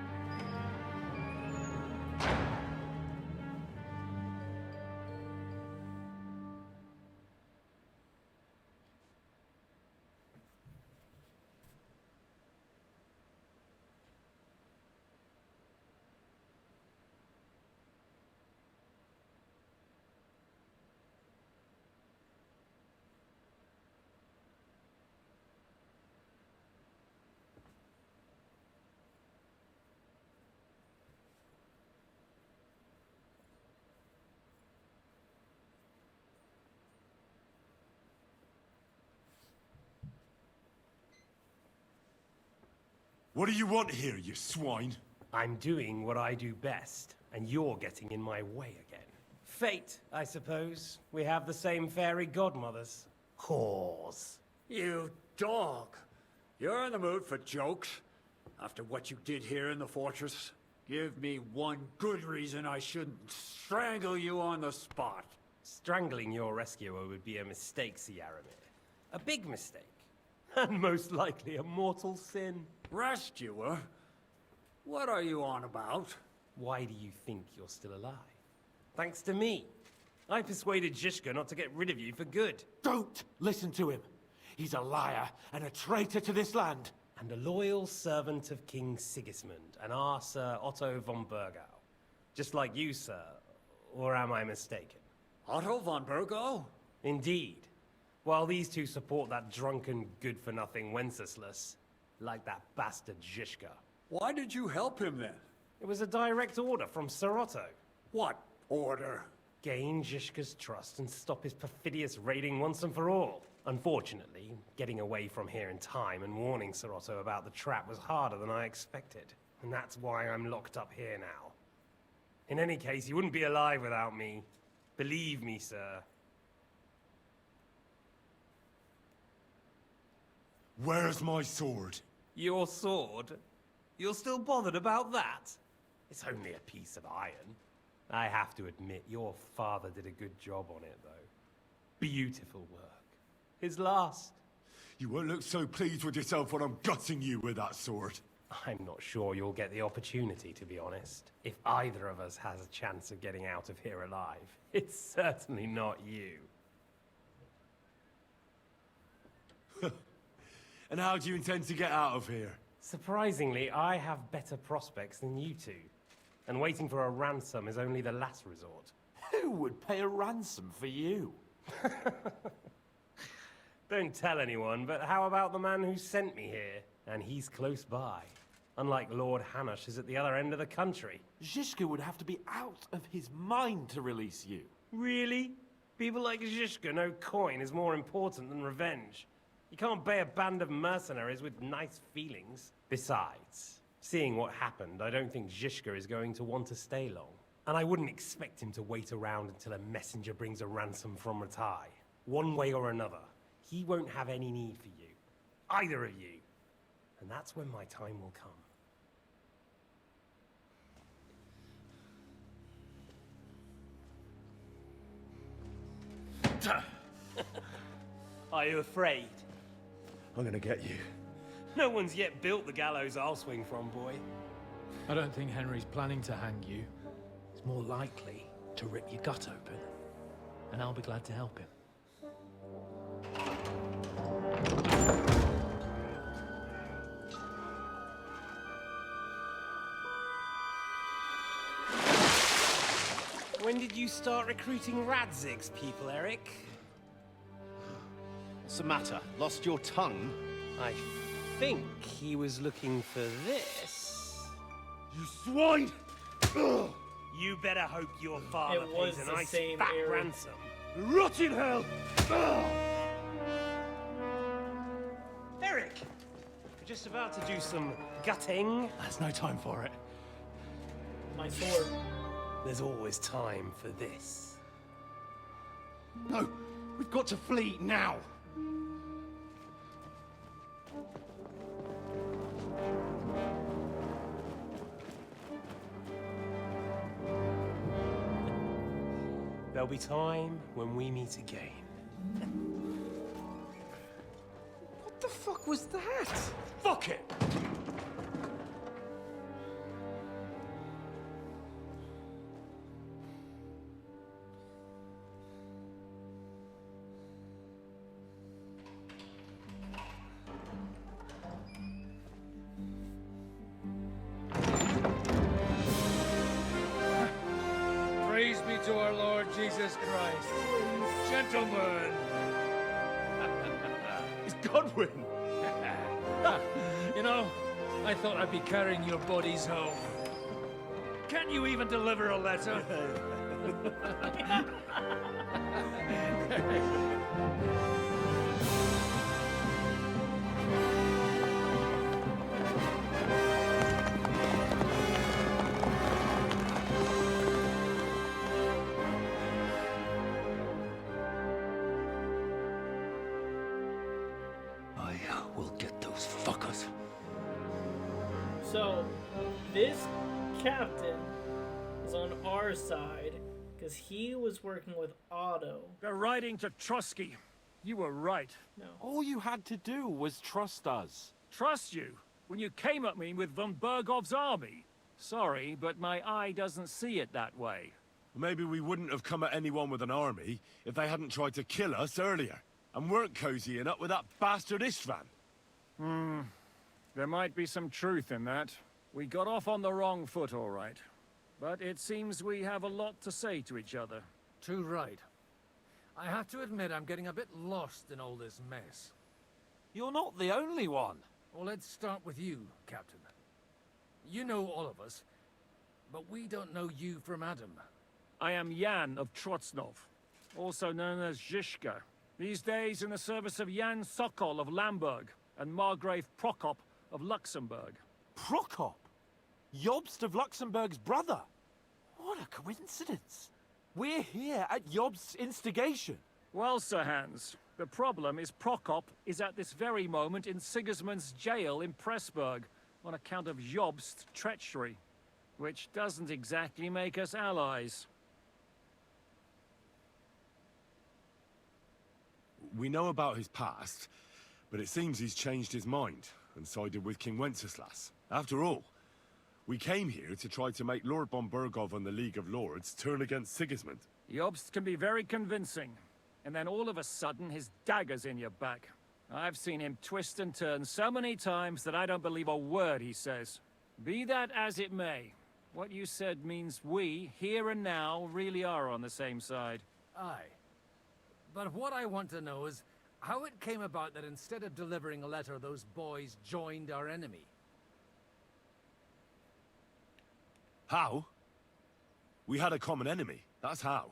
What do you want here, you swine? I'm doing what I do best, and you're getting in my way again. Fate, I suppose. We have the same fairy godmothers. Whores. You dog! You're in the mood for jokes? After what you did here in the fortress? Give me one good reason I shouldn't strangle you on the spot. Strangling your rescuer would be a mistake, Sierramir. A big mistake. And most likely a mortal sin. Rescuer? What are you on about? Why do you think you're still alive? Thanks to me. I persuaded Zhishka not to get rid of you for good. Don't listen to him. He's a liar and a traitor to this land. And a loyal servant of King Sigismund and our Sir Otto von Burgau. Just like you, sir. Or am I mistaken? Otto von Burgau? Indeed. While these two support that drunken, good-for-nothing Wenceslas, like that bastard Zhishka. Why did you help him then? It was a direct order from Sir Otto. What order? Gain Zhishka's trust and stop his perfidious raiding once and for all. Unfortunately, getting away from here in time and warning Sir Otto about the trap was harder than I expected. And that's why I'm locked up here now. In any case, you wouldn't be alive without me. Believe me, sir. Where's my sword? Your sword? You're still bothered about that? It's only a piece of iron. I have to admit, your father did a good job on it, though. Beautiful work. His last. You won't look so pleased with yourself when I'm gutting you with that sword. I'm not sure you'll get the opportunity, to be honest. If either of us has a chance of getting out of here alive, it's certainly not you. And how do you intend to get out of here? Surprisingly, I have better prospects than you two. And waiting for a ransom is only the last resort. Who would pay a ransom for you? Don't tell anyone, but how about the man who sent me here? And he's close by. Unlike Lord Hanush is at the other end of the country. Zhishka would have to be out of his mind to release you. Really? People like Zhishka know coin is more important than revenge. You can't pay a band of mercenaries with nice feelings. Besides, seeing what happened, I don't think Zhishka is going to want to stay long. And I wouldn't expect him to wait around until a messenger brings a ransom from Ratai. One way or another, he won't have any need for you. Either of you. And that's when my time will come. Are you afraid? I'm gonna get you. No one's yet built the gallows I'll swing from, boy. I don't think Henry's planning to hang you. He's more likely to rip your gut open. And I'll be glad to help him. When did you start recruiting Radzig's people, Eric? What's the matter? Lost your tongue? I think he was looking for this. You swine! Ugh. You better hope your father pays a nice fat ransom. Rot in hell! Ugh. Eric! We're just about to do some gutting. There's no time for it. My sword. There's always time for this. No, we've got to flee now. There'll be time when we meet again. What the fuck was that? Fuck it! Praise be to our Lord Jesus Christ. Gentlemen! It's Godwin! You know, I thought I'd be carrying your bodies home. Can't you even deliver a letter? I will get those fuckers. So, this captain is on our side because he was working with Otto. They're riding to Trusky. You were right. No. All you had to do was trust us. Trust you? When you came at me with von Bergov's army? Sorry, but my eye doesn't see it that way. Maybe we wouldn't have come at anyone with an army if they hadn't tried to kill us earlier, and weren't cozying up with that bastard Istvan. There might be some truth in that. We got off on the wrong foot, all right. But it seems we have a lot to say to each other. Too right. I have to admit I'm getting a bit lost in all this mess. You're not the only one. Well, let's start with you, Captain. You know all of us, but we don't know you from Adam. I am Jan of Trotsnov, also known as Zhishka. These days in the service of Jan Sokol of Lamberg and Margrave Prokop of Luxembourg. Prokop? Jobst of Luxembourg's brother? What a coincidence. We're here at Jobst's instigation. Well, Sir Hans, the problem is Prokop is at this very moment in Sigismund's jail in Pressburg on account of Jobst's treachery, which doesn't exactly make us allies. We know about his past, but it seems he's changed his mind and sided with King Wenceslas. After all, we came here to try to make Lord von Bergov and the League of Lords turn against Sigismund. Jobst can be very convincing, and then all of a sudden his dagger's in your back. I've seen him twist and turn so many times that I don't believe a word he says. Be that as it may, what you said means we, here and now, really are on the same side. Aye. But what I want to know is how it came about that instead of delivering a letter, those boys joined our enemy. How? We had a common enemy, that's how.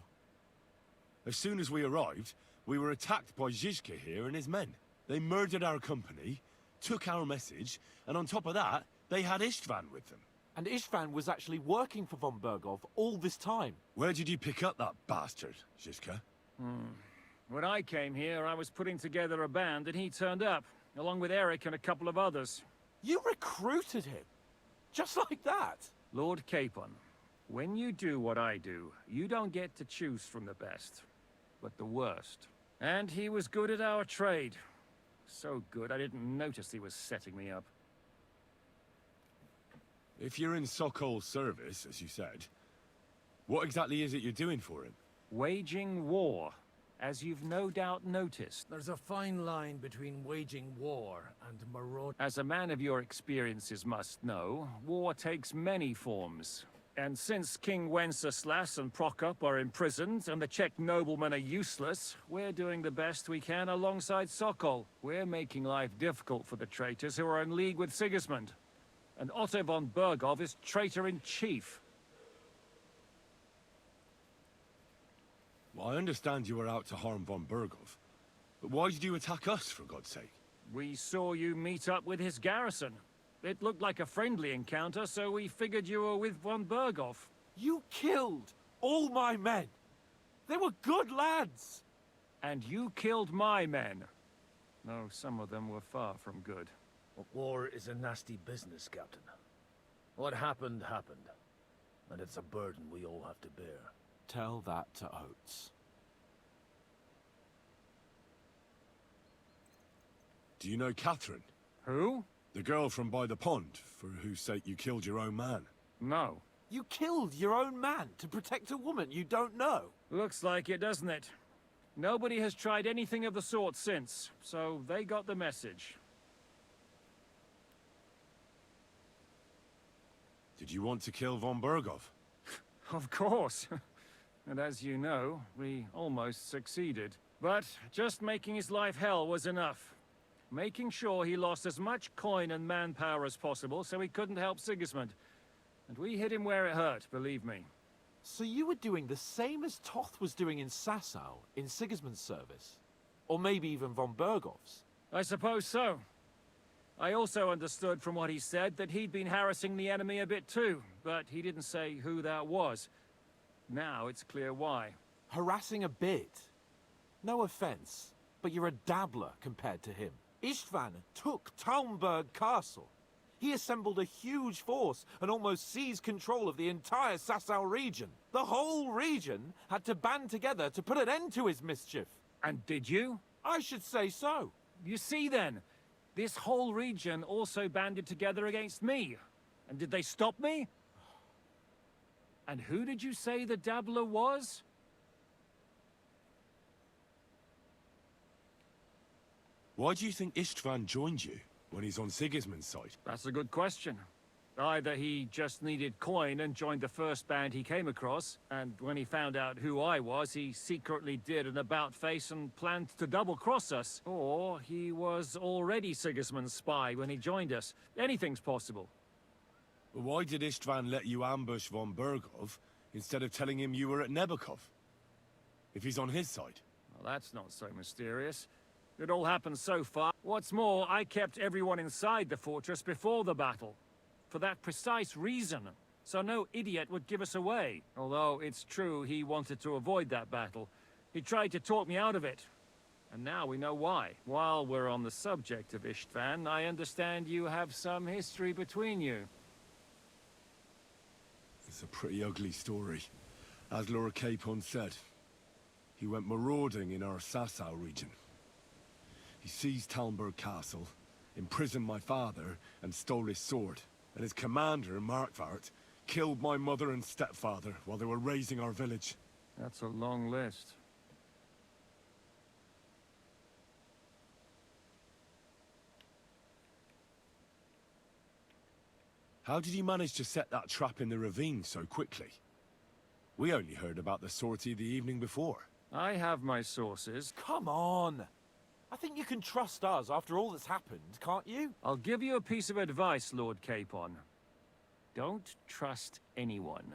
As soon as we arrived, we were attacked by Zhizka here and his men. They murdered our company, took our message, and on top of that, they had Istvan with them. And Istvan was actually working for von Bergov all this time. Where did you pick up that bastard, Zhizka? When I came here, I was putting together a band and he turned up, along with Eric and a couple of others. You recruited him? Just like that? Lord Capon, when you do what I do, you don't get to choose from the best, but the worst. And he was good at our trade. So good, I didn't notice he was setting me up. If you're in Sokol's service, as you said, what exactly is it you're doing for him? Waging war, as you've no doubt noticed. There's a fine line between waging war and maraud. As a man of your experiences must know, war takes many forms. And since King Wenceslas and Prokop are imprisoned and the Czech noblemen are useless, we're doing the best we can alongside Sokol. We're making life difficult for the traitors who are in league with Sigismund. And Otto von Bergov is traitor-in-chief. Well, I understand you were out to harm von Bergov, but why did you attack us, for God's sake? We saw you meet up with his garrison. It looked like a friendly encounter, so we figured you were with von Bergov. You killed all my men. They were good lads. And you killed my men. No, some of them were far from good. War is a nasty business, Captain. What happened, happened. And it's a burden we all have to bear. Tell that to Oates. Do you know Catherine? Who? The girl from by the pond, for whose sake you killed your own man. No. You killed your own man to protect a woman you don't know. Looks like it, doesn't it? Nobody has tried anything of the sort since, so they got the message. Did you want to kill von Bergov? Of course. And as you know, we almost succeeded. But just making his life hell was enough. Making sure he lost as much coin and manpower as possible so he couldn't help Sigismund. And we hit him where it hurt, believe me. So you were doing the same as Toth was doing in Sasau, in Sigismund's service? Or maybe even von Bergov's? I suppose so. I also understood from what he said that he'd been harassing the enemy a bit too, but he didn't say who that was. Now it's clear why. Harassing a bit? No offense, but you're a dabbler compared to him. Istvan took Talmberg Castle. He assembled a huge force and almost seized control of the entire Sasau region. The whole region had to band together to put an end to his mischief. And did you? I should say so. You see then, this whole region also banded together against me. And did they stop me? And who did you say the dabbler was? Why do you think Istvan joined you when he's on Sigismund's side? That's a good question. Either he just needed coin and joined the first band he came across, and when he found out who I was, he secretly did an about-face and planned to double-cross us. Or he was already Sigismund's spy when he joined us. Anything's possible. But why did Istvan let you ambush von Bergov instead of telling him you were at Nebukov? If he's on his side. Well, that's not so mysterious. It all happened so far. What's more, I kept everyone inside the fortress before the battle. For that precise reason. So no idiot would give us away. Although it's true he wanted to avoid that battle. He tried to talk me out of it. And now we know why. While we're on the subject of Istvan, I understand you have some history between you. It's a pretty ugly story. As Lord Capon said, he went marauding in our Sasau region. He seized Talmberg Castle, imprisoned my father, and stole his sword. And his commander, Markvart, killed my mother and stepfather while they were raising our village. That's a long list. How did you manage to set that trap in the ravine so quickly? We only heard about the sortie the evening before. I have my sources. Come on! I think you can trust us after all that's happened, can't you? I'll give you a piece of advice, Lord Capon. Don't trust anyone.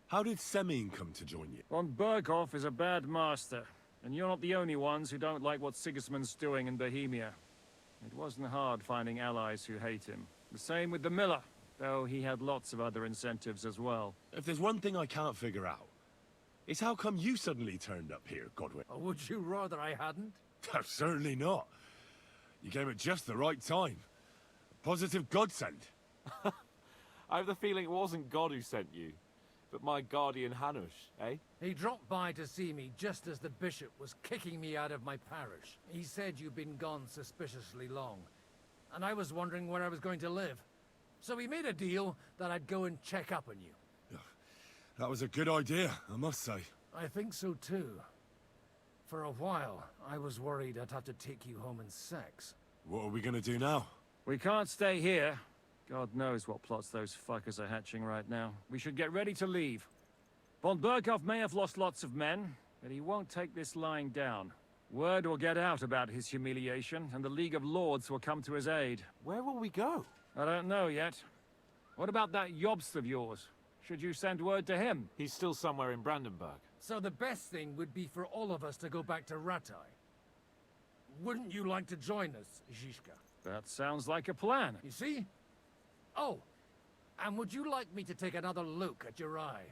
How did Semyon come to join you? Von Berghoff is a bad master, and you're not the only ones who don't like what Sigismund's doing in Bohemia. It wasn't hard finding allies who hate him. The same with the miller, though he had lots of other incentives as well. If there's one thing I can't figure out, it's how come you suddenly turned up here, Godwin? Or would you rather I hadn't? Certainly not. You came at just the right time. A positive godsend. I have the feeling it wasn't God who sent you, but my guardian Hanush, eh? He dropped by to see me just as the bishop was kicking me out of my parish. He said you'd been gone suspiciously long, and I was wondering where I was going to live. So we made a deal that I'd go and check up on you. That was a good idea, I must say. I think so too. For a while, I was worried I'd have to take you home in sex. What are we gonna do now? We can't stay here. God knows what plots those fuckers are hatching right now. We should get ready to leave. Von Berghoff may have lost lots of men, but he won't take this lying down. Word will get out about his humiliation, and the League of Lords will come to his aid. Where will we go? I don't know yet. What about that Jobst of yours? Should you send word to him? He's still somewhere in Brandenburg. So the best thing would be for all of us to go back to Ratai. Wouldn't you like to join us, Zizka? That sounds like a plan. You see? Oh, and would you like me to take another look at your eye?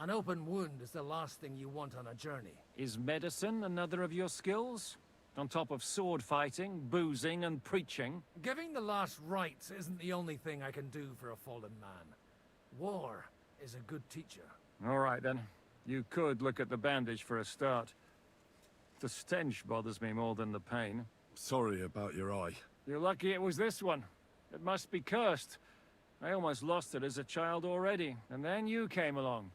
An open wound is the last thing you want on a journey. Is medicine another of your skills? On top of sword fighting, boozing, and preaching? Giving the last rites isn't the only thing I can do for a fallen man. War is a good teacher. All right, then. You could look at the bandage for a start. The stench bothers me more than the pain. Sorry about your eye. You're lucky it was this one. It must be cursed. I almost lost it as a child already, and then you came along.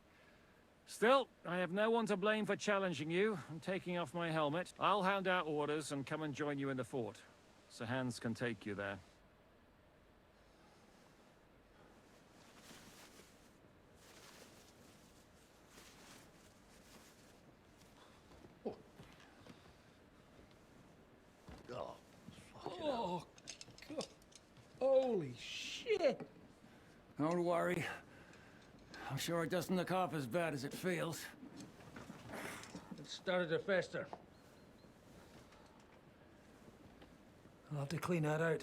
Still, I have no one to blame for challenging you and taking off my helmet. I'll hand out orders and come and join you in the fort. Sir Hans can take you there. Oh, God. Holy shit! Don't worry. I'm sure it doesn't look half as bad as it feels. It started to fester. I'll have to clean that out.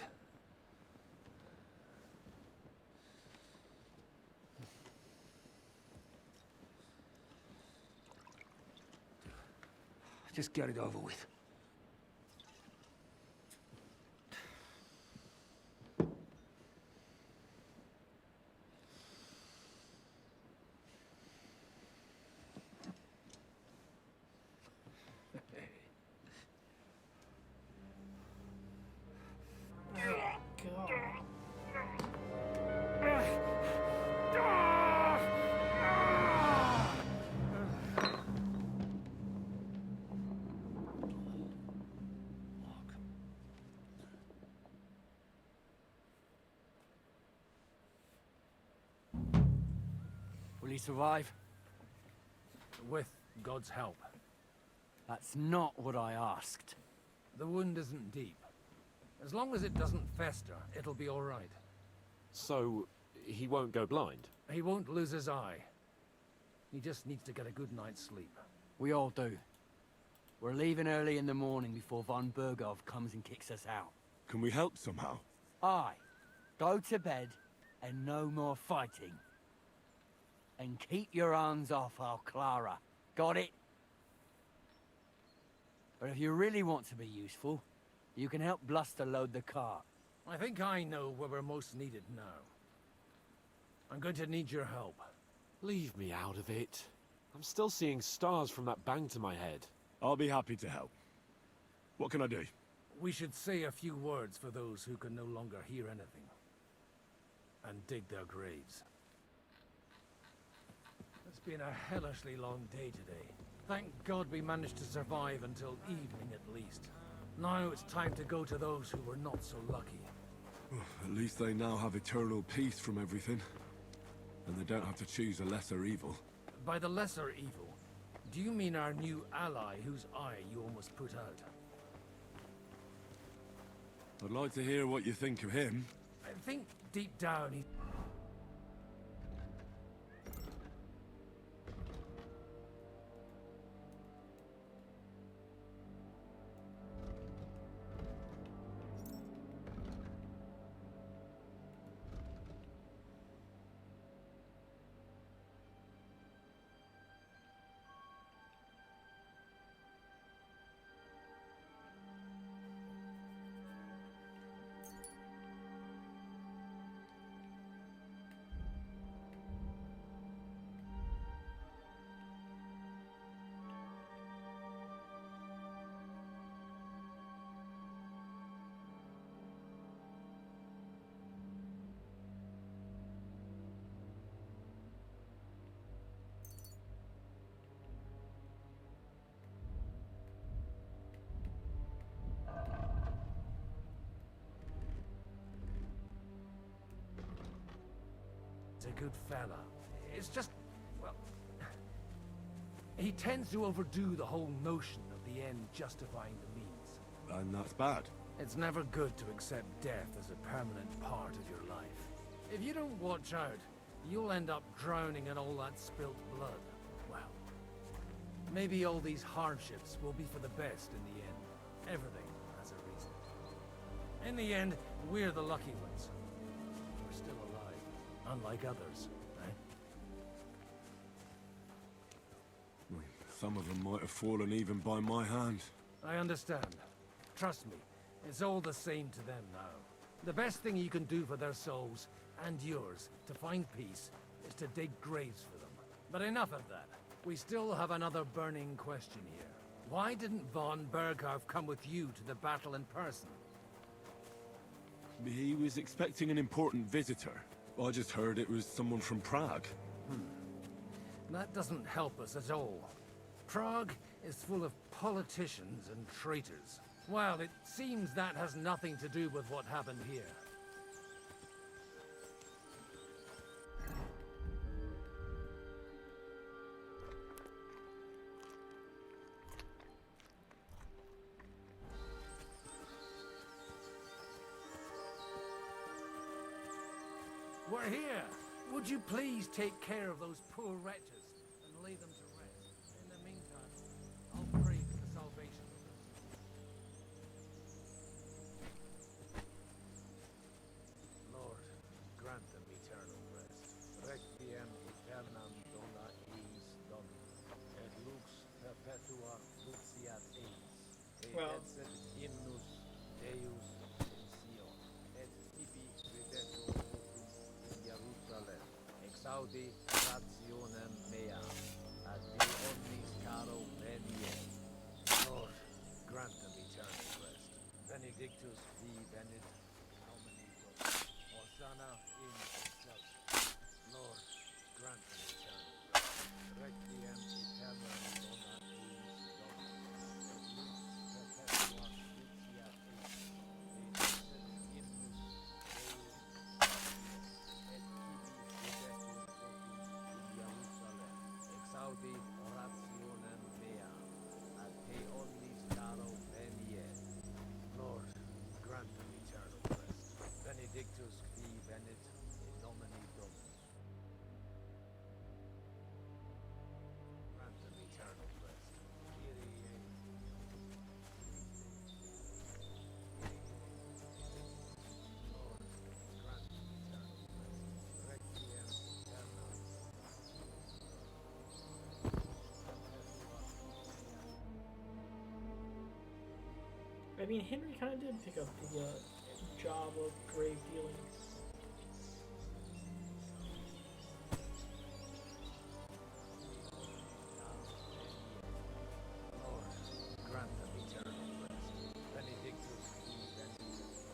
Just get it over with. he survive? With God's help. That's not what I asked. The wound isn't deep. As long as it doesn't fester, it'll be all right. So, he won't go blind? He won't lose his eye. He just needs to get a good night's sleep. We all do. We're leaving early in the morning before von Bergov comes and kicks us out. Can we help somehow? Aye. Go to bed and no more fighting. And keep your hands off our Clara. Got it? But if you really want to be useful, you can help Bluster load the cart. I think I know where we're most needed now. I'm going to need your help. Leave me out of it. I'm still seeing stars from that bang to my head. I'll be happy to help. What can I do? We should say a few words for those who can no longer hear anything. And dig their graves. It's been a hellishly long day today. Thank God we managed to survive until evening at least. Now it's time to go to those who were not so lucky. At least they now have eternal peace from everything. And they don't have to choose a lesser evil. By the lesser evil, do you mean our new ally whose eye you almost put out? I'd like to hear what you think of him. I think deep down he... a good fella. It's just, well, he tends to overdo the whole notion of the end justifying the means. And that's bad. It's never good to accept death as a permanent part of your life. If you don't watch out, you'll end up drowning in all that spilt blood. Well, maybe all these hardships will be for the best in the end. Everything has a reason. In the end, we're the lucky ones. We're still alive, unlike others, right? Some of them might have fallen even by my hand. I understand. Trust me, it's all the same to them now. The best thing you can do for their souls, and yours, to find peace, is to dig graves for them. But enough of that. We still have another burning question here. Why didn't von Berghoff come with you to the battle in person? He was expecting an important visitor. I just heard it was someone from Prague. That doesn't help us at all. Prague is full of politicians and traitors. Well, it seems that has nothing to do with what happened here. We're here! Would you please take care of those poor wretches and lay them to rest? In the meantime, I'll pray for the salvation of them. Lord, grant them eternal rest. Requiem aeternam dona eis Domini, et lux perpetua luxiat eis, Well. et sed hymnus Deus in Sion, et tibi credetur in Jerusalem, exaudi rationem mea, ad te omnis caro venie. Lord, grant them eternal rest. Benedictus vi venit nomine Hosanna in excelsis. Lord, grant them eternal rest. Requiem aeternam dona eis Domini, et lux perpetua luxiat eis, et sed hymnus Deus et tibi credetur in Jerusalem. I mean, Henry kind of did pick up the job of grave dealing. Grant them eternal rest. Benedictus qui benedictus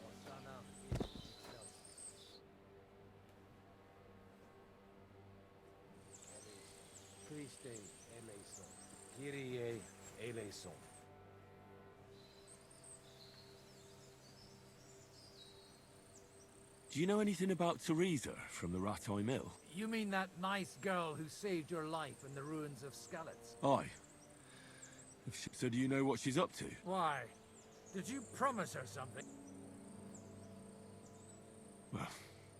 Hosanna in excelsis. Christe eleison. Kyrie eleison. Do you know anything about Teresa from the Ratay Mill? You mean that nice girl who saved your life in the ruins of Skalitz? Aye. So do you know what she's up to? Why? Did you promise her something? Well,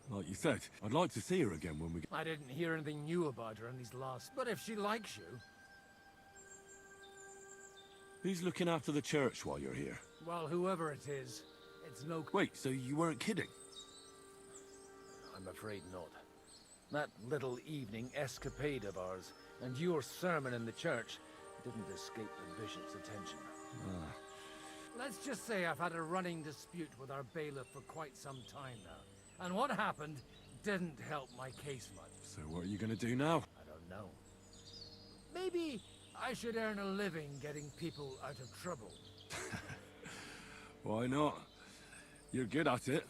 like you said, I'd like to see her again when we... I didn't hear anything new about her in these last... But if she likes you... Who's looking after the church while you're here? Well, whoever it is, it's no... Wait, so you weren't kidding? I'm afraid not. That little evening escapade of ours, and your sermon in the church, didn't escape the bishop's attention. Let's just say I've had a running dispute with our bailiff for quite some time now. And what happened didn't help my case much. So what are you going to do now? I don't know. Maybe I should earn a living getting people out of trouble. Why not? You're good at it.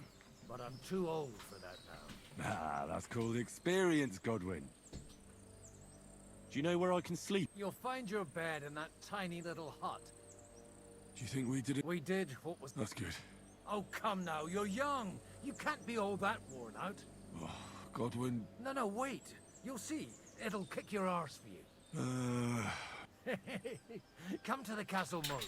But I'm too old for that now. Ah, that's called experience, Godwin. Do you know where I can sleep? You'll find your bed in that tiny little hut. Do you think we did it? We did what was... That's good. Oh, come now, you're young. You can't be all that worn out. Oh, Godwin... No, wait. You'll see. It'll kick your arse for you. Come to the castle moat.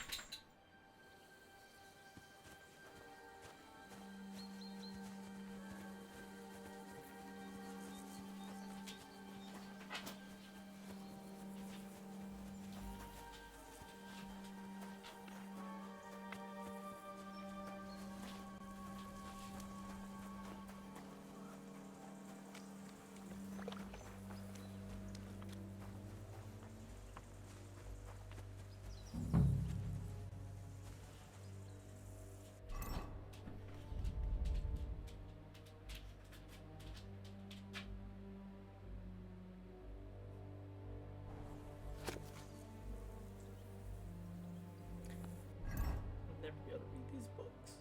Never be able to read these books.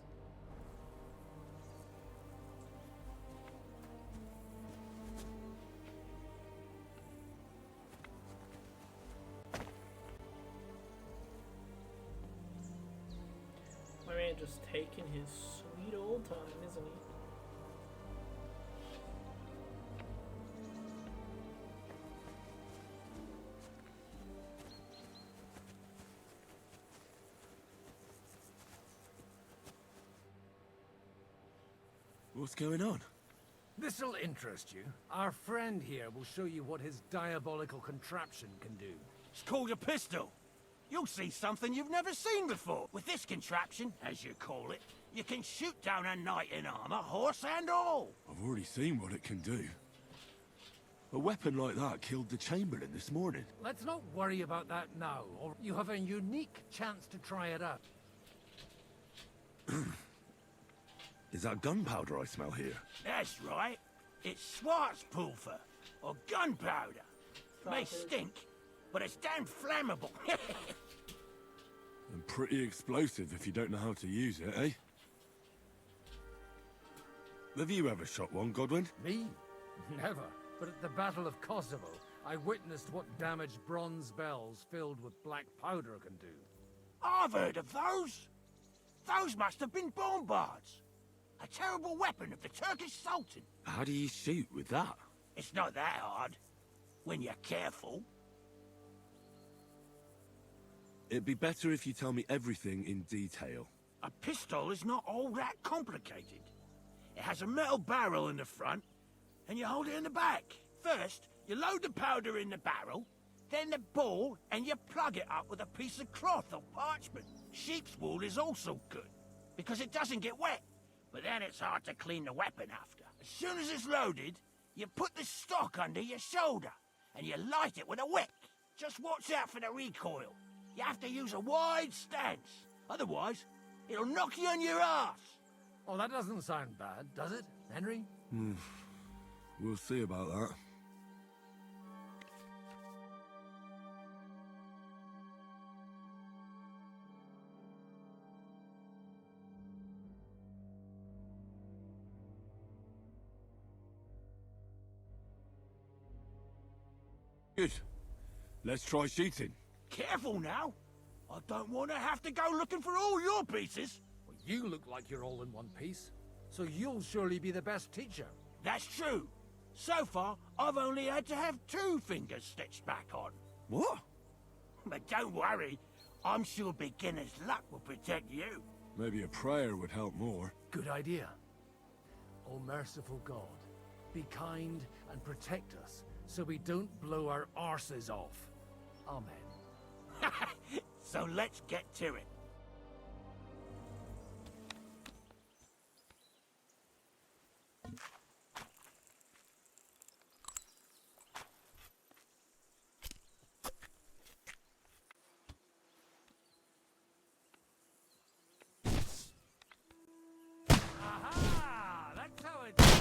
My man just taking his sweet old time, isn't he? What's going on? This'll interest you. Our friend here will show you what his diabolical contraption can do. It's called a pistol. You'll see something you've never seen before. With this contraption, as you call it, you can shoot down a knight in armor, horse and all. I've already seen what it can do. A weapon like that killed the Chamberlain this morning. Let's not worry about that now, or you have a unique chance to try it out. Is that gunpowder I smell here? That's right. It's Schwarzpulver, or gunpowder. May stink, but it's damn flammable. And pretty explosive if you don't know how to use it, eh? Have you ever shot one, Godwin? Me? Never. But at the Battle of Kosovo, I witnessed what damage bronze bells filled with black powder can do. I've heard of those. Those must have been bombards. A terrible weapon of the Turkish Sultan. How do you shoot with that? It's not that hard, when you're careful. It'd be better if you tell me everything in detail. A pistol is not all that complicated. It has a metal barrel in the front, and you hold it in the back. First, you load the powder in the barrel, then the ball, and you plug it up with a piece of cloth or parchment. Sheep's wool is also good, because it doesn't get wet. But then it's hard to clean the weapon after. As soon as it's loaded, you put the stock under your shoulder, and you light it with a wick. Just watch out for the recoil. You have to use a wide stance. Otherwise, it'll knock you on your ass. Oh, that doesn't sound bad, does it, Henry? We'll see about that. Good. Let's try shooting. Careful now. I don't want to have to go looking for all your pieces. Well, you look like you're all in one piece, so you'll surely be the best teacher. That's true. So far, I've only had to have 2 fingers stitched back on. What? But don't worry. I'm sure beginner's luck will protect you. Maybe a prayer would help more. Good idea. O merciful God, be kind and protect us so we don't blow our arses off. Amen. So let's get to it. Aha! That's how it's...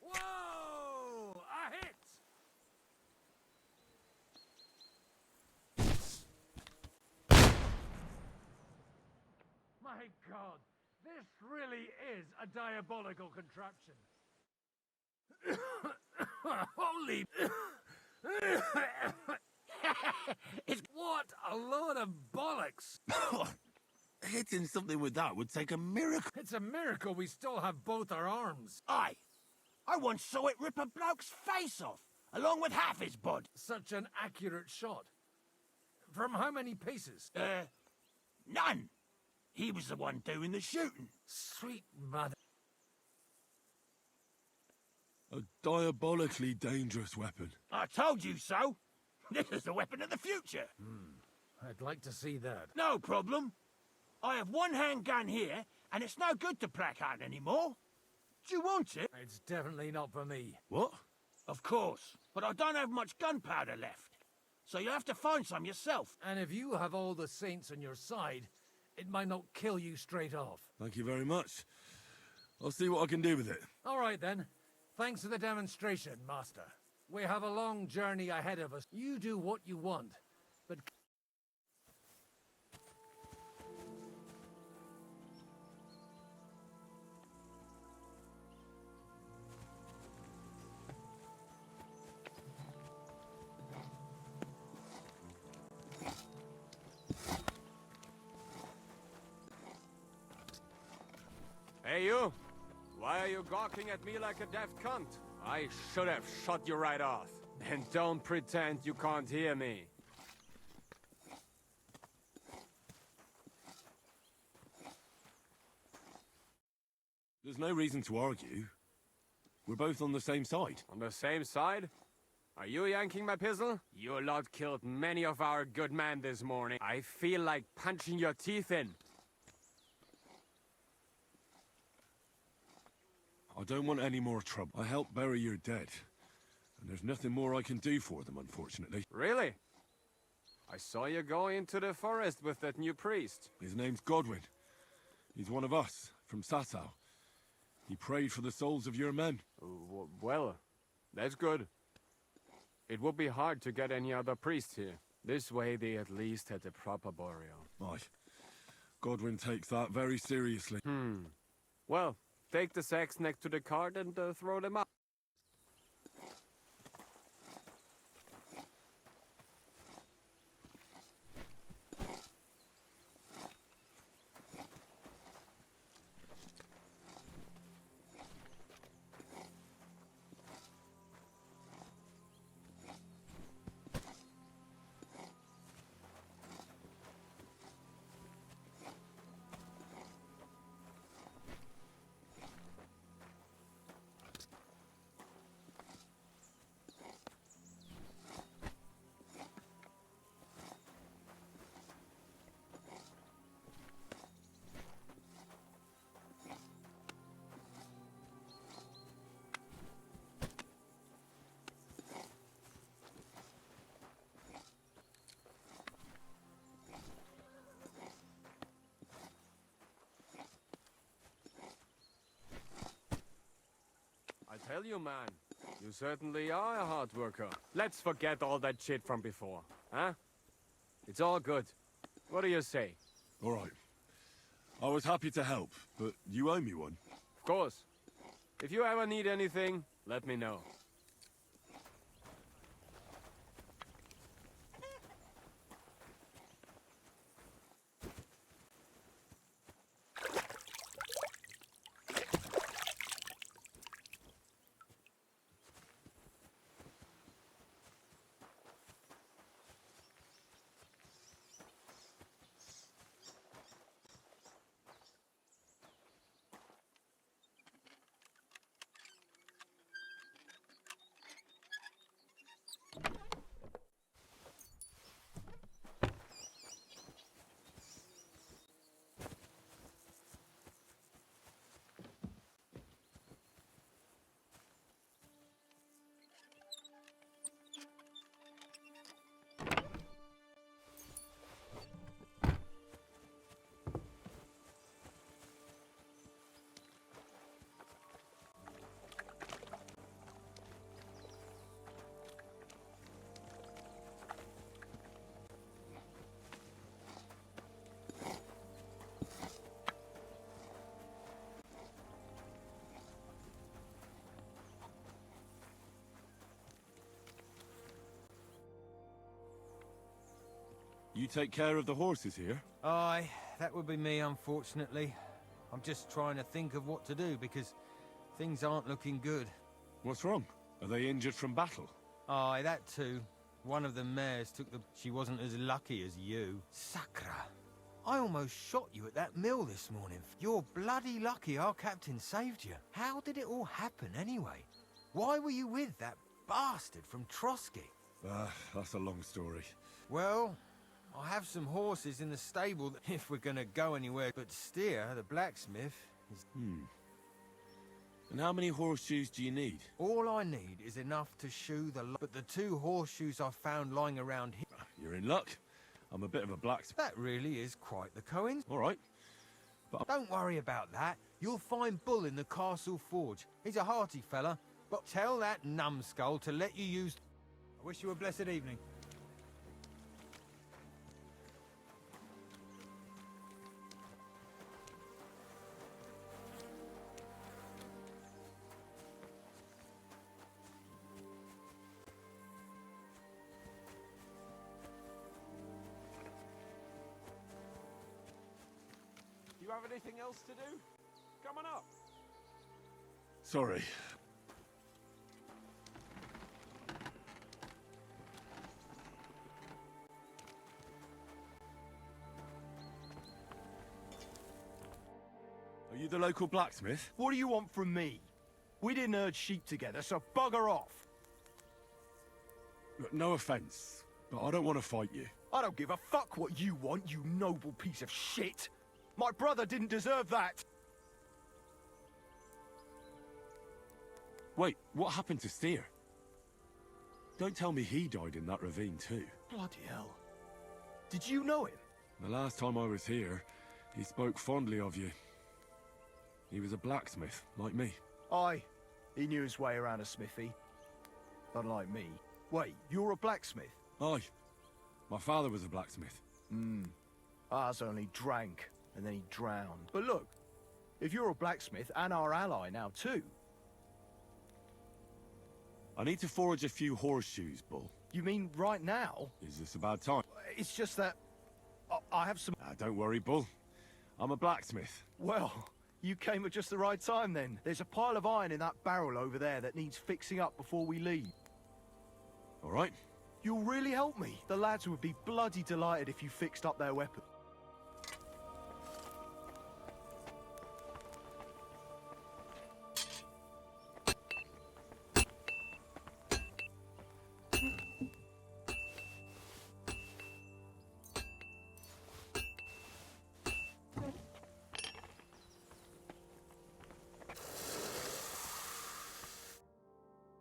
Whoa! A hit! My God, this really is a diabolical contraption. Holy... It's... What a load of bollocks! Hitting something with that would take a miracle. It's a miracle we still have both our arms. Aye. I once saw it rip a bloke's face off, along with half his bod. Such an accurate shot. From how many paces? None. He was the one doing the shooting. Sweet mother. A diabolically dangerous weapon. I told you so. This is the weapon of the future. I'd like to see that. No problem. I have one handgun here, and it's no good to placard anymore. Do you want it? It's definitely not for me. What? Of course, but I don't have much gunpowder left. So you have to find some yourself. And if you have all the saints on your side, it might not kill you straight off. Thank you very much. I'll see what I can do with it. All right, then. Thanks for the demonstration, Master. We have a long journey ahead of us. You do what you want, but... Hey, you! Why are you gawking at me like a deaf cunt? I should have shot you right off. And don't pretend you can't hear me. There's no reason to argue. We're both on the same side. On the same side? Are you yanking my pistol? Your lot killed many of our good men this morning. I feel like punching your teeth in. I don't want any more trouble. I helped bury your dead. And there's nothing more I can do for them, unfortunately. Really? I saw you go into the forest with that new priest. His name's Godwin. He's one of us, from Sasau. He prayed for the souls of your men. Well, that's good. It would be hard to get any other priest here. This way they at least had a proper burial. Aye. Godwin takes that very seriously. Well, take the sacks next to the cart and throw them up. tell you, man. You certainly are a hard worker. Let's forget all that shit from before, huh? It's all good. What do you say? All right. I was happy to help, but you owe me one. Of course. If you ever need anything, let me know. You take care of the horses here? Aye, that would be me, unfortunately. I'm just trying to think of what to do, because things aren't looking good. What's wrong? Are they injured from battle? Aye, that too. One of the mares took the... She wasn't as lucky as you. Sakra. I almost shot you at that mill this morning. You're bloody lucky our captain saved you. How did it all happen, anyway? Why were you with that bastard from Trotsky? That's a long story. Well, I have some horses in the stable that, if we're gonna go anywhere but Steer, the blacksmith, is... And how many horseshoes do you need? All I need is enough to shoe the lot. But the 2 horseshoes I found lying around here... You're in luck. I'm a bit of a blacksmith. That really is quite the coincidence. All right. But don't worry about that. You'll find Bull in the castle forge. He's a hearty fella. But tell that numbskull to let you use... I wish you a blessed evening. You have anything else to do? Come on up. sorry. Are you the local blacksmith? What do you want from me? We didn't herd sheep together, so bugger off. Look, no offense, but I don't want to fight you. I don't give a fuck what you want, you noble piece of shit. My brother didn't deserve that. Wait, what happened to Steer? Don't tell me he died in that ravine too. Bloody hell. Did you know him? The last time I was here, he spoke fondly of you. He was a blacksmith, like me. Aye. He knew his way around a smithy. Unlike me. Wait, you're a blacksmith? Aye. My father was a blacksmith. Ours only drank, and then he drowned. But look, if you're a blacksmith and our ally now too... I need to forge a few horseshoes, Bull. You mean right now? Is this a bad time? It's just that... I have some... Don't worry, Bull. I'm a blacksmith. Well, you came at just the right time then. There's a pile of iron in that barrel over there that needs fixing up before we leave. All right. You'll really help me. The lads would be bloody delighted if you fixed up their weapon.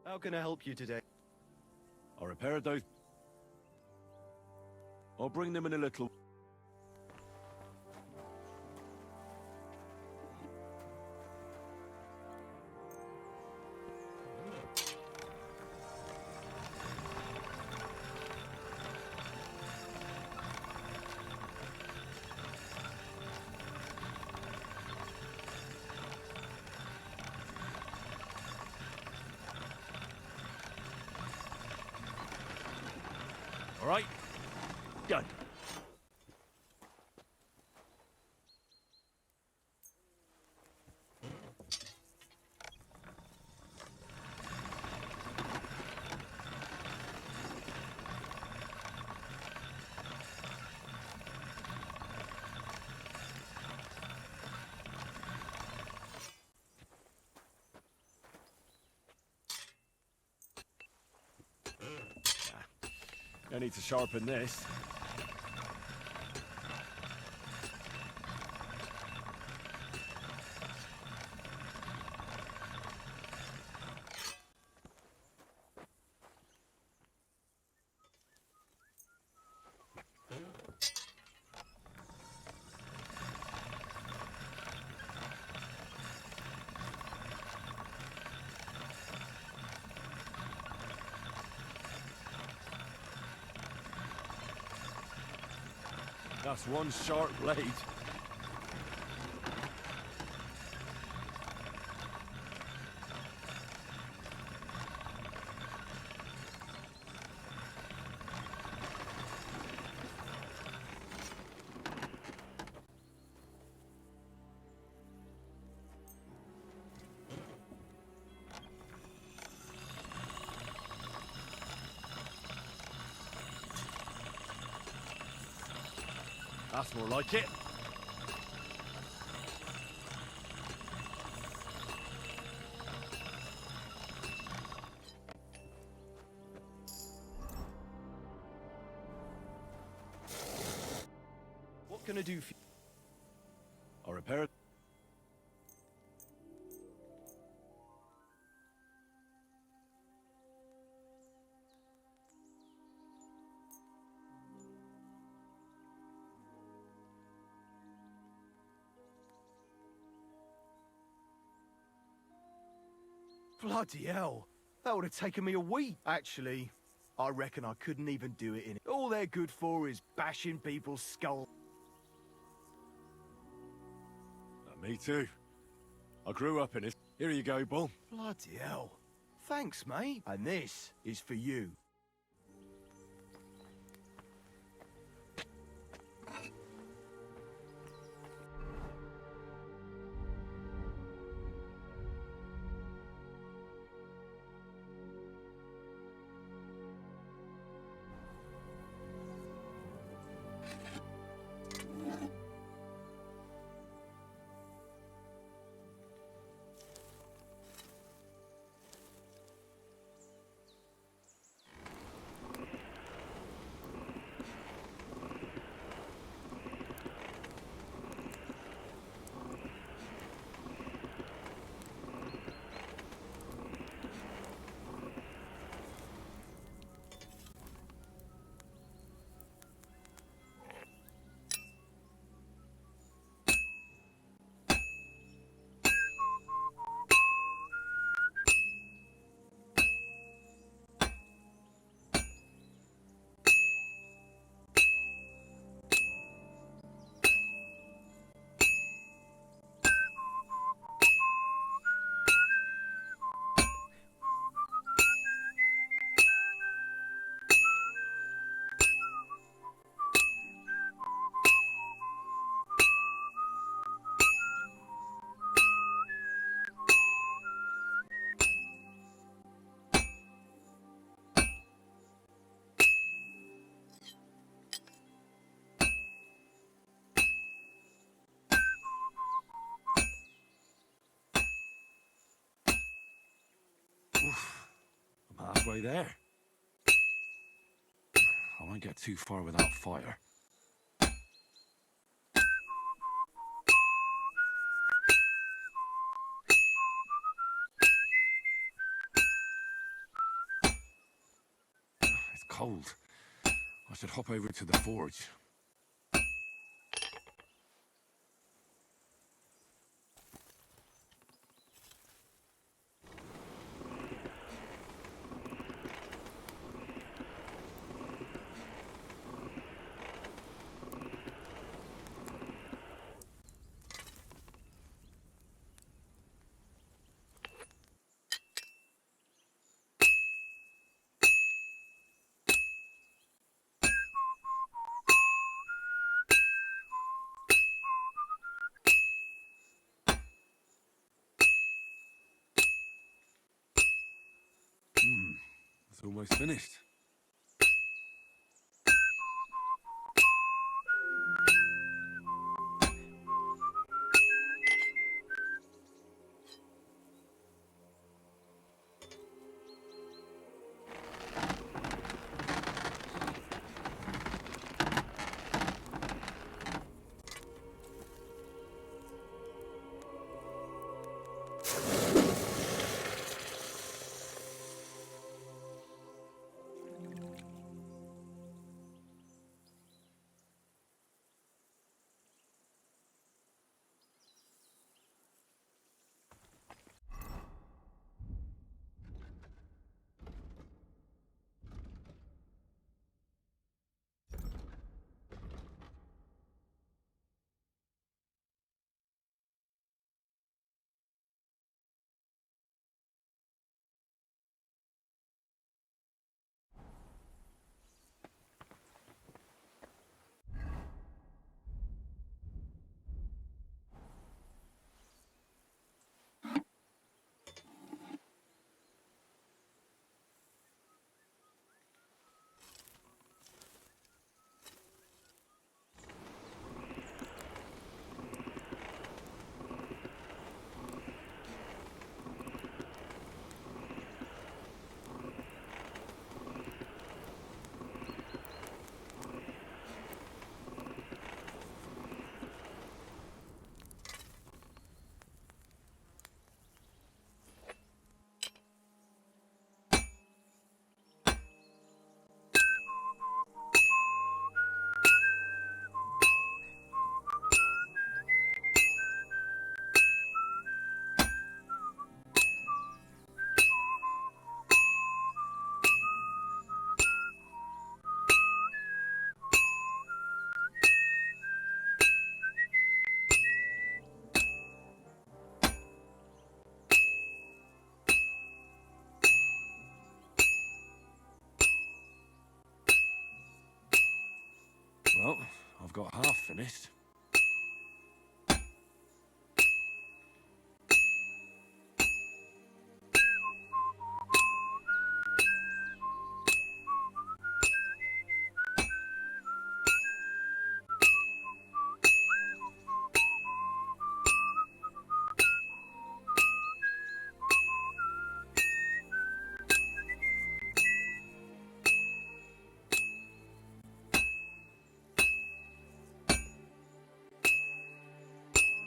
How can I help you today? I repaired those... I'll bring them in a little... All right? Go. No need to sharpen this. That's one sharp blade. That's more like it. What can I do for you? I'll repair it. Bloody hell. That would have taken me a week. Actually, I reckon I couldn't even do it in. All they're good for is bashing people's skulls. Me too. I grew up in it. Here you go, Bull. Bloody hell. Thanks, mate. And this is for you. I'm halfway there. I won't get too far without fire. It's cold. I should hop over to the forge. It's almost finished. Well, I've got half finished.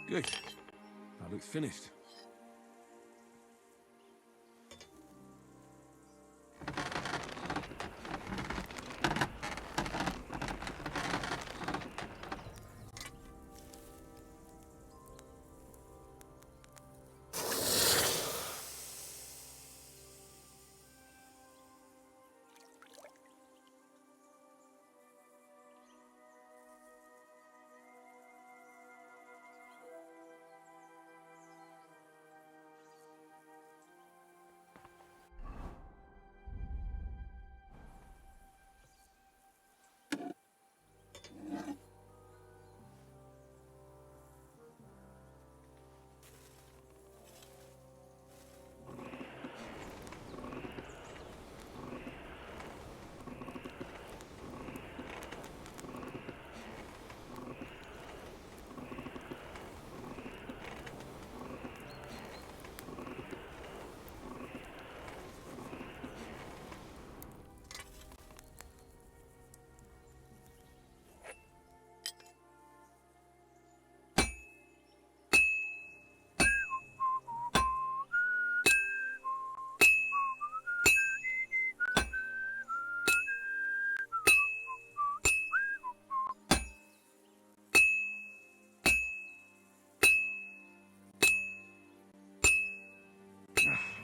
Good. That looks finished.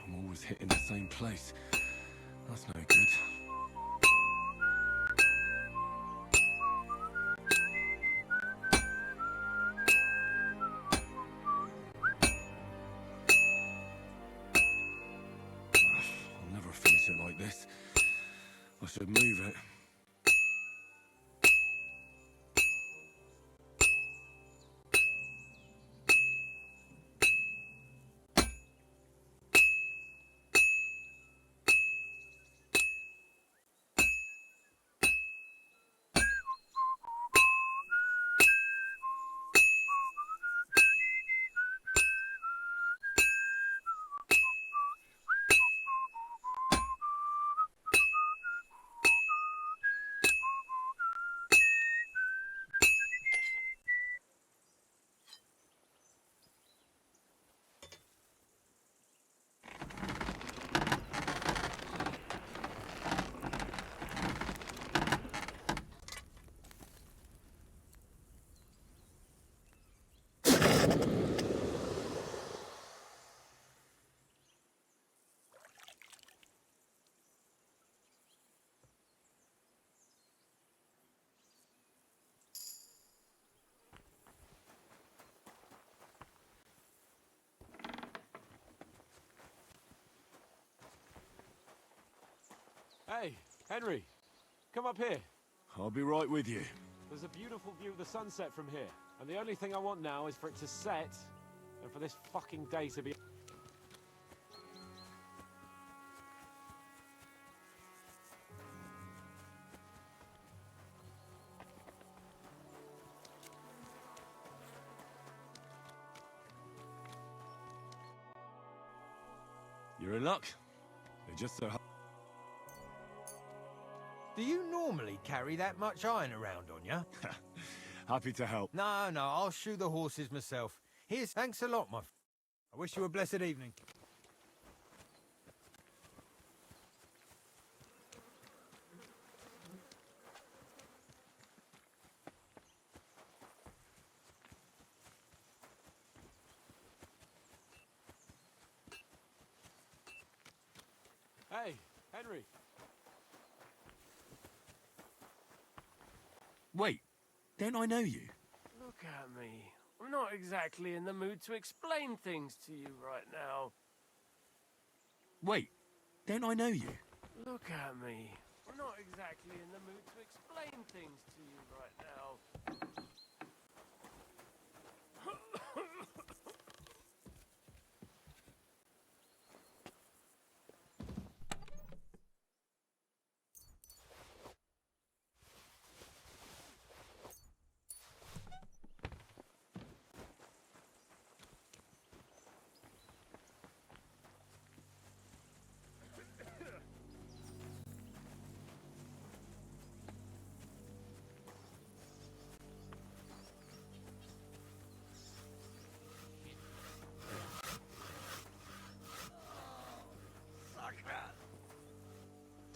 I'm always hitting the same place. That's no good. I'll never finish it like this. I should move it. Hey, Henry, come up here. I'll be right with you. There's a beautiful view of the sunset from here, and the only thing I want now is for it to set, and for this fucking day to be... You're in luck. They just so... Do you normally carry that much iron around on you? Happy to help. No, I'll shoe the horses myself. Here's, thanks a lot, I wish you a blessed evening. Hey, Henry. Wait, don't I know you? Look at me. I'm not exactly in the mood to explain things to you right now. Wait, don't I know you? Look at me. I'm not exactly in the mood to explain things to you right now.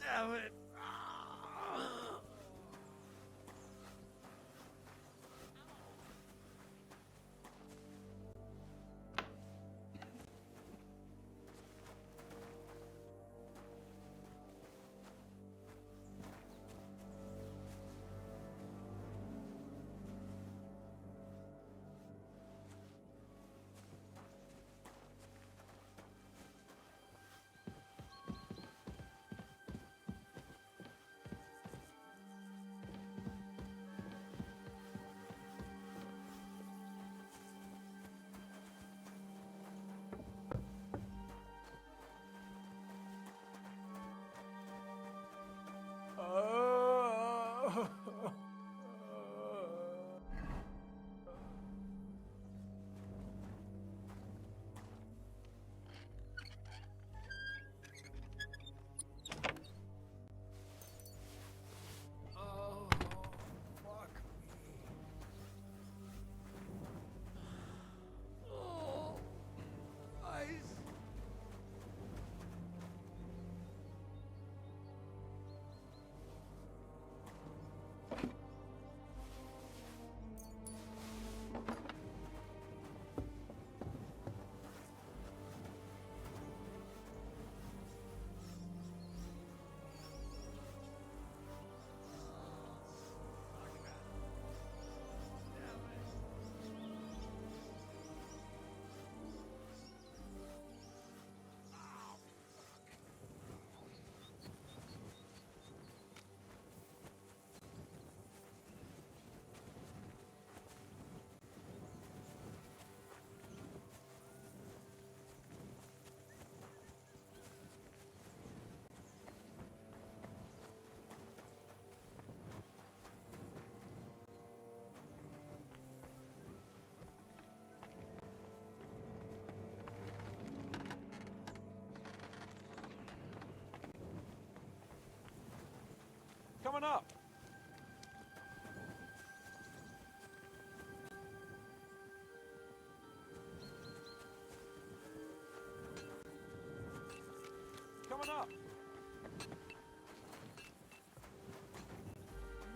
Damn it. Coming up. Coming up.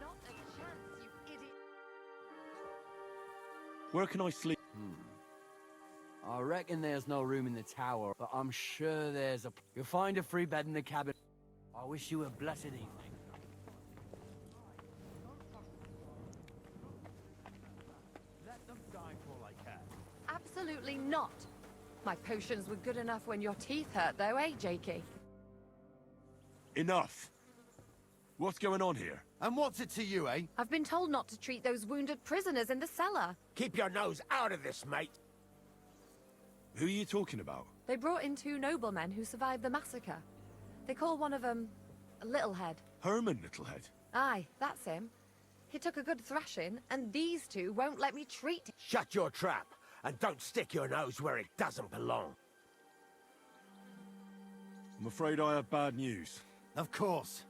Not a chance, you idiot. Where can I sleep? I reckon there's no room in the tower, but I'm sure there's a... You'll find a free bed in the cabin. I wish you a blessed evening. Let them die for all I can. Absolutely not. My potions were good enough when your teeth hurt, though, eh, Jakey? Enough. What's going on here? And what's it to you, eh? I've been told not to treat those wounded prisoners in the cellar. Keep your nose out of this, mate. Who are you talking about? They brought in 2 noblemen who survived the massacre. They call one of them Littlehead. Herman Littlehead. Aye, that's him. He took a good thrashing, and these 2 won't let me treat him. Shut your trap, and don't stick your nose where it doesn't belong. I'm afraid I have bad news. Of course.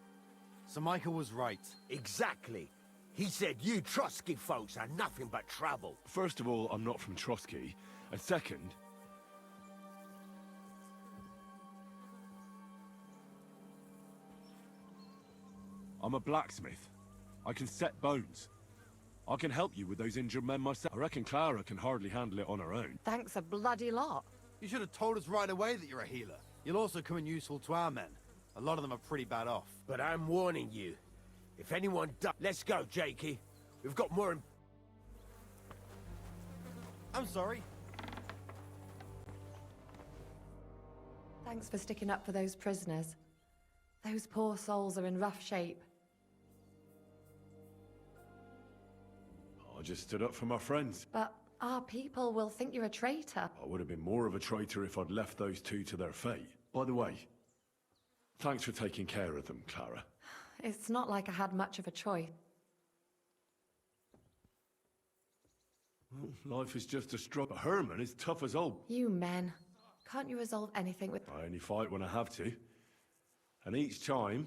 Sir Michael was right. Exactly. He said you Trotsky folks are nothing but trouble. First of all, I'm not from Trotsky. And second... I'm a blacksmith. I can set bones. I can help you with those injured men myself. I reckon Clara can hardly handle it on her own. Thanks a bloody lot. You should have told us right away that you're a healer. You'll also come in useful to our men. A lot of them are pretty bad off. But I'm warning you. If anyone does... Let's go, Jakey. We've got more... I'm sorry. Thanks for sticking up for those prisoners. Those poor souls are in rough shape. I just stood up for my friends. But our people will think you're a traitor. I would have been more of a traitor if I'd left those 2 to their fate. By the way, thanks for taking care of them, Clara. It's not like I had much of a choice. Well, life is just a struggle. Herman is tough as old. You men. Can't you resolve anything with... I only fight when I have to. And each time,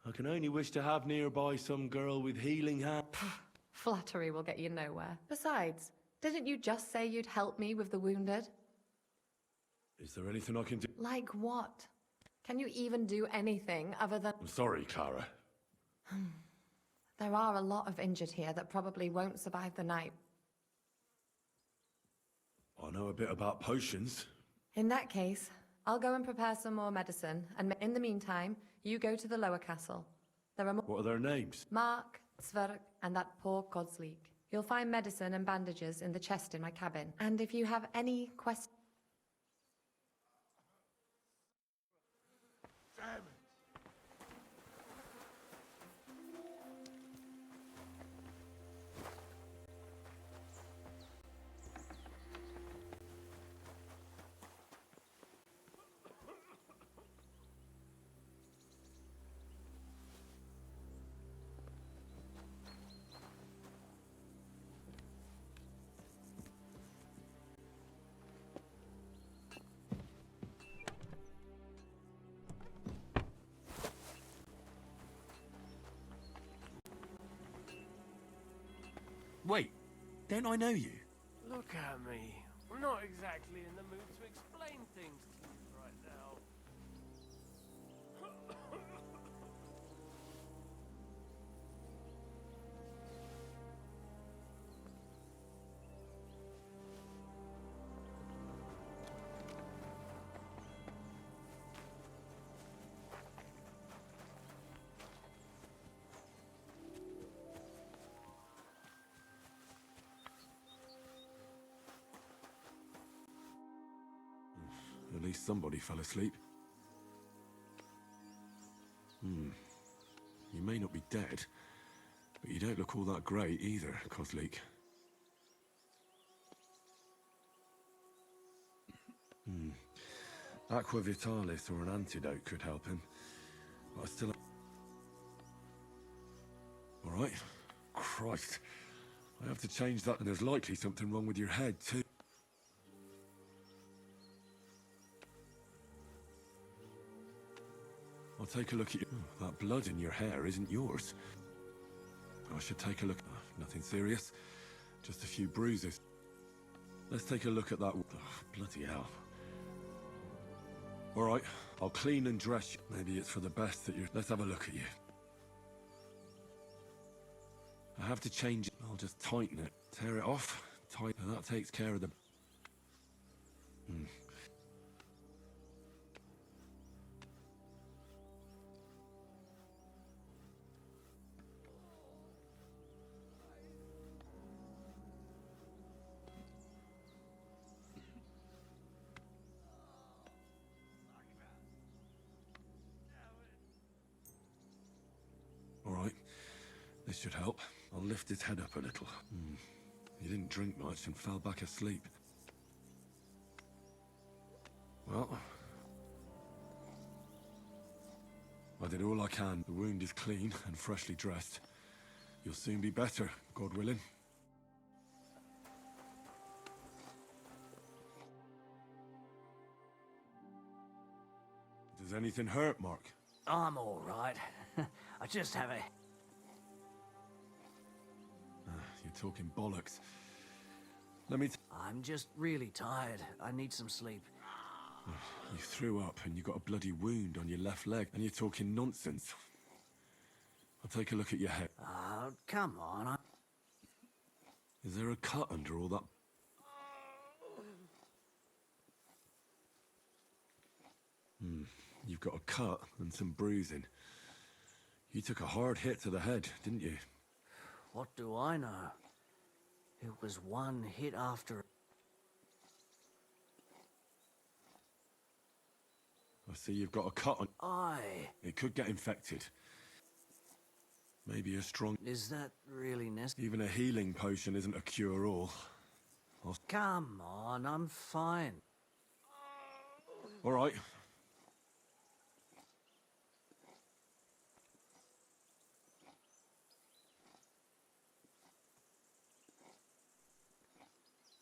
I can only wish to have nearby some girl with healing hands. Flattery will get you nowhere. Besides, didn't you just say you'd help me with the wounded? Is there anything I can do? Like what? Can you even do anything other than... I'm sorry, Clara. There are a lot of injured here that probably won't survive the night. I know a bit about potions. In that case, I'll go and prepare some more medicine, and in the meantime, you go to the lower castle. There are more... What are their names? Mark, Sverk, and that poor Godsleek. You'll find medicine and bandages in the chest in my cabin. And if you have any questions... Damn it. Wait, don't I know you? Look at me. I'm not exactly in the mood to explain things to you right now. At least somebody fell asleep. You may not be dead, but you don't look all that great either, Kozlik. Aqua Vitalis or an antidote could help him. But I still... Alright. Christ. I have to change that, and there's likely something wrong with your head, too. I'll take a look at you. That blood in your hair isn't yours. I should take a look. Nothing serious. Just a few bruises. Let's take a look at that. Bloody hell. All right, I'll clean and dress you. Maybe it's for the best that you're... Let's have a look at you. I have to change it. I'll just tighten it. Tear it off. Tighten. That takes care of the... All This should help. I'll lift his head up a little. He didn't drink much and fell back asleep. Well, I did all I can. The wound is clean and freshly dressed. You'll soon be better, God willing. Does anything hurt, Mark? I'm all right. I just have a... You're talking bollocks. Let me... I'm just really tired. I need some sleep. You threw up and you got a bloody wound on your left leg, and you're talking nonsense. I'll take a look at your head. Oh, come on. Is there a cut under all that? You've got a cut and some bruising. You took a hard hit to the head, didn't you? What do I know? It was one hit after... I see you've got a cut on... Aye. It could get infected. Maybe a strong... Is that really necessary? Even a healing potion isn't a cure-all. Come on, I'm fine. All right.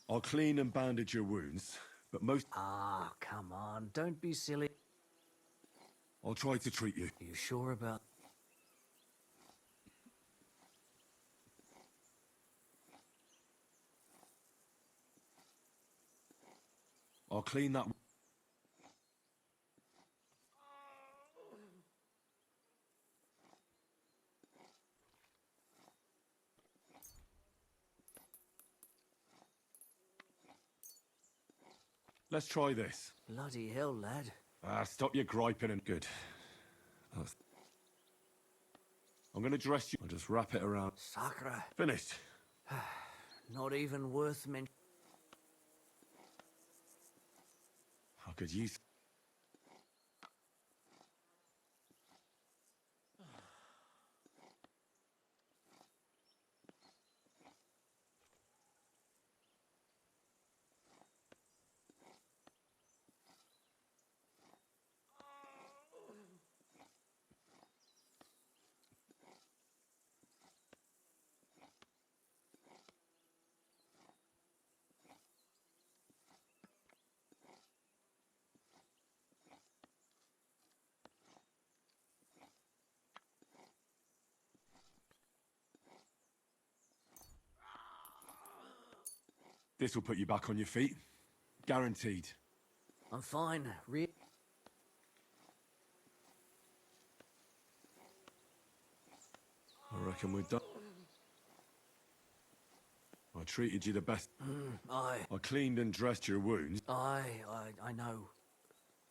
I'll clean and bandage your wounds, but most... Ah, come on, don't be silly. I'll try to treat you. Are you sure about... I'll clean that... Let's try this. Bloody hell, lad. Stop your griping and... Good. I'm gonna dress you. I'll just wrap it around. Sacre. Finished. Not even worth mentioning. I could use... This will put you back on your feet. Guaranteed. I'm fine. I reckon we're done. I treated you the best. Aye. I cleaned and dressed your wounds. I know.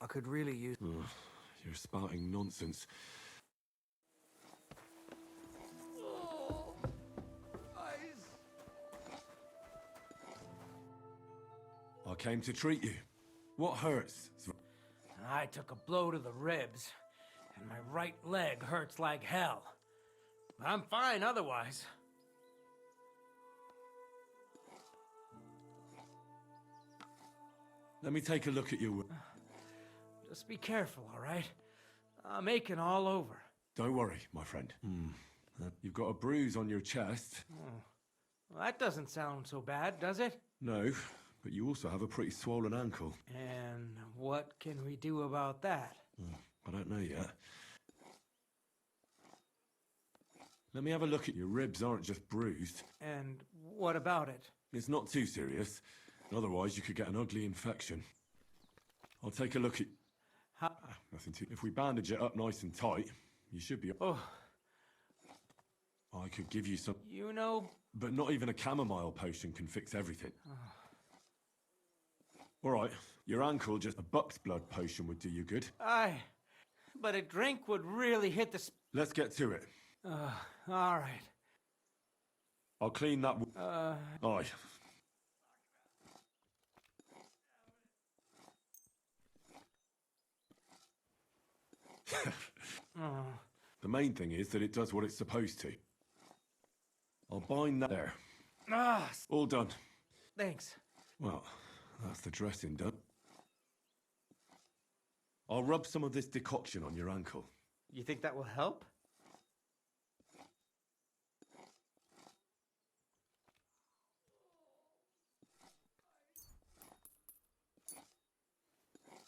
I could really use... You're spouting nonsense. I came to treat you. What hurts? I took a blow to the ribs, and my right leg hurts like hell. I'm fine otherwise. Let me take a look at your wound. Just be careful, all right? I'm aching all over. Don't worry, my friend. You've got a bruise on your chest. Well, that doesn't sound so bad, does it? No, but you also have a pretty swollen ankle. And what can we do about that? I don't know yet. Let me have a look at your ribs. Aren't just bruised. And what about it? It's not too serious. Otherwise, you could get an ugly infection. I'll take a look at... Nothing too... If we bandage it up nice and tight, you should be... Oh. I could give you some... You know... But not even a chamomile potion can fix everything. All right, your ankle, just a buck's blood potion would do you good. Aye, but a drink would really hit the... Let's get to it. All right. I'll clean that... Aye. The main thing is that it does what it's supposed to. I'll bind that there. Ah, All done. thanks. Well, that's the dressing done. I'll rub some of this decoction on your ankle. You think that will help?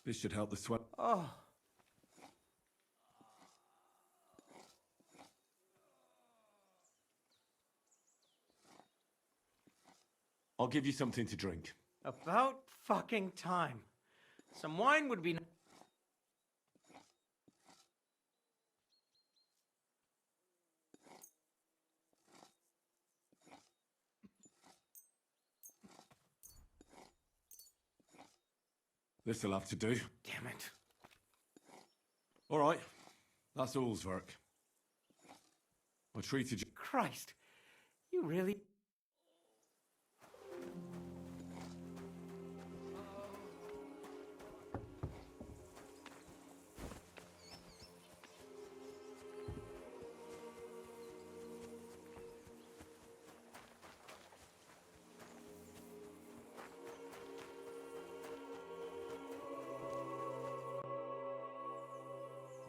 This should help the sweat. Oh. I'll give you something to drink. About fucking time. Some wine would be... This'll have to do. Damn it. All right. That's all's work. I treated you... Christ. You really...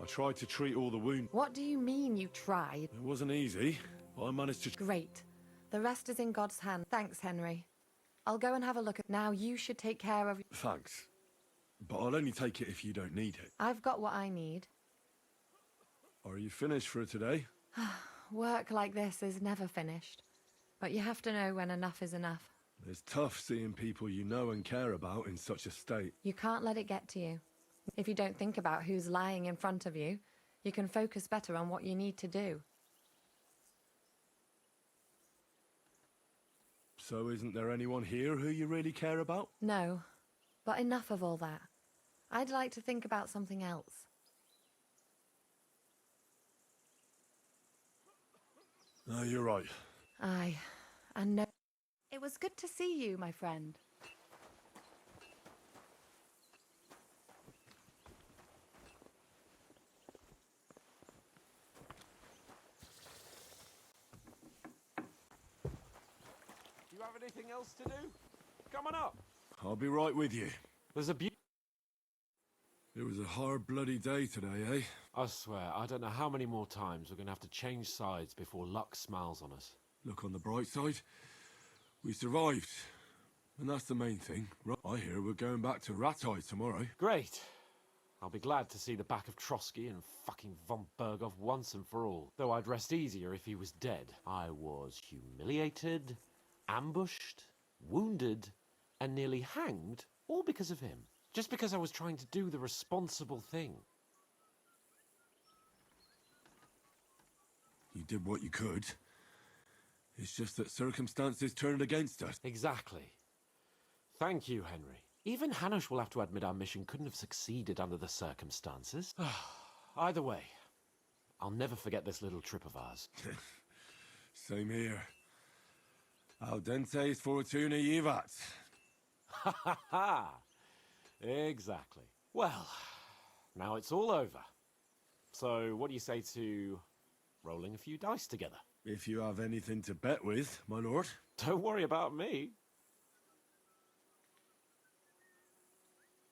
I tried to treat all the wounds. What do you mean you tried? It wasn't easy, but I managed to... Great. The rest is in God's hand. Thanks, Henry. I'll go and have a look at... Now you should take care of... Thanks. But I'll only take it if you don't need it. I've got what I need. Are you finished for today? Work like this is never finished. But you have to know when enough is enough. It's tough seeing people you know and care about in such a state. You can't let it get to you. If you don't think about who's lying in front of you, you can focus better on what you need to do. So isn't there anyone here who you really care about? No, but enough of all that. I'd like to think about something else. No, you're right. Aye, and no... It was good to see you, my friend. Do you have anything else to do? Come on up. I'll be right with you. There's a It was a hard bloody day today, eh? I swear, I don't know how many more times we're going to have to change sides before luck smiles on us. Look on the bright side. We survived. And that's the main thing. I hear we're going back to Rattay tomorrow. Great. I'll be glad to see the back of Trotsky and fucking von Berghoff once and for all. Though I'd rest easier if he was dead. I was humiliated, ambushed, wounded, and nearly hanged, all because of him. Just because I was trying to do the responsible thing. You did what you could. It's just that circumstances turned against us. Exactly. Thank you, Henry. Even Hanush will have to admit our mission couldn't have succeeded under the circumstances. Either way, I'll never forget this little trip of ours. Same here. Al dentes fortuna jivat. Ha ha ha! Exactly. Well, now it's all over. So, what do you say to rolling a few dice together? If you have anything to bet with, my lord. Don't worry about me.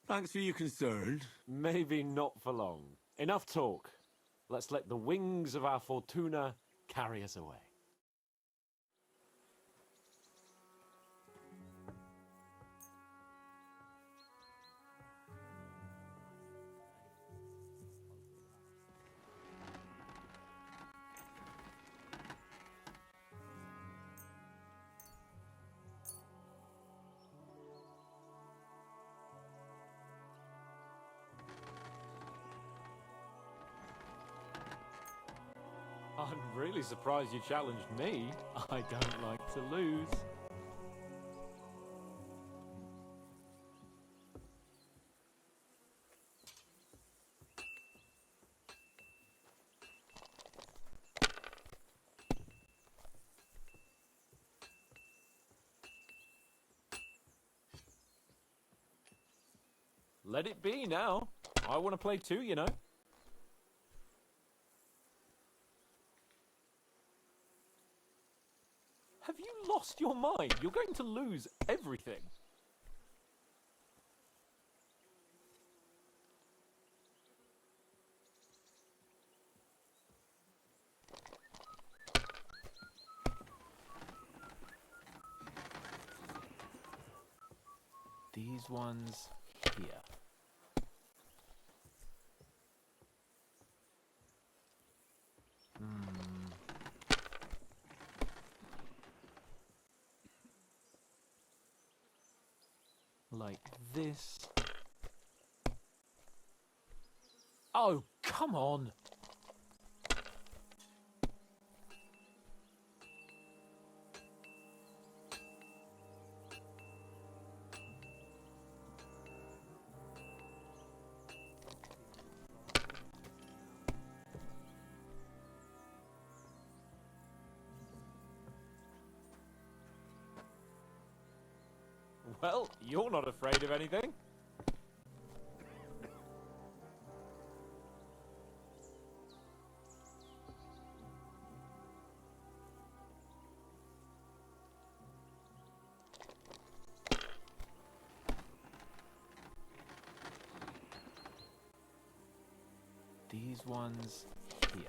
Thanks for your concern. Maybe not for long. Enough talk. Let's let the wings of our Fortuna carry us away. I'm really surprised you challenged me. I don't like to lose. Let it be now. I want to play too, you know. lost your mind? You're going to lose everything. These ones here. Like this. Oh, come on! Well, you're not afraid of anything. These ones here.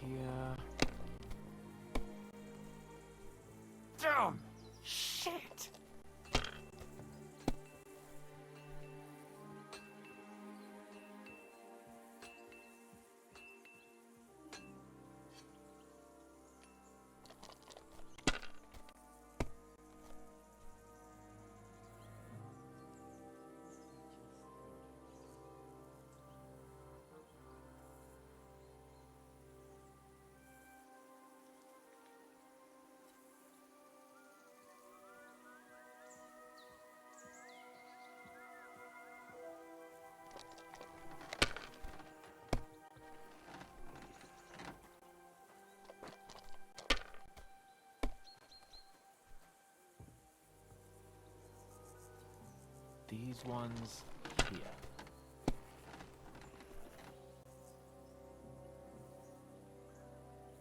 Here. Damn! Shit! These ones here.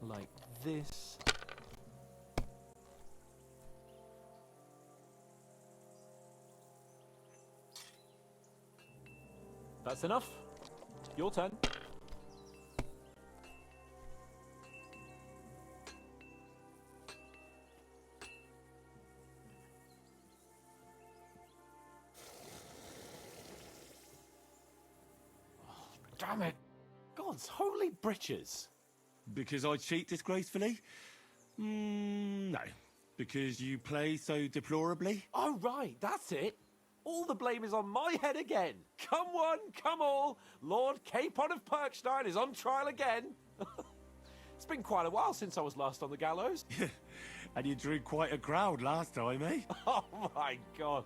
Like this. That's enough. Your turn. Damn it. God's holy britches. Because I cheat disgracefully? No. Because you play so deplorably? Oh, right, that's it. All the blame is on my head again. Come one, come all. Lord Capon of Perkstein is on trial again. It's been quite a while since I was last on the gallows. And you drew quite a crowd last time, eh? Oh, my God.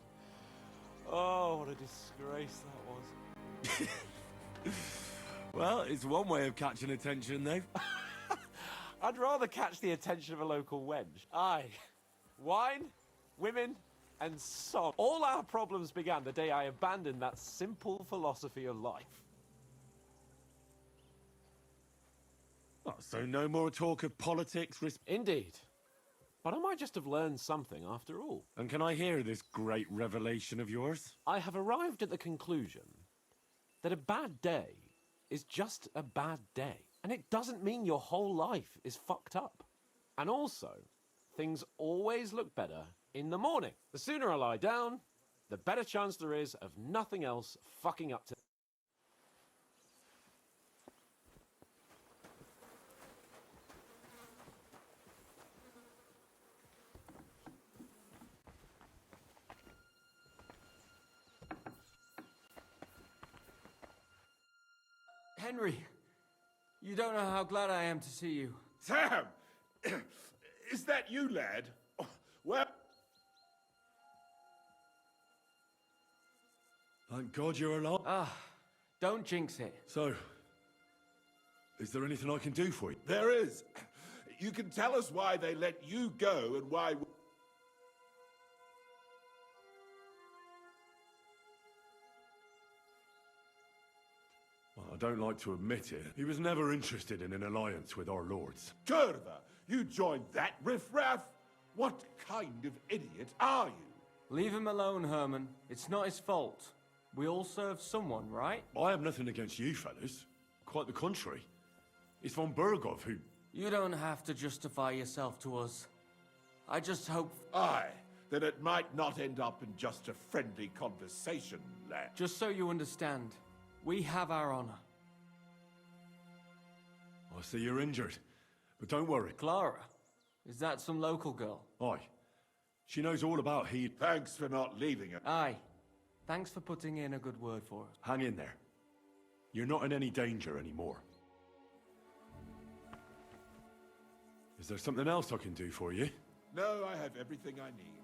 Oh, what a disgrace that was. Well, it's one way of catching attention, though. I'd rather catch the attention of a local wench. Aye. Wine, women, and song. All our problems began the day I abandoned that simple philosophy of life. Oh, so no more talk of politics, Indeed. But I might just have learned something after all. And can I hear this great revelation of yours? I have arrived at the conclusion that a bad day is just a bad day. And it doesn't mean your whole life is fucked up. And also, things always look better in the morning. The sooner I lie down, the better chance there is of nothing else fucking up to... Henry, you don't know how glad I am to see you. Sam! Is that you, lad? Oh, well... Thank God you're alive. Ah, don't jinx it. So, is there anything I can do for you? There is. You can tell us why they let you go and why... Well, I don't like to admit it. He was never interested in an alliance with our lords. Curva, you joined that riffraff? What kind of idiot are you? Leave him alone, Herman. It's not his fault. We all serve someone, right? I have nothing against you, fellas. Quite the contrary. It's von Bergov who... You don't have to justify yourself to us. I just hope... Aye, that it might not end up in just a friendly conversation, lad. Just so you understand, we have our honor. I see you're injured, but don't worry. Clara? Is that some local girl? Aye. She knows all about Heed. Thanks for not leaving her. Aye. Thanks for putting in a good word for us. Hang in there. You're not in any danger anymore. Is there something else I can do for you? No, I have everything I need.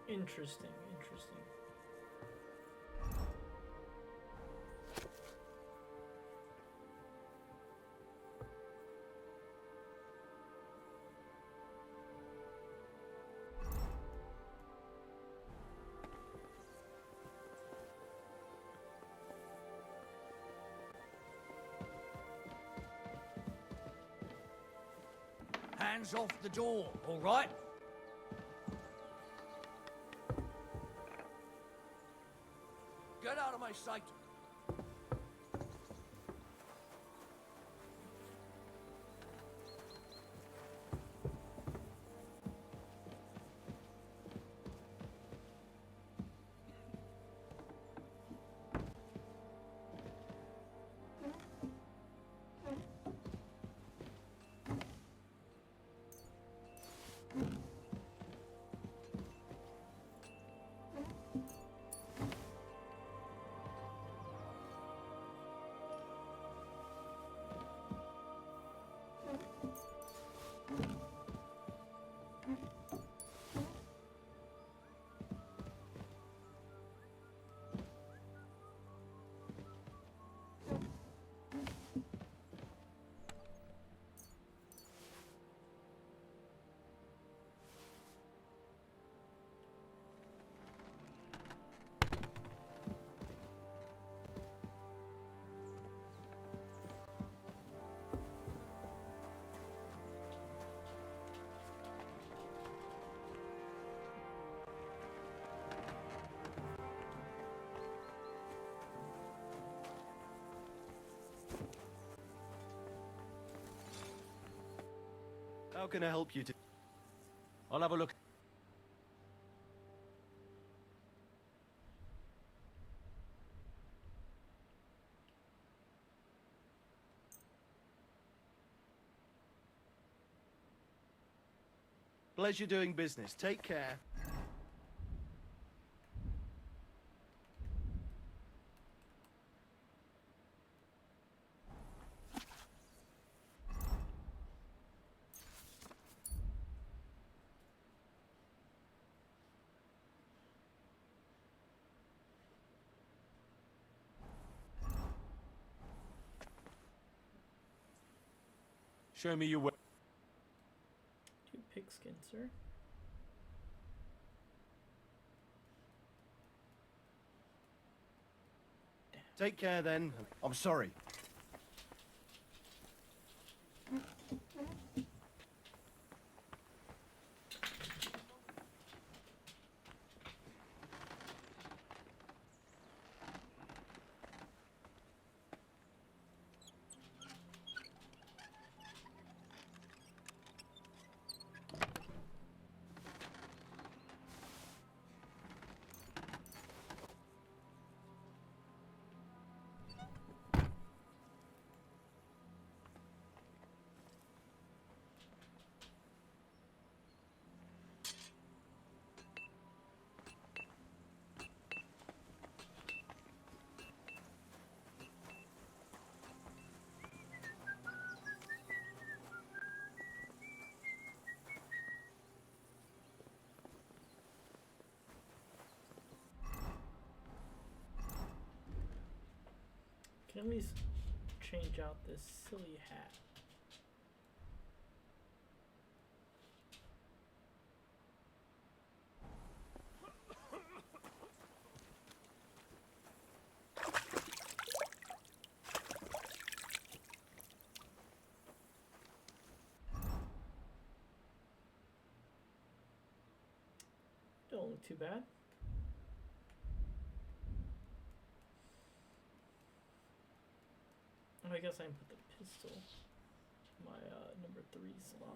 Interesting, interesting. Hands off the door, all right? Get out of my sight. How can I help you? I'll have a look. Pleasure doing business. Take care. Show me your way. 2 pigskin, sir. Take care then. I'm sorry. Can at least change out this silly hat. Don't look too bad. I guess I can put the pistol in my number 3 slot.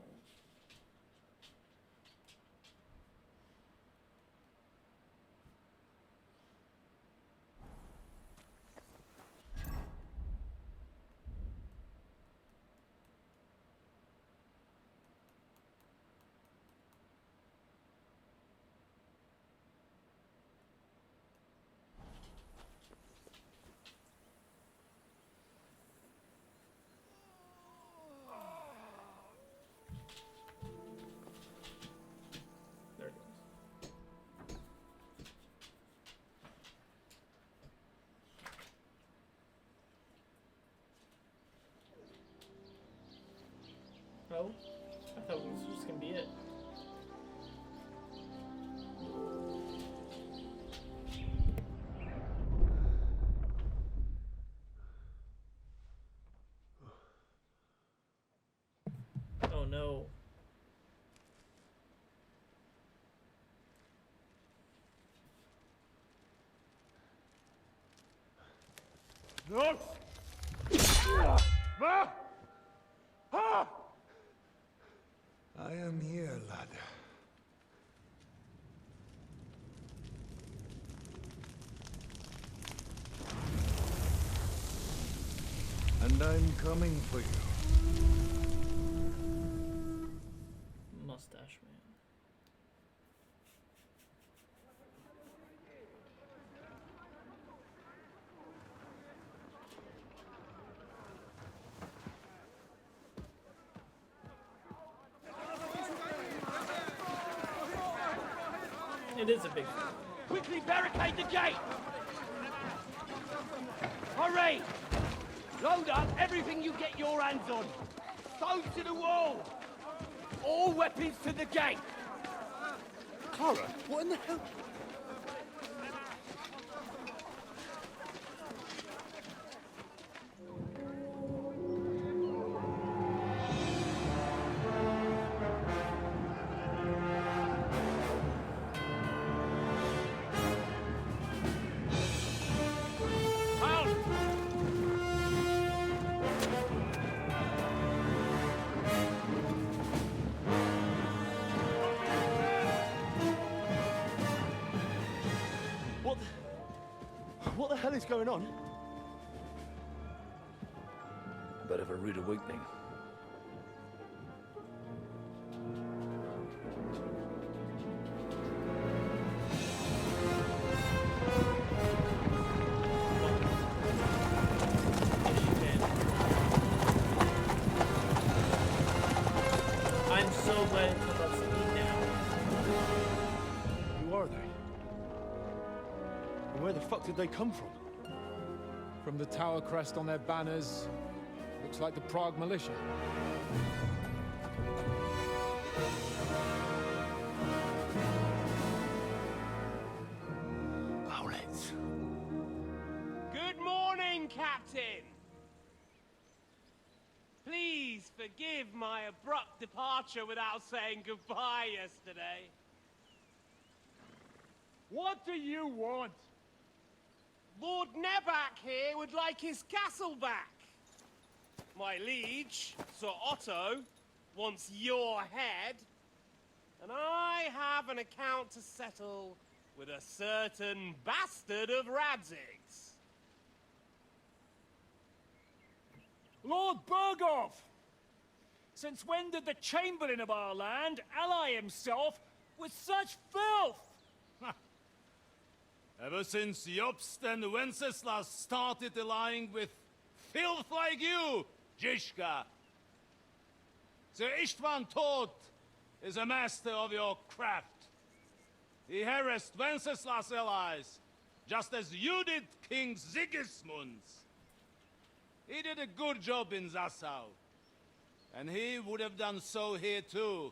Oh, I thought it was just gonna be it. Oh no. No! Ma! Ah! I am here, lad. And I'm coming for you. Mustache man. It is a big thing. Quickly barricade the gate! Hurry! Load up everything you get your hands on. Stones to the wall! All weapons to the gate! Clara, what in the hell? hell is going on? Bit of a rude awakening. I'm so glad it took up speed now. Who are they? And where the fuck did they come from? From the tower crest on their banners, looks like the Prague militia. Owlets. Good morning, Captain! Please forgive my abrupt departure without saying goodbye yesterday. What do you want? Lord Nebak here would like his castle back. My liege, Sir Otto, wants your head. And I have an account to settle with a certain bastard of Radzig's. Lord Berghoff! Since when did the Chamberlain of our land ally himself with such filth? Ever since Jobst and Wenceslas started allying with filth like you, Zizka. Sir Istvan Tod is a master of your craft. He harassed Wenceslas' allies, just as you did King Sigismund's. He did a good job in Zassau, and he would have done so here too,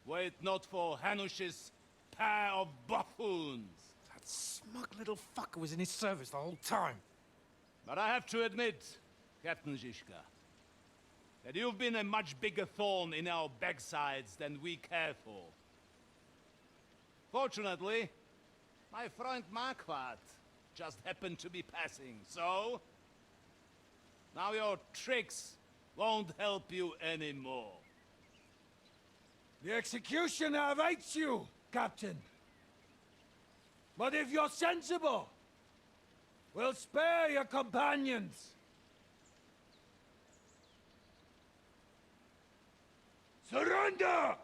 were it not for Hanush's pair of buffoons. That smug little fucker was in his service the whole time. But I have to admit, Captain Zizka, that you've been a much bigger thorn in our backsides than we care for. Fortunately, my friend Marquardt just happened to be passing, so... now your tricks won't help you anymore. The executioner awaits you, Captain. But if you're sensible, we'll spare your companions. Surrender!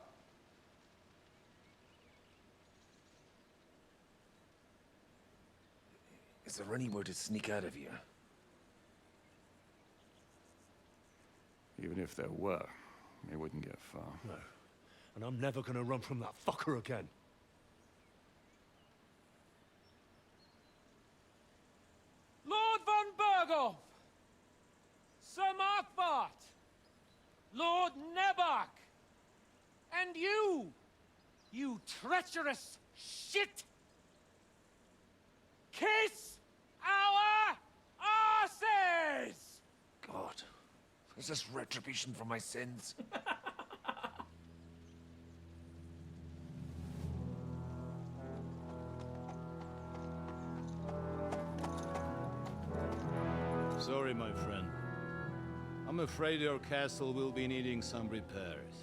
Is there any way to sneak out of here? Even if there were, it wouldn't get far. No. And I'm never gonna run from that fucker again. Lord von Berghoff! Sir Marquardt! Lord Nebak! And you treacherous shit! Kiss our asses! God, is this retribution for my sins? Sorry, my friend. I'm afraid your castle will be needing some repairs.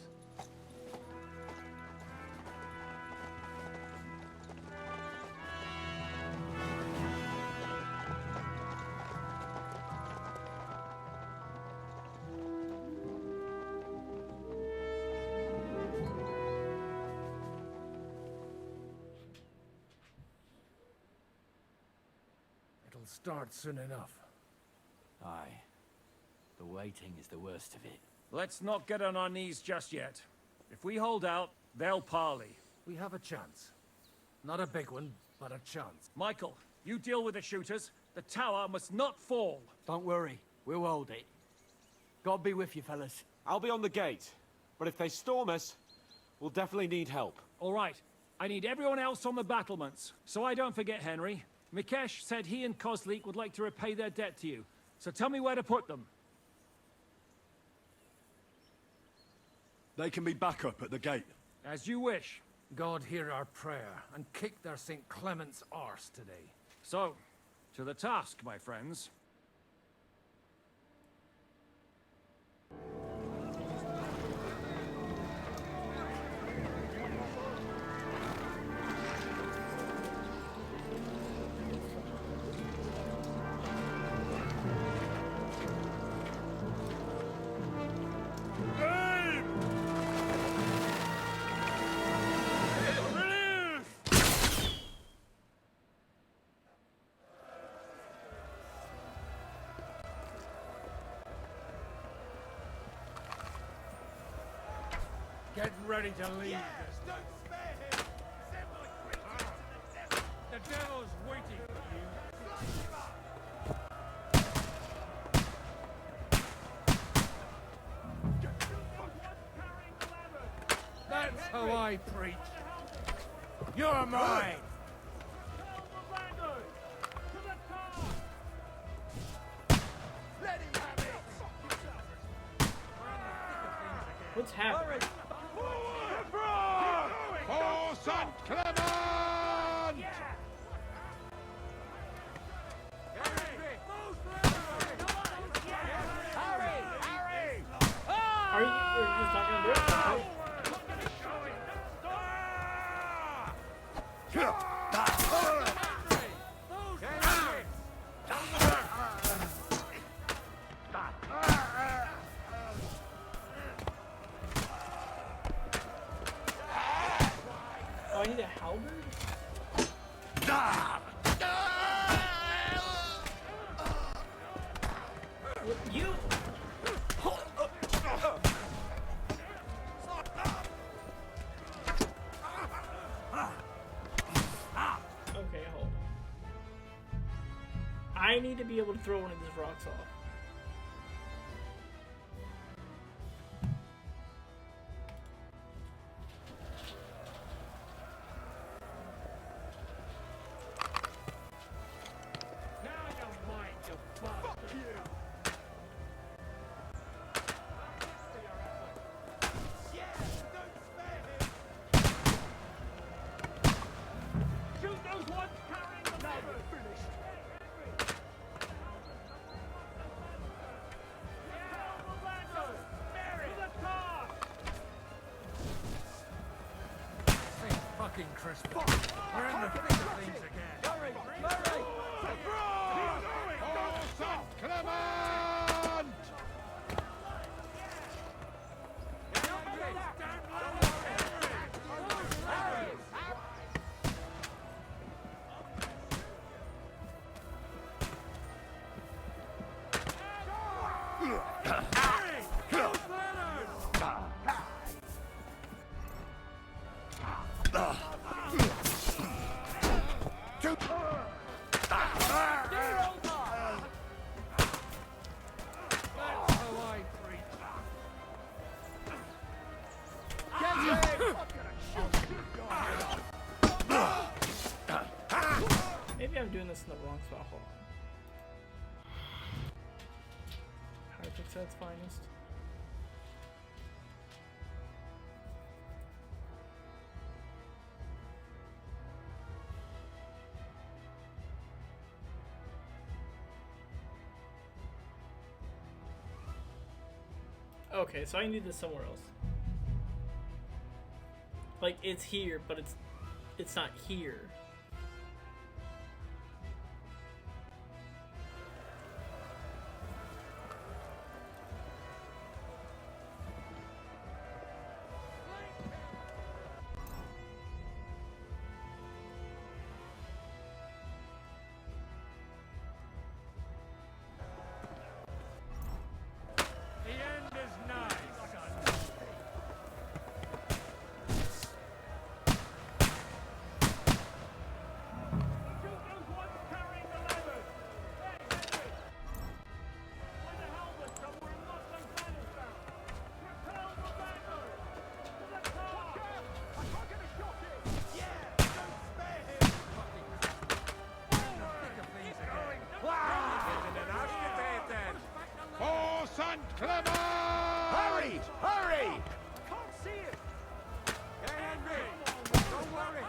It'll start soon enough. Aye. The waiting is the worst of it. Let's not get on our knees just yet. If we hold out, they'll parley. We have a chance. Not a big one, but a chance. Michael, you deal with the shooters. The tower must not fall. Don't worry. We'll hold it. God be with you, fellas. I'll be on the gate. But if they storm us, we'll definitely need help. All right. I need everyone else on the battlements. So I don't forget, Henry. Mikesh said he and Kozlik would like to repay their debt to you. So tell me where to put them. They can be back up at the gate. As you wish. God hear our prayer, and kick their St. Clement's arse today. So, to the task, my friends. ready to leave this time. The devil's waiting for you. That's how I preach. You're mine. What's happening? For St. Clement! Are you just not gonna do it? Oh, I need a halberd? You! Okay, hold on. I need to be able to throw one of these rocks off. Fucking Christmas. We're in the thick of things again. For St. Clement! Maybe I'm doing this in the wrong spot. Hold on. Hypixel's finest. Okay, so I need this somewhere else. Like, it's here, but it's not here. The end is nigh, son. For St. Clement! Hurry! Hurry! Can't see it. Hey, Henry! Don't worry.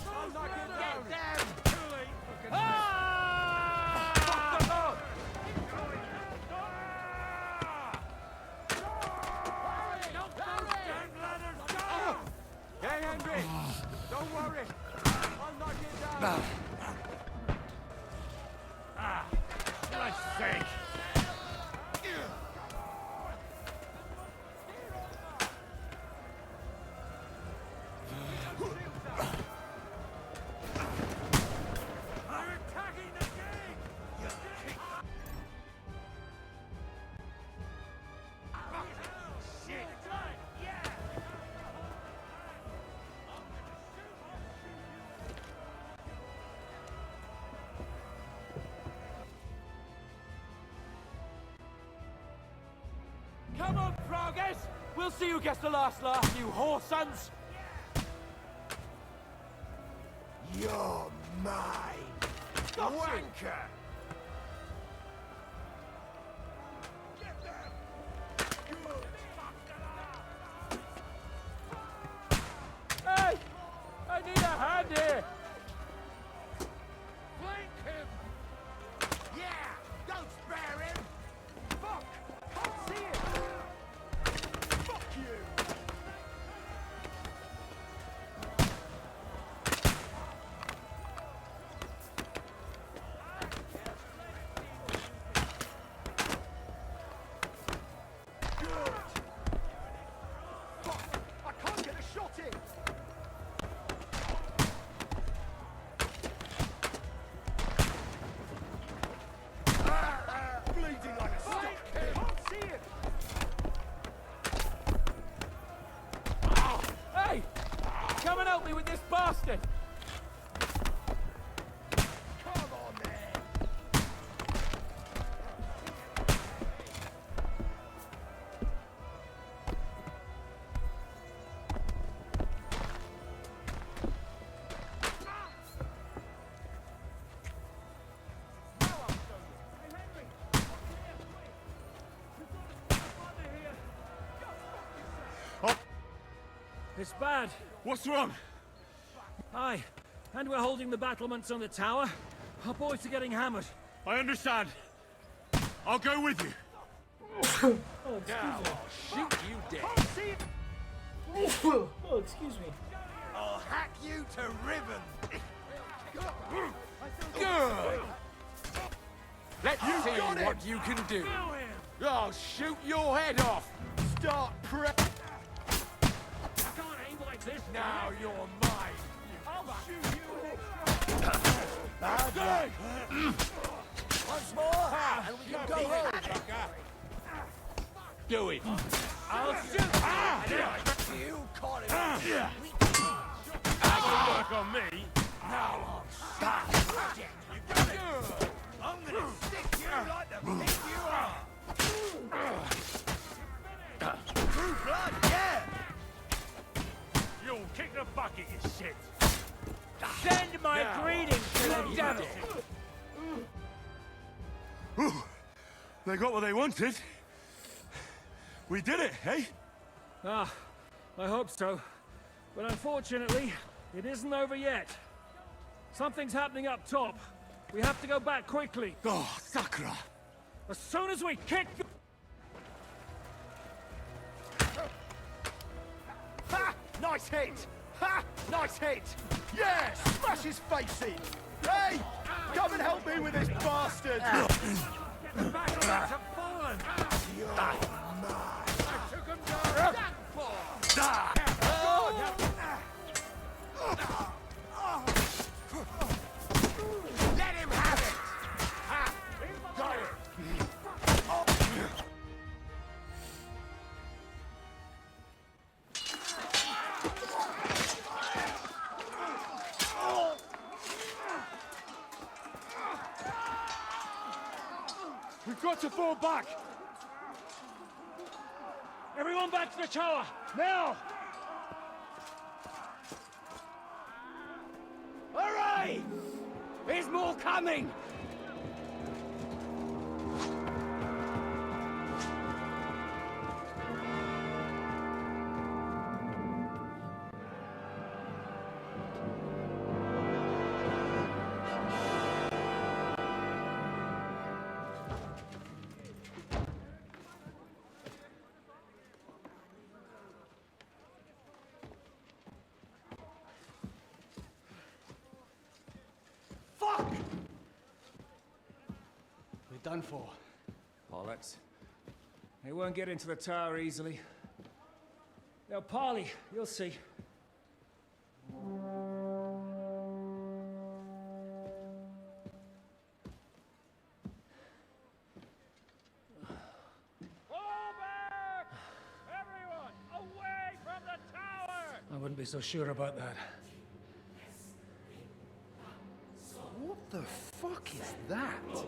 I'll knock it down. Get them! Too late. Hey, Henry! Don't worry! I'll knock it down! For Christ's sake! Come on, Progress! We'll see who gets the last laugh, you whoresons! You're mine! Wanker! Hey! I need a hand here! Flank him! Yeah! Don't spare him! Fuck! Can't see it! Fuck you! Good! Fuck! I can't get a shot in! Bleeding like a stick! Can't see it! Hey! Come and help me with this bastard! Come on then! It's bad. What's wrong? Aye, and we're holding the battlements on the tower. Our boys are getting hammered. I understand. I'll go with you. Oh, excuse Now me. I'll shoot you dead. Can't see it! Oh, excuse me. I'll hack you to ribbons! Good! Let's You see got what it! you can do. I'll shoot your head off. Start prep! Can't aim like this. Now you're mine. I'll shoot you Once more, and we can go home! Do it. I'll shoot! You caught it! Work on me. Now I'll stop! You got it! I'm gonna stick you like the pig you are! True blood, yeah! You'll kick the bucket, you shit. Send my greetings to the devil! They got what they wanted. We did it, eh? Ah, I hope so. But unfortunately, it isn't over yet. Something's happening up top. We have to go back quickly. Oh, Sakura. As soon as we kick the... Ha! Nice hit! Ha! Nice hit! Yeah! Smash his face in! Hey! Come and help me with this bastard! The battlements have fallen. You're mine! I took him down. Let him have it! Ha! Got it! We've got to fall back. Everyone back to the tower, now! Hooray! There's more coming! Fuck! We're done for. Bollocks. They won't get into the tower easily. Now, Parley, you'll see. I wouldn't be so sure about that. What the fuck is that?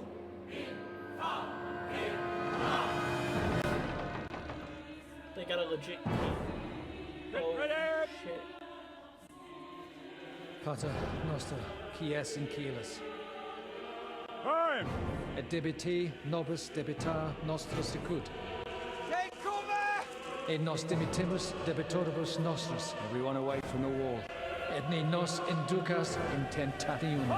They got a legit key. Oh, shit. Pater Noster, Quies in Kielis. Time! Et debiti nobis debitar nostros sicut. Take cover! Et nos dimitimus debitoribus nostris. Everyone away from the wall. Et ne nos inducas in tentationem.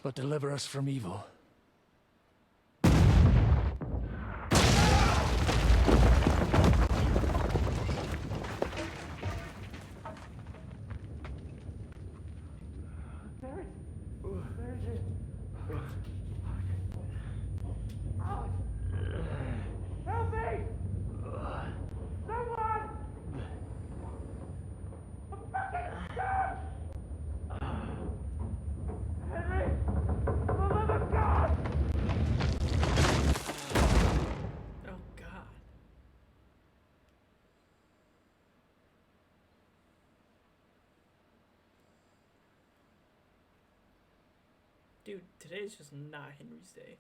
But deliver us from evil. Help me! Someone! I'm fucking stuck! Henry! For the love of God! Oh, God. Dude, today's just not Henry's day.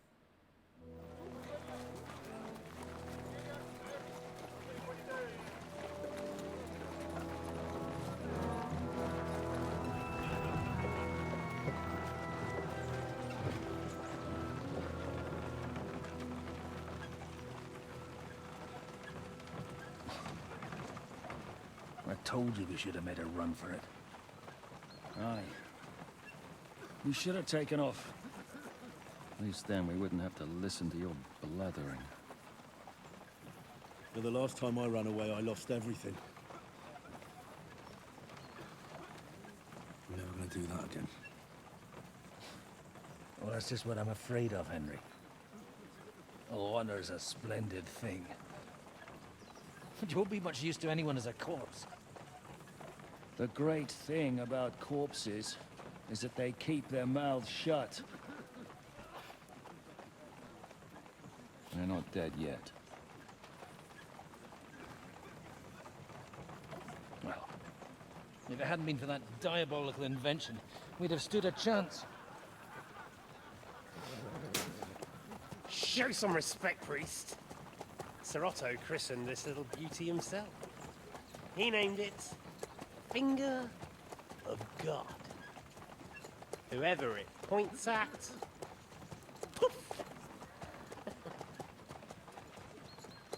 I told you we should have made a run for it. Aye. We should have taken off. At least then we wouldn't have to listen to your blathering. But the last time I ran away, I lost everything. I'm never gonna do that again. Well, that's just what I'm afraid of, Henry. Honor's a splendid thing. But you won't be much use to anyone as a corpse. The great thing about corpses is that they keep their mouths shut. They're not dead yet. Well, if it hadn't been for that diabolical invention, we'd have stood a chance. Show some respect, priest. Sir Otto christened this little beauty himself. He named it Finger of God. Whoever it points at, poof!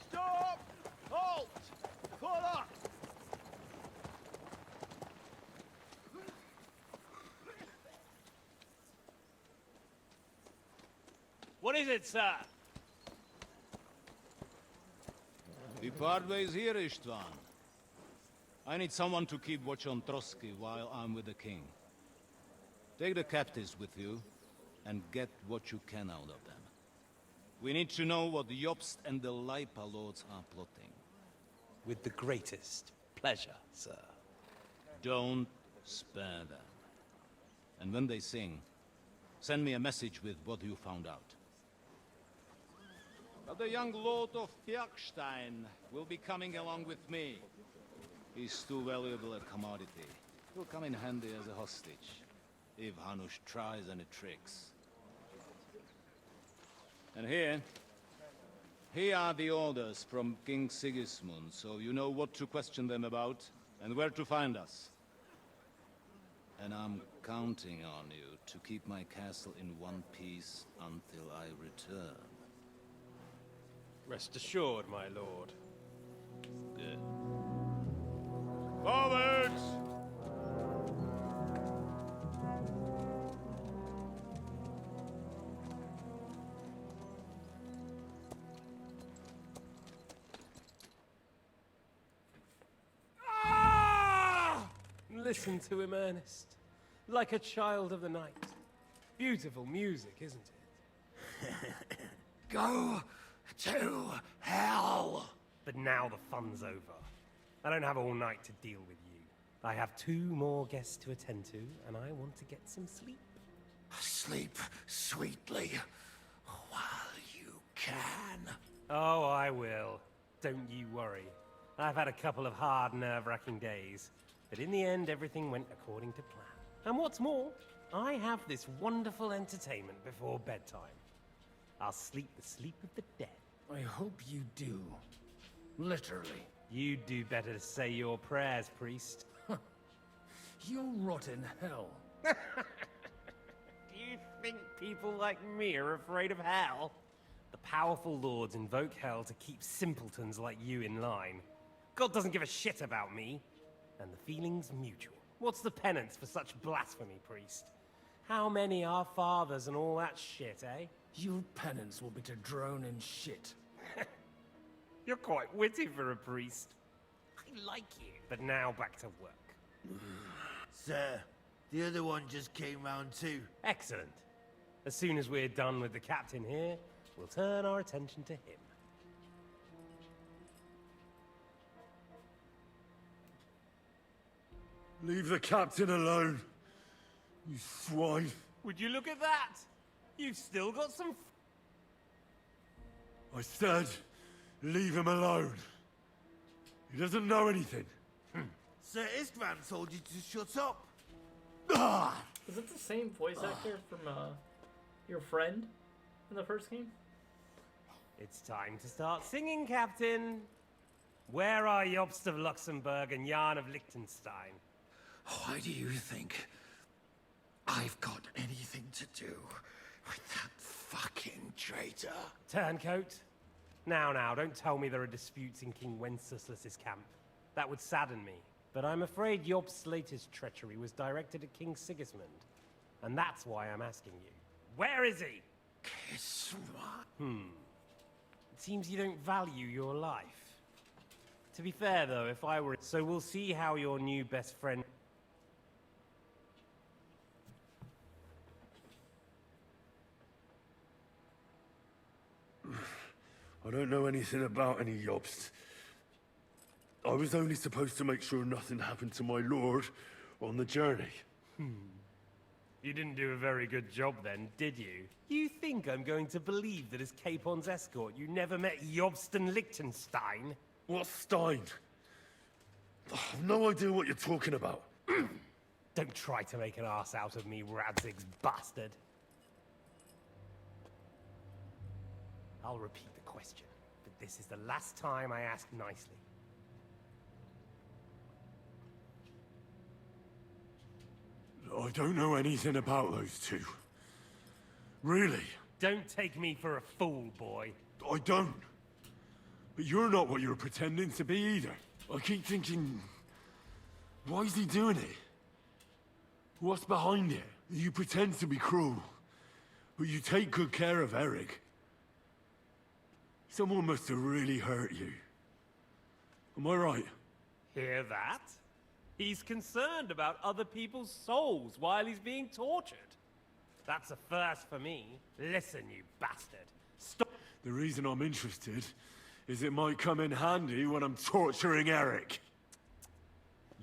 Stop! Halt! Pull up! What is it, sir? We part ways here, Istvan. I need someone to keep watch on Trotsky while I'm with the king. Take the captives with you, and get what you can out of them. We need to know what the Jobst and the Leipa lords are plotting. With the greatest pleasure, sir. Don't spare them. And when they sing, send me a message with what you found out. But the young lord of Fjarkstein will be coming along with me. He's too valuable a commodity. He'll come in handy as a hostage, if Hanush tries any tricks. And here are the orders from King Sigismund, so you know what to question them about, and where to find us. And I'm counting on you to keep my castle in one piece until I return. Rest assured, my lord. Good. Forwards! Listen to him, Ernest. Like a child of the night. Beautiful music, isn't it? Go to hell! But now the fun's over. I don't have all night to deal with you. I have 2 more guests to attend to, and I want to get some sleep. Sleep sweetly while you can. Oh, I will. Don't you worry. I've had a couple of hard, nerve-wracking days, but in the end, everything went according to plan. And what's more, I have this wonderful entertainment before bedtime. I'll sleep the sleep of the dead. I hope you do. Literally. You'd do better to say your prayers, priest. You'll rot in hell. Do you think people like me are afraid of hell? The powerful lords invoke hell to keep simpletons like you in line. God doesn't give a shit about me. And the feeling's mutual. What's the penance for such blasphemy, priest? How many are fathers and all that shit, eh? Your penance will be to drown in shit. You're quite witty for a priest. I like you. But now back to work. Sir, the other one just came round too. Excellent. As soon as we're done with the captain here, we'll turn our attention to him. Leave the captain alone, you swine. Would you look at that? You've still got some... I said, leave him alone. He doesn't know anything. Sir Istvan told you to shut up. Is it the same voice actor from your friend in the first game? It's time to start singing, Captain. Where are Jobst of Luxembourg and Jan of Liechtenstein? Why do you think I've got anything to do with that fucking traitor? Turncoat. Now, don't tell me there are disputes in King Wenceslas's camp. That would sadden me. But I'm afraid Jobst's latest treachery was directed at King Sigismund. And that's why I'm asking you. Where is he? It seems you don't value your life. To be fair, though, if I were... So we'll see how your new best friend... I don't know anything about any Jobst. I was only supposed to make sure nothing happened to my lord on the journey. You didn't do a very good job then, did you? You think I'm going to believe that as Capon's escort you never met Jobst and Liechtenstein? What's Stein? I've no idea what you're talking about. Don't try to make an ass out of me, Radzig's bastard. I'll repeat the question, but this is the last time I ask nicely. I don't know anything about those two. Really? Don't take me for a fool, boy. I don't. But you're not what you're pretending to be either. I keep thinking, why is he doing it? What's behind it? You pretend to be cruel, but you take good care of Eric. Someone must have really hurt you. Am I right? Hear that? He's concerned about other people's souls while he's being tortured. That's a first for me. Listen, you bastard. Stop. The reason I'm interested is it might come in handy when I'm torturing Eric.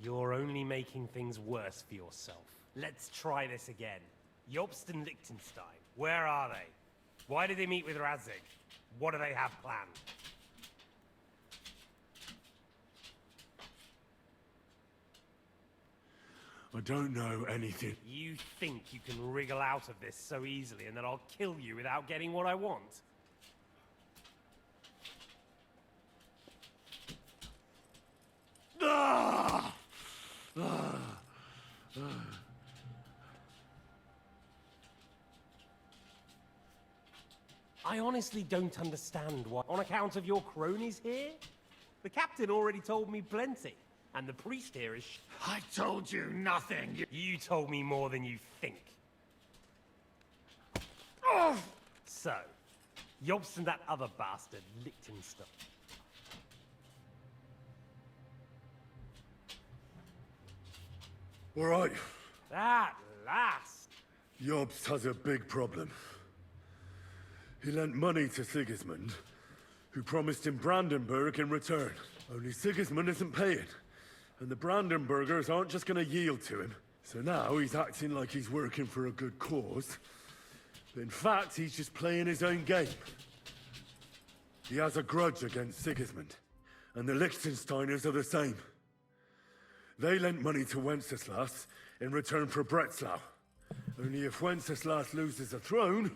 You're only making things worse for yourself. Let's try this again. Jobst and Liechtenstein, where are they? Why did they meet with Radzig? What do they have planned? I don't know anything. You think you can wriggle out of this so easily and that I'll kill you without getting what I want? Ah! I honestly don't understand why. On account of your cronies here? The captain already told me plenty. And the priest here is... I told you nothing. You told me more than you think. Oh! So, Jobst and that other bastard, Liechtenstein. All right. At last! Jobst has a big problem. He lent money to Sigismund, who promised him Brandenburg in return. Only Sigismund isn't paying, and the Brandenburgers aren't just gonna yield to him. So now he's acting like he's working for a good cause, but in fact he's just playing his own game. He has a grudge against Sigismund, and the Liechtensteiners are the same. They lent money to Wenceslas in return for Breslau. Only if Wenceslas loses the throne,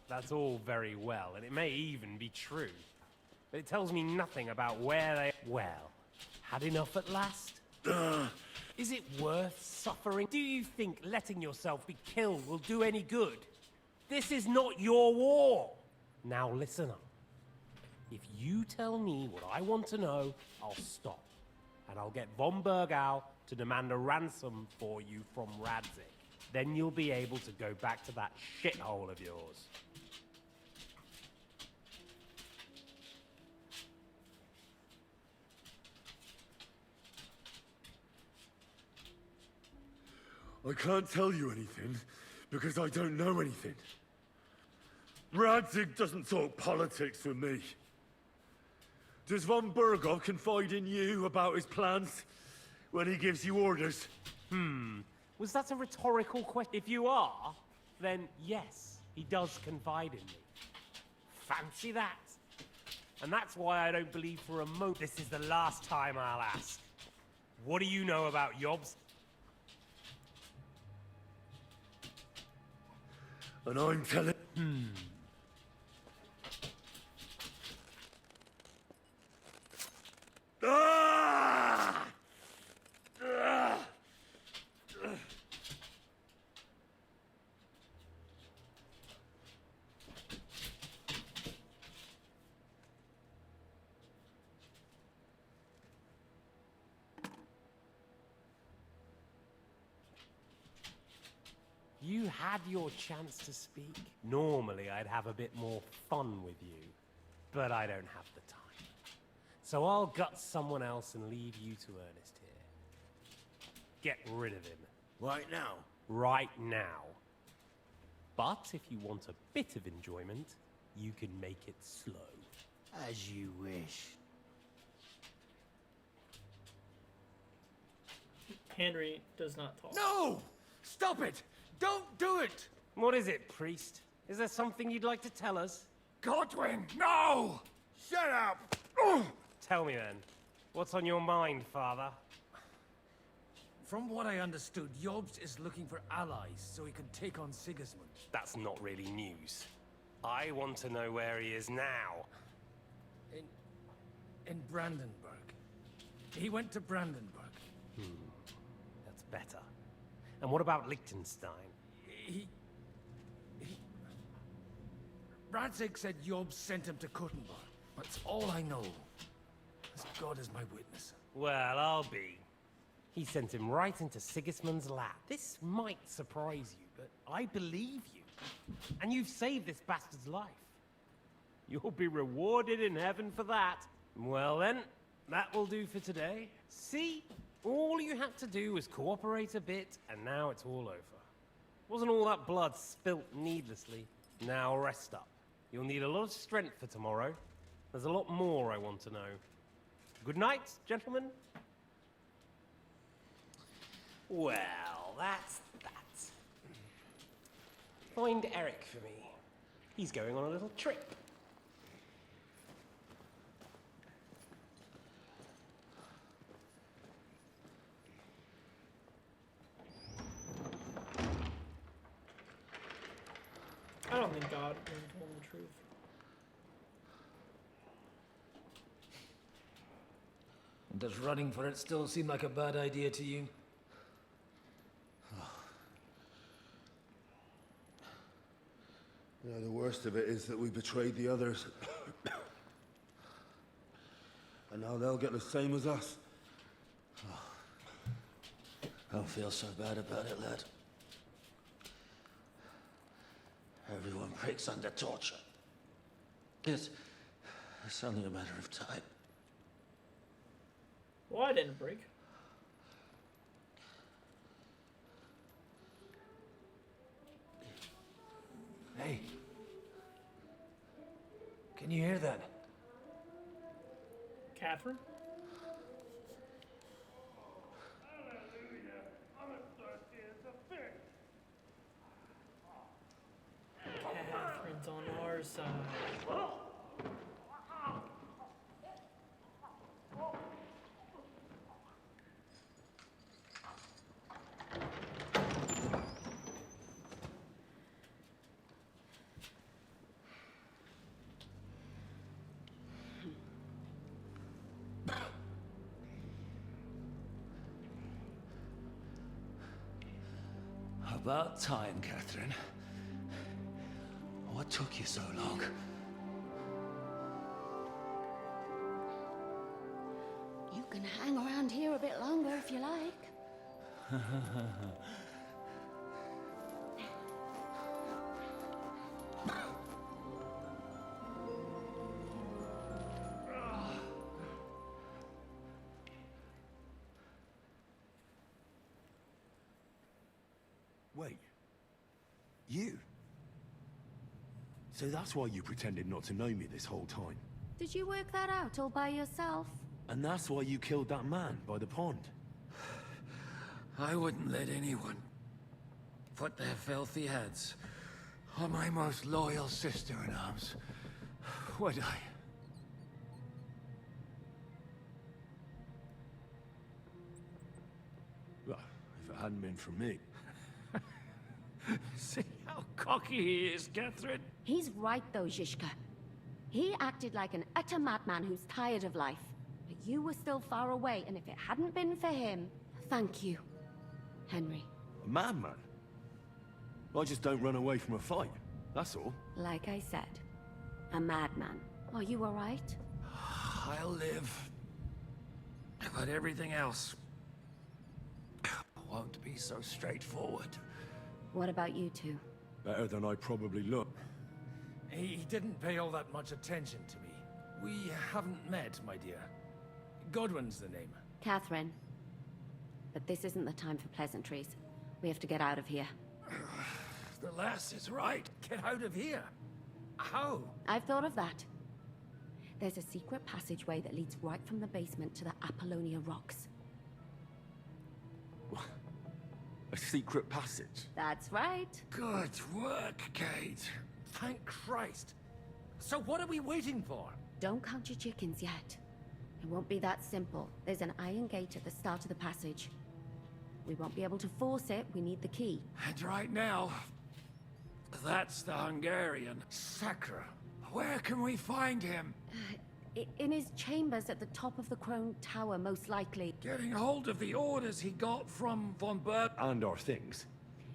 That's all very well, and it may even be true. But it tells me nothing about where they... Well, had enough at last? Is it worth suffering? Do you think letting yourself be killed will do any good? This is not your war! Now listen up. If you tell me what I want to know, I'll stop. And I'll get von Bergau to demand a ransom for you from Radzig. Then you'll be able to go back to that shithole of yours. I can't tell you anything, because I don't know anything. Radzig doesn't talk politics with me. Does von Bergov confide in you about his plans when he gives you orders? Was that a rhetorical question? If you are, then yes, he does confide in me. Fancy that. And that's why I don't believe for a moment this is the last time I'll ask. What do you know about Yobs? And I'm telling... Ah! Ah! You had your chance to speak. Normally, I'd have a bit more fun with you, but I don't have the time. So I'll gut someone else and leave you to Ernest here. Get rid of him. Right now? Right now. But if you want a bit of enjoyment, you can make it slow. As you wish. Henry does not talk. No! Stop it! Don't do it! What is it, priest? Is there something you'd like to tell us? Godwin, no! Shut up! Tell me then. What's on your mind, father? From what I understood, Yobs is looking for allies so he can take on Sigismund. That's not really news. I want to know where he is now. In Brandenburg. He went to Brandenburg. That's better. And what about Liechtenstein? Radzig said Yobs sent him to Kuttenberg. That's all I know. As God is my witness. Well, I'll be. He sent him right into Sigismund's lap. This might surprise you, but I believe you. And you've saved this bastard's life. You'll be rewarded in heaven for that. Well then, that will do for today. See? All you had to do was cooperate a bit, and now it's all over. Wasn't all that blood spilt needlessly. Now rest up. You'll need a lot of strength for tomorrow. There's a lot more I want to know. Good night, gentlemen. Well, that's that. Find Eric for me. He's going on a little trip. I don't think God would have told the truth. Does running for it still seem like a bad idea to you? Yeah, the worst of it is that we betrayed the others. And now they'll get the same as us. I don't feel so bad about it, lad. Everyone breaks under torture. It's only a matter of time. Well, I didn't break. Hey. Can you hear that? Catherine? Catherine's on our side. About time, Catherine. What took you so long? You can hang around here a bit longer if you like. Wait. You? So that's why you pretended not to know me this whole time? Did you work that out all by yourself? And that's why you killed that man by the pond? I wouldn't let anyone put their filthy heads on my most loyal sister-in-arms, would I? Well, if it hadn't been for me. See how cocky he is, Catherine? He's right though, Zizka. He acted like an utter madman who's tired of life. But you were still far away, and if it hadn't been for him... Thank you, Henry. A madman? I just don't run away from a fight, that's all. Like I said, a madman. Are you alright? I'll live. But everything else won't be so straightforward. What about you two? Better than I probably look. He didn't pay all that much attention to me. We haven't met, my dear. Godwin's the name. Catherine. But this isn't the time for pleasantries. We have to get out of here. The lass is right. Get out of here? How? I've thought of that. There's a secret passageway that leads right from the basement to the Apollonia Rocks. A secret passage? That's right. Good work, Kate. Thank Christ. So what are we waiting for? Don't count your chickens yet. It won't be that simple. There's an iron gate at the start of the passage. We won't be able to force it. We need the key. And right now, that's the Hungarian. Sacra. Where can we find him? In his chambers at the top of the Crone Tower, most likely. Getting hold of the orders he got from von Berg. And our things.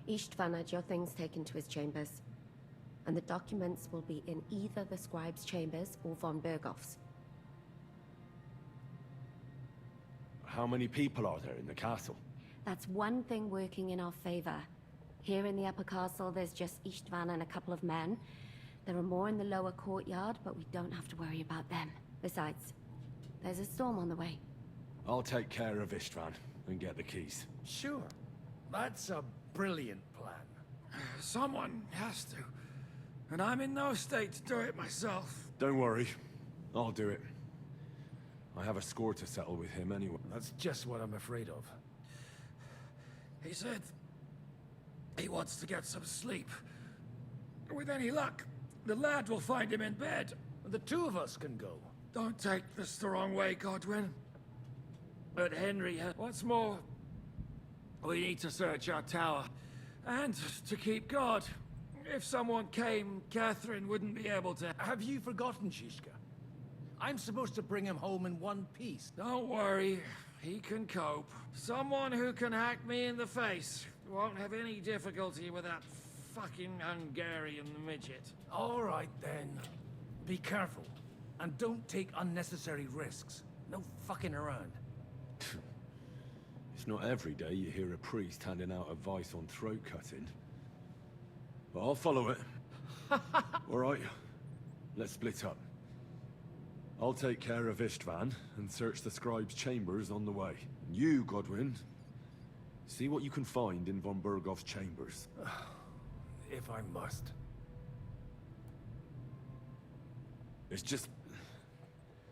Istvan had your things taken to his chambers. And the documents will be in either the scribe's chambers or von Bergoff's. How many people are there in the castle? That's one thing working in our favor. Here in the upper castle, there's just Istvan and a couple of men. There are more in the lower courtyard, but we don't have to worry about them. Besides, there's a storm on the way. I'll take care of Istvan and get the keys. Sure. That's a brilliant plan. Someone has to. And I'm in no state to do it myself. Don't worry. I'll do it. I have a score to settle with him anyway. That's just what I'm afraid of. He said he wants to get some sleep. With any luck, the lad will find him in bed. The two of us can go. Don't take this the wrong way, Godwin. But Henry, what's more, we need to search our tower. And to keep guard. If someone came, Catherine wouldn't be able to... Have you forgotten, Zizka? I'm supposed to bring him home in one piece. Don't worry. He can cope. Someone who can hack me in the face won't have any difficulty with that fucking Hungarian midget. All right, then. Be careful. And don't take unnecessary risks. No fucking around. It's not every day you hear a priest handing out advice on throat cutting. But I'll follow it. All right, let's split up. I'll take care of Istvan and search the scribe's chambers on the way. And you, Godwin, see what you can find in von Bergoff's chambers. If I must. It's just...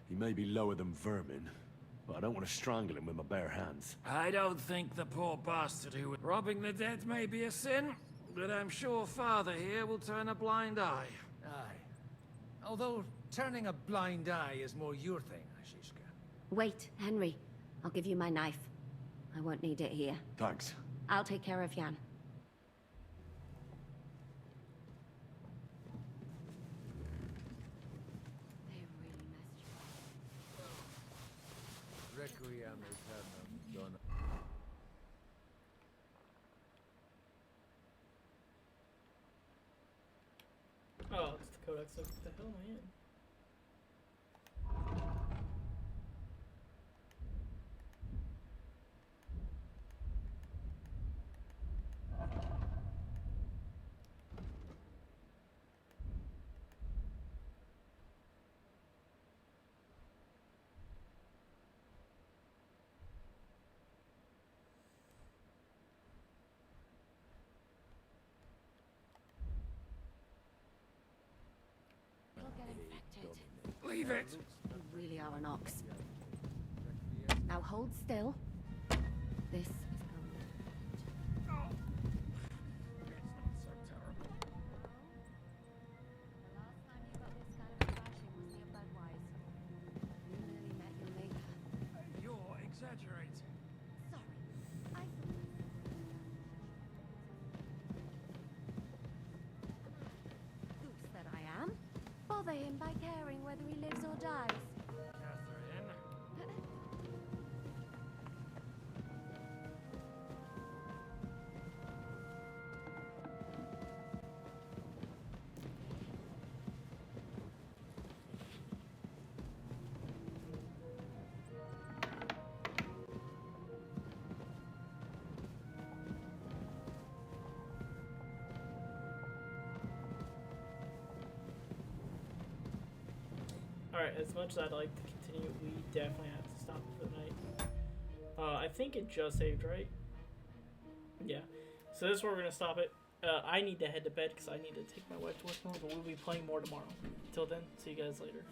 he may be lower than vermin, but I don't want to strangle him with my bare hands. I don't think the poor bastard who... Robbing the dead may be a sin, but I'm sure Father here will turn a blind eye. Aye. Although, turning a blind eye is more your thing, Zizka. Wait, Henry. I'll give you my knife. I won't need it here. Thanks. I'll take care of Jan. Requiem aeternam dona. Codex. Like, what the hell am I in? Leave it! You really are an ox. Now hold still. This is going to... Oh. It's not so terrible. The last time you got this kind of a thrashing was near Budweiser. You nearly met your maker. You're exaggerating. Sorry. I... Goose that I am. Bother him by caring whether he lives or dies. Catherine. Alright, as much as I'd like to continue, we definitely have to stop for the night. I think it just saved, right? Yeah. So this is where we're going to stop it. I need to head to bed because I need to take my wife to work tomorrow, but we'll be playing more tomorrow. Till then, see you guys later.